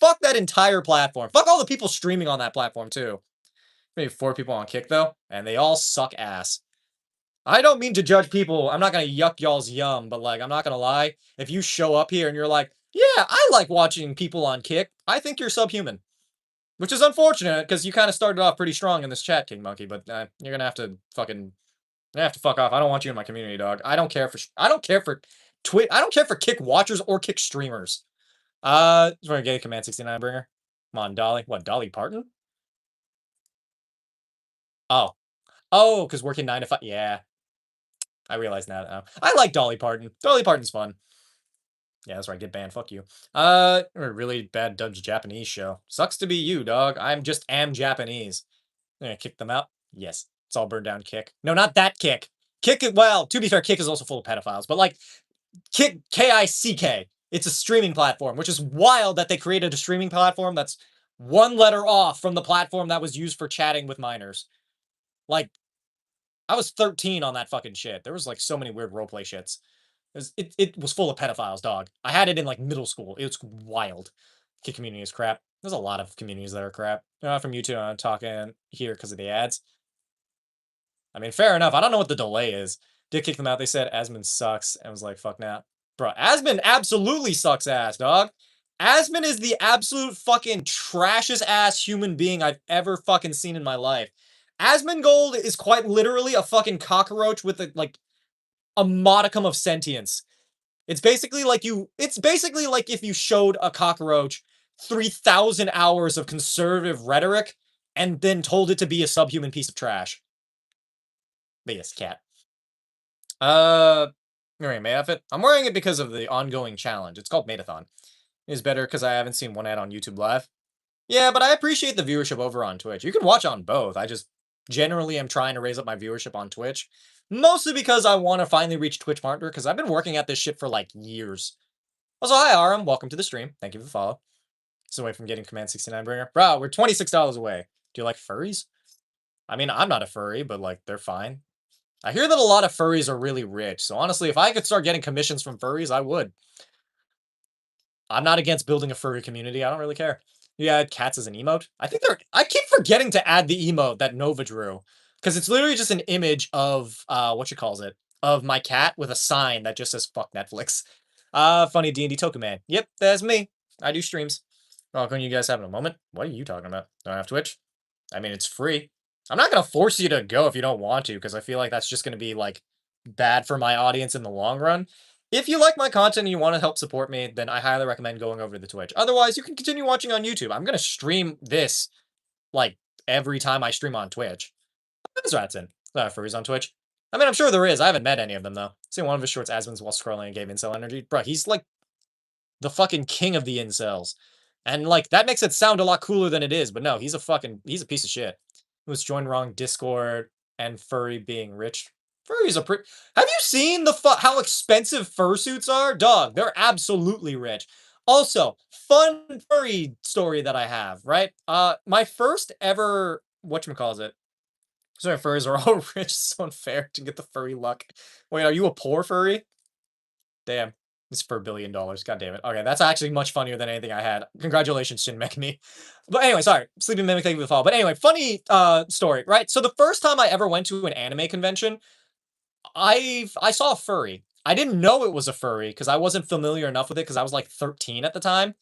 [SPEAKER 1] Fuck that entire platform. Fuck all the people streaming on that platform, too. Maybe 4 people on Kick, though, and they all suck ass. I don't mean to judge people. I'm not going to yuck y'all's yum, but, like, I'm not going to lie. If you show up here and you're like, yeah, I like watching people on Kick, I think you're subhuman. Which is unfortunate, because you kind of started off pretty strong in this chat, King Monkey, but you're going to have to fucking... I have to fuck off. I don't want you in my community, dog. I don't care for Twitch. I don't care for Kick watchers or Kick streamers. We're gonna get a command 69 bringer. Come on, Dolly. What, Dolly Parton? Oh. Oh, because working 9 to 5. Yeah. I realize now. I like Dolly Parton. Dolly Parton's fun. Yeah, that's right. Get banned. Fuck you. A really bad dubbed Japanese show. Sucks to be you, dog. I'm just am Japanese. I'm gonna kick them out. Yes. It's all burned down Kick. No, not that Kick. Kick, well, to be fair, Kick is also full of pedophiles, but like, Kick, K-I-C-K. It's a streaming platform, which is wild that they created a streaming platform that's one letter off from the platform that was used for chatting with minors. Like, I was 13 on that fucking shit. There was like so many weird roleplay shits. It was full of pedophiles, dog. I had it in like middle school. It's wild. Kick community is crap. There's a lot of communities that are crap. From YouTube, I'm talking here because of the ads. I mean, fair enough. I don't know what the delay is. Did kick them out. They said Asmon sucks. And was like, fuck now. Bro, Asmon absolutely sucks ass, dog. Asmon is the absolute fucking trashest ass human being I've ever fucking seen in my life. Asmongold is quite literally a fucking cockroach with a modicum of sentience. It's basically like if you showed a cockroach 3,000 hours of conservative rhetoric and then told it to be a subhuman piece of trash. But yes, cat. You're wearing a May outfit? I'm wearing it because of the ongoing challenge. It's called Madathon. It's better because I haven't seen one ad on YouTube Live. Yeah, but I appreciate the viewership over on Twitch. You can watch on both. I just generally am trying to raise up my viewership on Twitch. Mostly because I want to finally reach Twitch partner because I've been working at this shit for like years. Also, hi Aram, welcome to the stream. Thank you for the follow. It's away from getting Command 69 bringer. Bro, we're $26 away. Do you like furries? I mean, I'm not a furry, but like they're fine. I hear that a lot of furries are really rich. So honestly, if I could start getting commissions from furries, I would. I'm not against building a furry community. I don't really care. You add cats as an emote? I think they're. I keep forgetting to add the emote that Nova drew because it's literally just an image of what you calls it of my cat with a sign that just says "fuck Netflix." Funny D&D token man. Yep, that's me. I do streams. Oh, can you guys having a moment? What are you talking about? Don't I have Twitch? I mean, it's free. I'm not gonna force you to go if you don't want to because I feel like that's just gonna be like bad for my audience in the long run. If you like my content and you want to help support me, then I highly recommend going over to the Twitch. Otherwise, you can continue watching on YouTube. I'm going to stream this like every time I stream on Twitch. There's rats in. There are furries on Twitch. I mean, I'm sure there is. I haven't met any of them, though. See one of his shorts, Asmon's, while scrolling and gave incel energy. Bro, he's like the fucking king of the incels. And like, that makes it sound a lot cooler than it is. But no, he's a piece of shit. He was joined wrong Discord and furry being rich. Furries are pretty. Have you seen how expensive fursuits are? Dog, they're absolutely rich. Also, fun furry story that I have, right? My first ever whatchamacallit. Sorry, furries are all rich. It's so unfair to get the furry luck. Wait, are you a poor furry? Damn. It's for $1 billion. God damn it. Okay, that's actually much funnier than anything I had. Congratulations, Shin Me. But anyway, sorry. Sleeping Mimic, thank you for the follow. But anyway, funny story, right? So the first time I ever went to an anime convention, I saw a furry. I didn't know it was a furry because I wasn't familiar enough with it because I was like 13 at the time.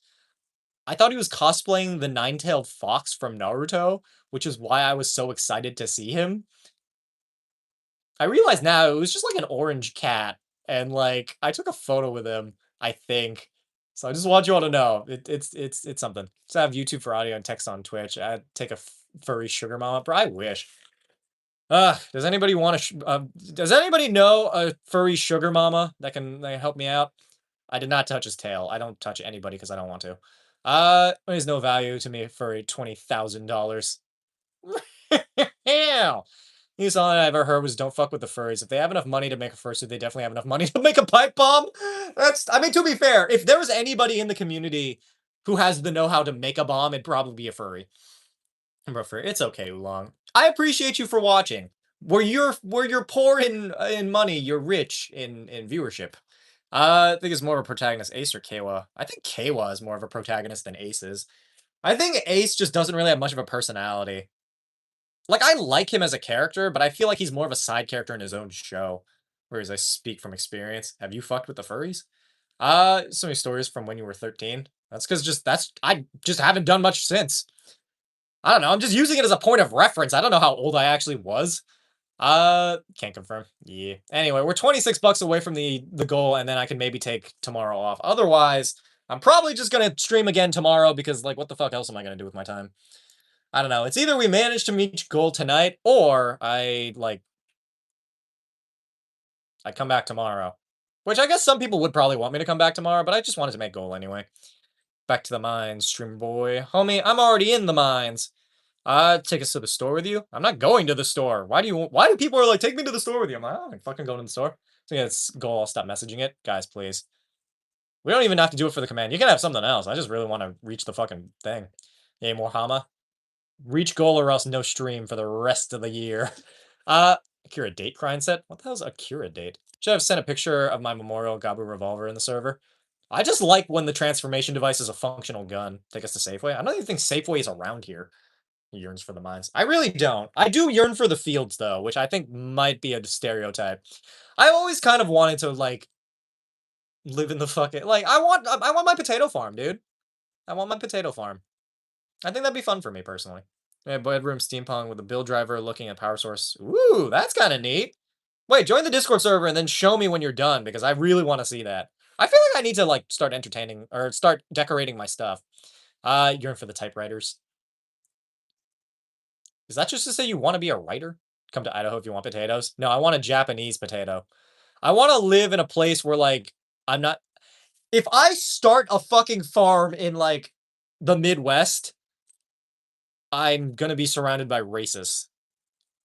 [SPEAKER 1] I thought he was cosplaying the nine-tailed fox from Naruto, which is why I was so excited to see him. I realize now it was just like an orange cat, and like I took a photo with him, I think. So I just want you all to know it's something. So I have YouTube for audio and text on Twitch. I'd take a furry sugar mama, bro. I wish. Does anybody want to? Does anybody know a furry sugar mama that can help me out? I did not touch his tail. I don't touch anybody because I don't want to. There's no value to me for a $20,000. Hell. He's all I ever heard was don't fuck with the furries. If they have enough money to make a fursuit, they definitely have enough money to make a pipe bomb. I mean, to be fair, if there was anybody in the community who has the know-how to make a bomb, it'd probably be a furry. Bro, furry, it's okay, Oolong. I appreciate you for watching. Where you're poor in money, you're rich in viewership. I think it's more of a protagonist, Ace or Kawa. I think Kawa is more of a protagonist than Ace is. I think Ace just doesn't really have much of a personality. Like, I like him as a character, but I feel like he's more of a side character in his own show. Whereas I speak from experience. Have you fucked with the furries? So many stories from when you were 13. That's because I just haven't done much since. I don't know. I'm just using it as a point of reference. I don't know how old I actually was. Can't confirm. Yeah. Anyway, we're 26 bucks away from the goal, and then I can maybe take tomorrow off. Otherwise, I'm probably just gonna stream again tomorrow because, like, what the fuck else am I gonna do with my time? I don't know. It's either we manage to meet goal tonight, or I come back tomorrow. Which I guess some people would probably want me to come back tomorrow, but I just wanted to make goal anyway. Back to the mines, stream boy. Homie, I'm already in the mines. Take us to the store with you? I'm not going to the store. Why do people are like, take me to the store with you? I'm like, oh, I'm fucking going to the store. So yeah, it's goal. I'll stop messaging it. Guys, please. We don't even have to do it for the command. You can have something else. I just really want to reach the fucking thing. Yay, more Hama. Reach goal or else no stream for the rest of the year. Akira date grind set? What the hell's Akira date? Should have sent a picture of my Memorial Gabu revolver in the server. I just like when the transformation device is a functional gun. Take us to Safeway. I don't even think Safeway is around here. He yearns for the mines. I really don't. I do yearn for the fields though, which I think might be a stereotype. I always kind of wanted to like live in the fucking like I want my potato farm, dude. I want my potato farm. I think that'd be fun for me personally. Yeah, bedroom steampunk with a build driver looking at power source. Ooh, that's kind of neat. Wait, join the Discord server and then show me when you're done because I really want to see that. I feel like I need to like start entertaining or start decorating my stuff. Yearn for the typewriters. Is that just to say you want to be a writer? Come to Idaho if you want potatoes. No, I want a Japanese potato. I want to live in a place where like I'm not. If I start a fucking farm in like the Midwest, I'm gonna be surrounded by racists.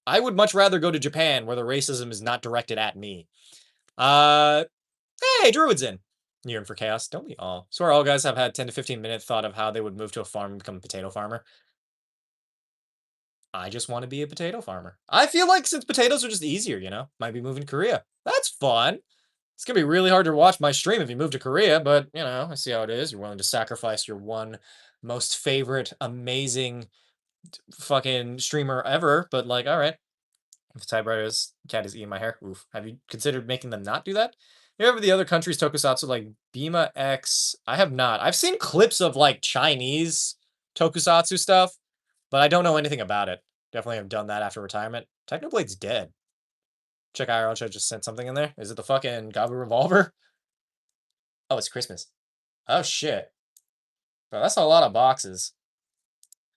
[SPEAKER 1] I would much rather go to Japan where the racism is not directed at me. Uh, hey, Druid's in. You're in for chaos, don't we all? Swear all guys have had 10 to 15-minute thought of how they would move to a farm and become a potato farmer. I just want to be a potato farmer. I feel like since potatoes are just easier, might be moving to Korea. That's fun. It's gonna be really hard to watch my stream if you move to Korea, but I see how it is. You're willing to sacrifice your one most favorite, amazing fucking streamer ever, but like, all right. If the typewriter's cat is eating my hair, oof. Have you considered making them not do that? You ever the other countries tokusatsu like Bima X? I have not. I've seen clips of like Chinese tokusatsu stuff, but I don't know anything about it. Definitely have done that after retirement. Technoblade's dead. Check IRL chat just sent something in there. Is it the fucking Gabu revolver? Oh, it's Christmas. Oh shit. Bro, that's a lot of boxes.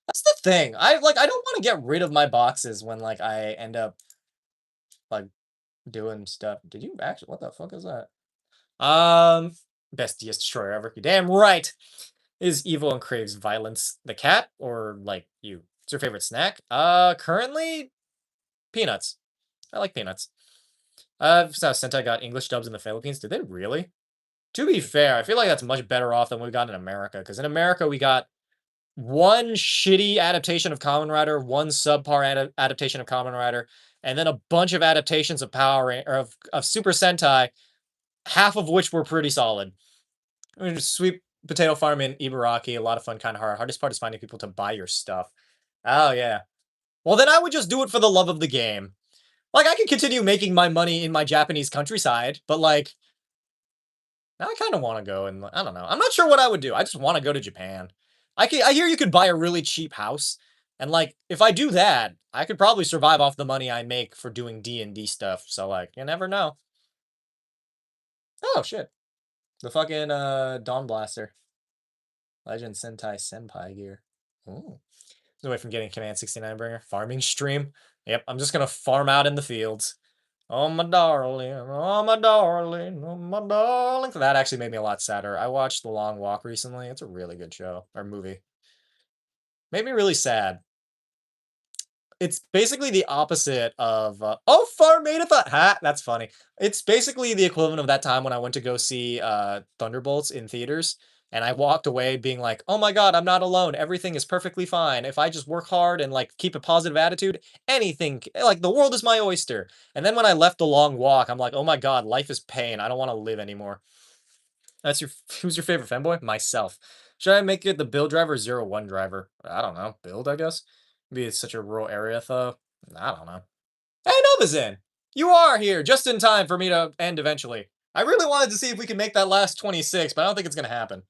[SPEAKER 1] That's the thing. I don't want to get rid of my boxes when like I end up like doing stuff. Did you actually? What the fuck is that? Best DS destroyer ever. You damn right. Is evil and craves violence the cat or like you? What's your favorite snack? Currently peanuts. I like peanuts. So Sentai got English dubs in the Philippines. Did they really? To be fair, I feel like that's much better off than we got in America. Because in America, we got one shitty adaptation of Kamen Rider, one subpar adaptation of Kamen Rider, and then a bunch of adaptations of of Super Sentai, half of which were pretty solid. I mean, sweet potato farm in Ibaraki, a lot of fun, kind of hard. Hardest part is finding people to buy your stuff. Oh yeah. Well, then I would just do it for the love of the game. Like I could continue making my money in my Japanese countryside, but like now I kind of want to go and I don't know. I'm not sure what I would do. I just want to go to Japan. I hear you could buy a really cheap house, and like if I do that, I could probably survive off the money I make for doing D&D stuff. So like, you never know. Oh shit. The fucking Dawn Blaster. Legend Sentai Senpai gear. Ooh. Away from getting Command 69 bringer. Farming stream. Yep, I'm just gonna farm out in the fields. Oh my darling, oh my darling, oh my darling. That actually made me a lot sadder. I watched The Long Walk recently. It's a really good show or movie. Made me really sad. It's basically the opposite of oh Farmadathon. Ha, that's funny. It's basically the equivalent of that time when I went to go see Thunderbolts in theaters and I walked away being like, "Oh my god, I'm not alone. Everything is perfectly fine. If I just work hard and like keep a positive attitude, anything like the world is my oyster." And then when I left The Long Walk, I'm like, "Oh my god, life is pain. I don't want to live anymore." That's your who's your favorite fanboy? Myself. Should I make it the build driver 01 driver? I don't know. Build, I guess. Maybe it's such a rural area though. I don't know. Hey Nova's in! You are here just in time for me to end eventually. I really wanted to see if we could make that last 26, but I don't think it's gonna happen.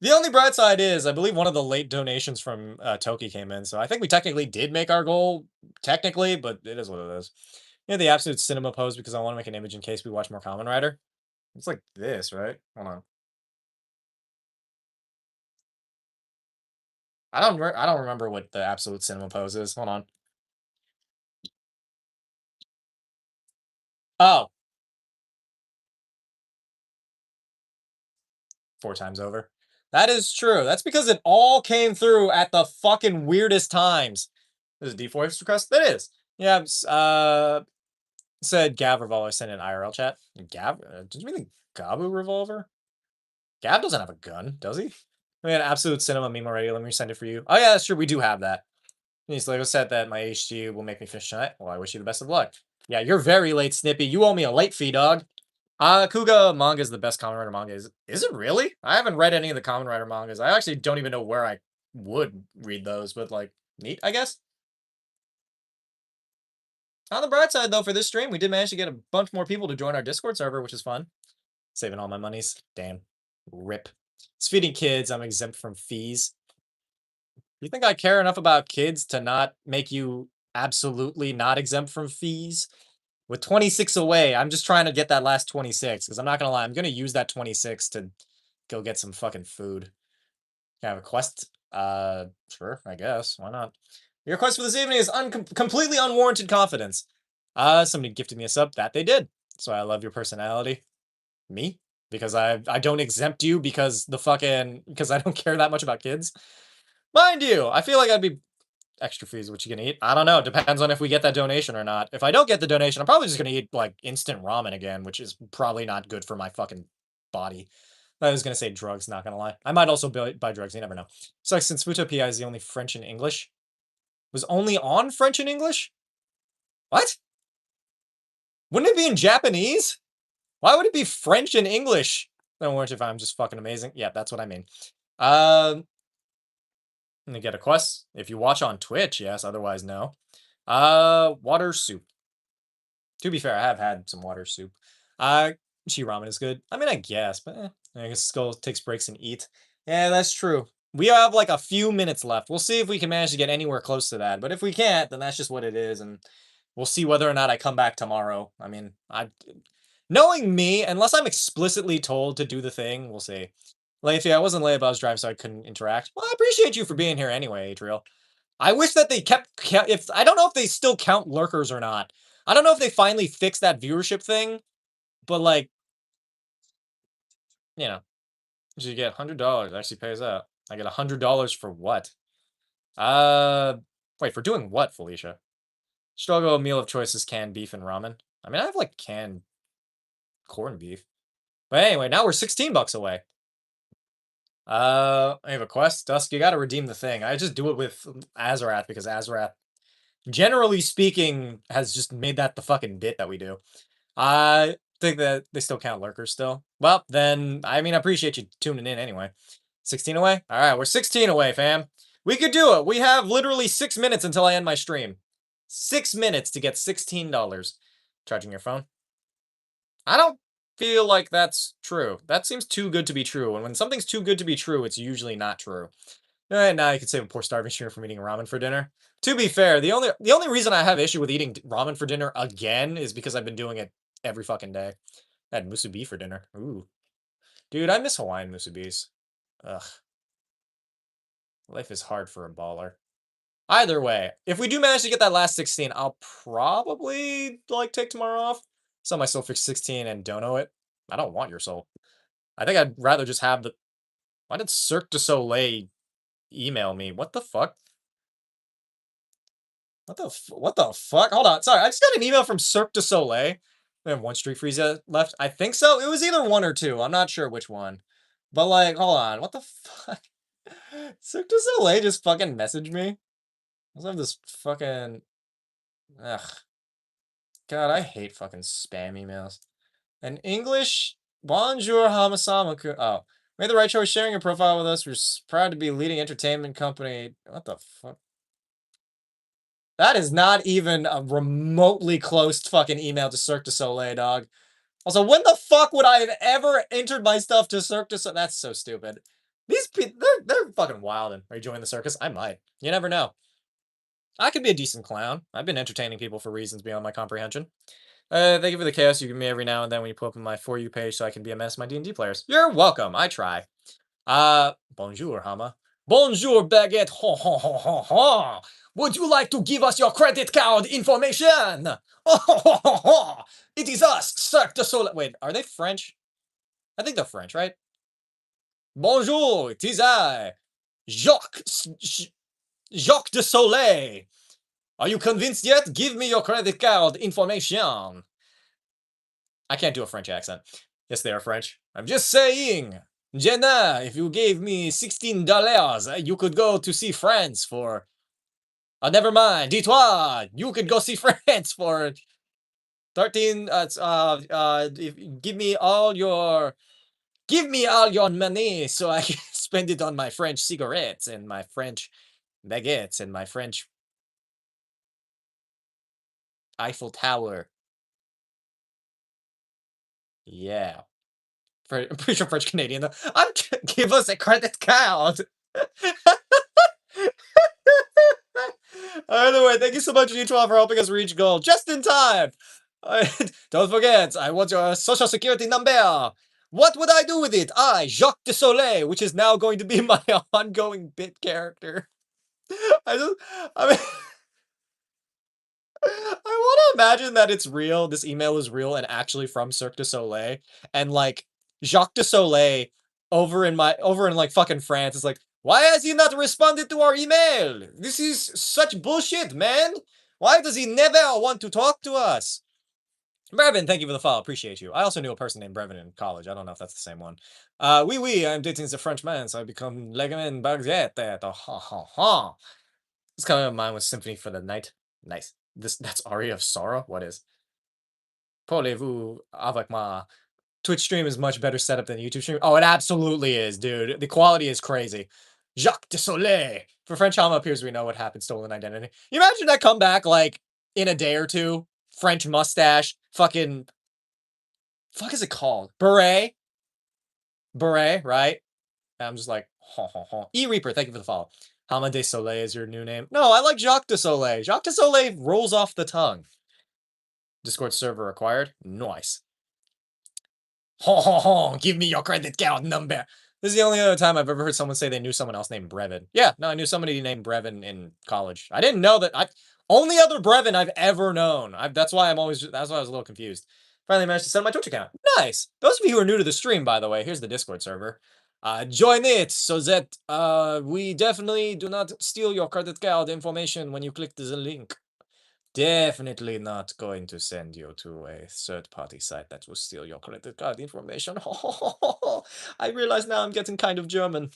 [SPEAKER 1] The only bright side is, I believe one of the late donations from Toki came in, so I think we technically did make our goal, technically, but it is what it is. The absolute cinema pose because I want to make an image in case we watch more Kamen Rider. It's like this, right? Hold on. I don't remember what the absolute cinema pose is. Hold on. Oh, 4 times over. That is true. That's because it all came through at the fucking weirdest times. This is a D4 request? That is. Yeah, said Gav Revolver sent in IRL chat. Gav? Did you mean the Gabu Revolver? Gav doesn't have a gun, does he? I mean, absolute cinema meme already. Let me send it for you. Oh, yeah, that's true. We do have that. He's Lego said that my HG will make me finish tonight. Well, I wish you the best of luck. Yeah, you're very late, Snippy. You owe me a late fee, dog. Kuga manga is the best Kamen Rider manga. Is it really? I haven't read any of the Kamen Rider mangas. I actually don't even know where I would read those, but like, neat, I guess. On the bright side, though, for this stream, we did manage to get a bunch more people to join our Discord server, which is fun. Saving all my monies. Damn. Rip. It's feeding kids. I'm exempt from fees. You think I care enough about kids to not make you absolutely not exempt from fees? With 26 away, I'm just trying to get that last 26, because I'm not going to lie, I'm going to use that 26 to go get some fucking food. Can I have a quest? Sure, I guess. Why not? Your quest for this evening is completely unwarranted confidence. Somebody gifted me a sub. That they did. That's why I love your personality. Me? Because I don't exempt you because I don't care that much about kids. Mind you, I feel like I'd be extra fees what you gonna eat. I don't know. Depends on if we get that donation or not. If I don't get the donation, I'm probably just gonna eat like instant ramen again, which is probably not good for my fucking body. I was gonna say drugs, not gonna lie. I might also buy drugs, you never know. So since Futopia is the only French and English. Was only on French and English? What? Wouldn't it be in Japanese? Why would it be French and English? Don't worry if I'm just fucking amazing. Yeah, that's what I mean. Let me get a quest. If you watch on Twitch, yes. Otherwise, no. Water soup. To be fair, I have had some water soup. Chi ramen is good. I mean, I guess, but I guess Skull takes breaks and eat. Yeah, that's true. We have like a few minutes left. We'll see if we can manage to get anywhere close to that. But if we can't, then that's just what it is, and we'll see whether or not I come back tomorrow. I mean, knowing me, unless I'm explicitly told to do the thing, we'll see. Leafy, I wasn't late, but I was driving, so I couldn't interact. Well, I appreciate you for being here anyway, Adriel. I wish that they if I don't know if they still count lurkers or not. I don't know if they finally fixed that viewership thing, but like, you know, you get $100 actually pays out. I get $100 for what? Uh, wait, for doing what, Felicia? Struggle meal of choice is canned beef and ramen. I mean, I have like canned corned beef. But anyway, now we're 16 bucks away. I have a quest. Dusk, you gotta redeem the thing. I just do it with Azarath because Azarath, generally speaking, has just made that the fucking bit that we do. I think that they still count lurkers still. Well, then, I mean, I appreciate you tuning in anyway. 16 away? All right, we're 16 away, fam. We could do it. We have literally 6 minutes until I end my stream. 6 minutes to get $16. Charging your phone? I don't feel like that's true. That seems too good to be true. And when something's too good to be true, it's usually not true. Now you could say a poor starving streamer from eating ramen for dinner. To be fair, the only reason I have issue with eating ramen for dinner again is because I've been doing it every fucking day. I had musubi for dinner. Ooh. Dude, I miss Hawaiian musubis. Ugh. Life is hard for a baller. Either way, if we do manage to get that last 16, I'll probably, like, take tomorrow off. Sell my soul for 16 and dono it. I don't want your soul. I think I'd rather just have the... Why did Cirque du Soleil email me? What the fuck? What the fuck? Hold on. Sorry, I just got an email from Cirque du Soleil. We have one Street Frieza left. I think so. It was either one or two. I'm not sure which one. But like, hold on. What the fuck? Cirque du Soleil just fucking messaged me. I also have this fucking... Ugh. God, I hate fucking spam emails. And English, bonjour, Hamasamakun. Oh, made the right choice sharing your profile with us. We're proud to be a leading entertainment company. What the fuck? That is not even a remotely close fucking email to Cirque du Soleil, dog. Also, when the fuck would I have ever entered my stuff to Cirque du Soleil? That's so stupid. These people, they're fucking wild. Are you joining the circus? I might. You never know. I could be a decent clown. I've been entertaining people for reasons beyond my comprehension. Thank you for the chaos you give me every now and then when you pull up my For You page so I can be a mess to my D&D players. You're welcome. I try. Bonjour, Hama. Bonjour, baguette. Ho, ho, ho, ho, ho. Would you like to give us your credit card information? Oh, ho, ho, ho, ho. It is us, Cirque du Soleil. Wait, are they French? I think they're French, right? Bonjour, it is I, Jacques, Jacques du Soleil. Are you convinced yet? Give me your credit card information. I can't do a French accent. Yes, they are French. I'm just saying. Jenna, if you gave me $16, you could go to see France for... Oh, never mind. Dis-toi, you could go see France for 13... give me all your... Give me all your money so I can spend it on my French cigarettes and my French baguettes and my French Eiffel Tower. Yeah. I'm pretty sure French Canadian though. Give us a credit card. Either way, thank you so much, G12, for helping us reach goal just in time. Don't forget, I want your social security number. What would I do with it? I, Jacques du Soleil, which is now going to be my ongoing bit character. I mean, I want to imagine that it's real. This email is real and actually from Cirque du Soleil, and like Jacques du Soleil over in like fucking France is like, why has he not responded to our email? This is such bullshit, man. Why does he never want to talk to us? Brevin, thank you for the follow. Appreciate you. I also knew a person named Brevin in college. I don't know if that's the same one. Oui, I'm dating the French man, so I become Legaman Baguette. Oh, ha, ha, ha. This kind of mine was Symphony for the Night. Nice. That's Aria of Sorrow? What is? Parlez-vous avec moi? Twitch stream is much better setup than YouTube stream. Oh, it absolutely is, dude. The quality is crazy. Jacques de Soleil. For French Hama appears we know what happened, stolen identity. You imagine that comeback like in a day or two? French mustache, fucking fuck is it called? Beret? Beret, right? And I'm just like, ha ha ha. E Reaper, thank you for the follow. Hama de Soleil is your new name. No, I like Jacques de Soleil. Jacques de Soleil rolls off the tongue. Discord server acquired. Nice. Ho ho ho, give me your credit card number. This is the only other time I've ever heard someone say they knew someone else named Brevin. Yeah, no, I knew somebody named Brevin in college. I didn't know that. Only other Brevin I've ever known. That's why I was a little confused. Finally managed to set up my Twitch account. Nice. Those of you who are new to the stream, by the way, here's the Discord server. Join it so that we definitely do not steal your credit card information when you click the link. Definitely not going to send you to a third-party site that will steal your credit card information. I realize now I'm getting kind of German.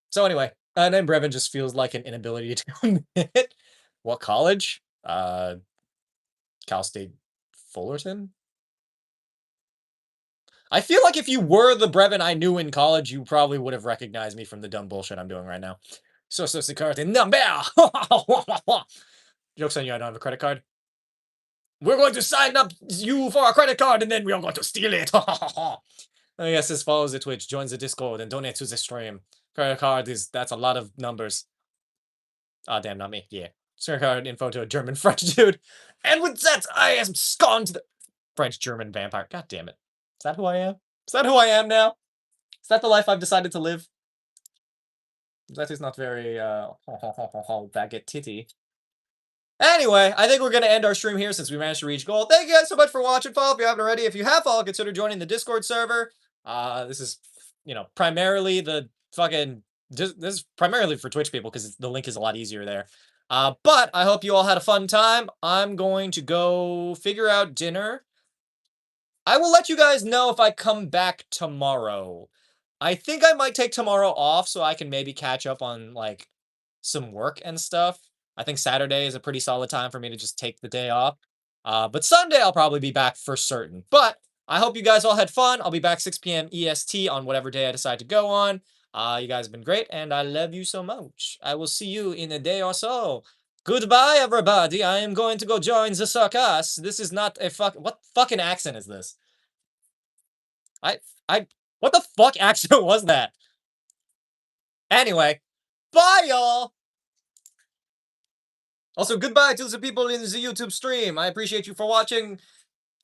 [SPEAKER 1] So anyway, name Brevin just feels like an inability to commit. What college? Cal State Fullerton? I feel like if you were the Brevin I knew in college, you probably would have recognized me from the dumb bullshit I'm doing right now. Social Security number! Joke's on you, I don't have a credit card. We're going to sign up you for a credit card and then we are going to steal it. I guess this follows the Twitch, joins the Discord, and donates to the stream. Credit card that's a lot of numbers. Ah, damn, not me. Yeah. Credit card info to a German French dude. And with that, I am scorned to the French German vampire. God damn it. Is that who I am? Is that who I am now? Is that the life I've decided to live? That is not very baguette titty. Anyway, I think we're going to end our stream here since we managed to reach goal. Thank you guys so much for watching. Follow if you haven't already. If you have followed, consider joining the Discord server. This is, primarily the fucking... This is primarily for Twitch people because the link is a lot easier there. But I hope you all had a fun time. I'm going to go figure out dinner. I will let you guys know if I come back tomorrow. I think I might take tomorrow off so I can maybe catch up on, like, some work and stuff. I think Saturday is a pretty solid time for me to just take the day off. But Sunday I'll probably be back for certain. But I hope you guys all had fun. I'll be back 6 p.m. EST on whatever day I decide to go on. You guys have been great, and I love you so much. I will see you in a day or so. Goodbye, everybody. I am going to go join the circus. This is not a what fucking accent is this? What the fuck accent was that? Anyway, bye, y'all. Also, goodbye to the people in the YouTube stream. I appreciate you for watching.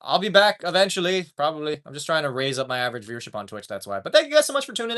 [SPEAKER 1] I'll be back eventually, probably. I'm just trying to raise up my average viewership on Twitch, that's why. But thank you guys so much for tuning in.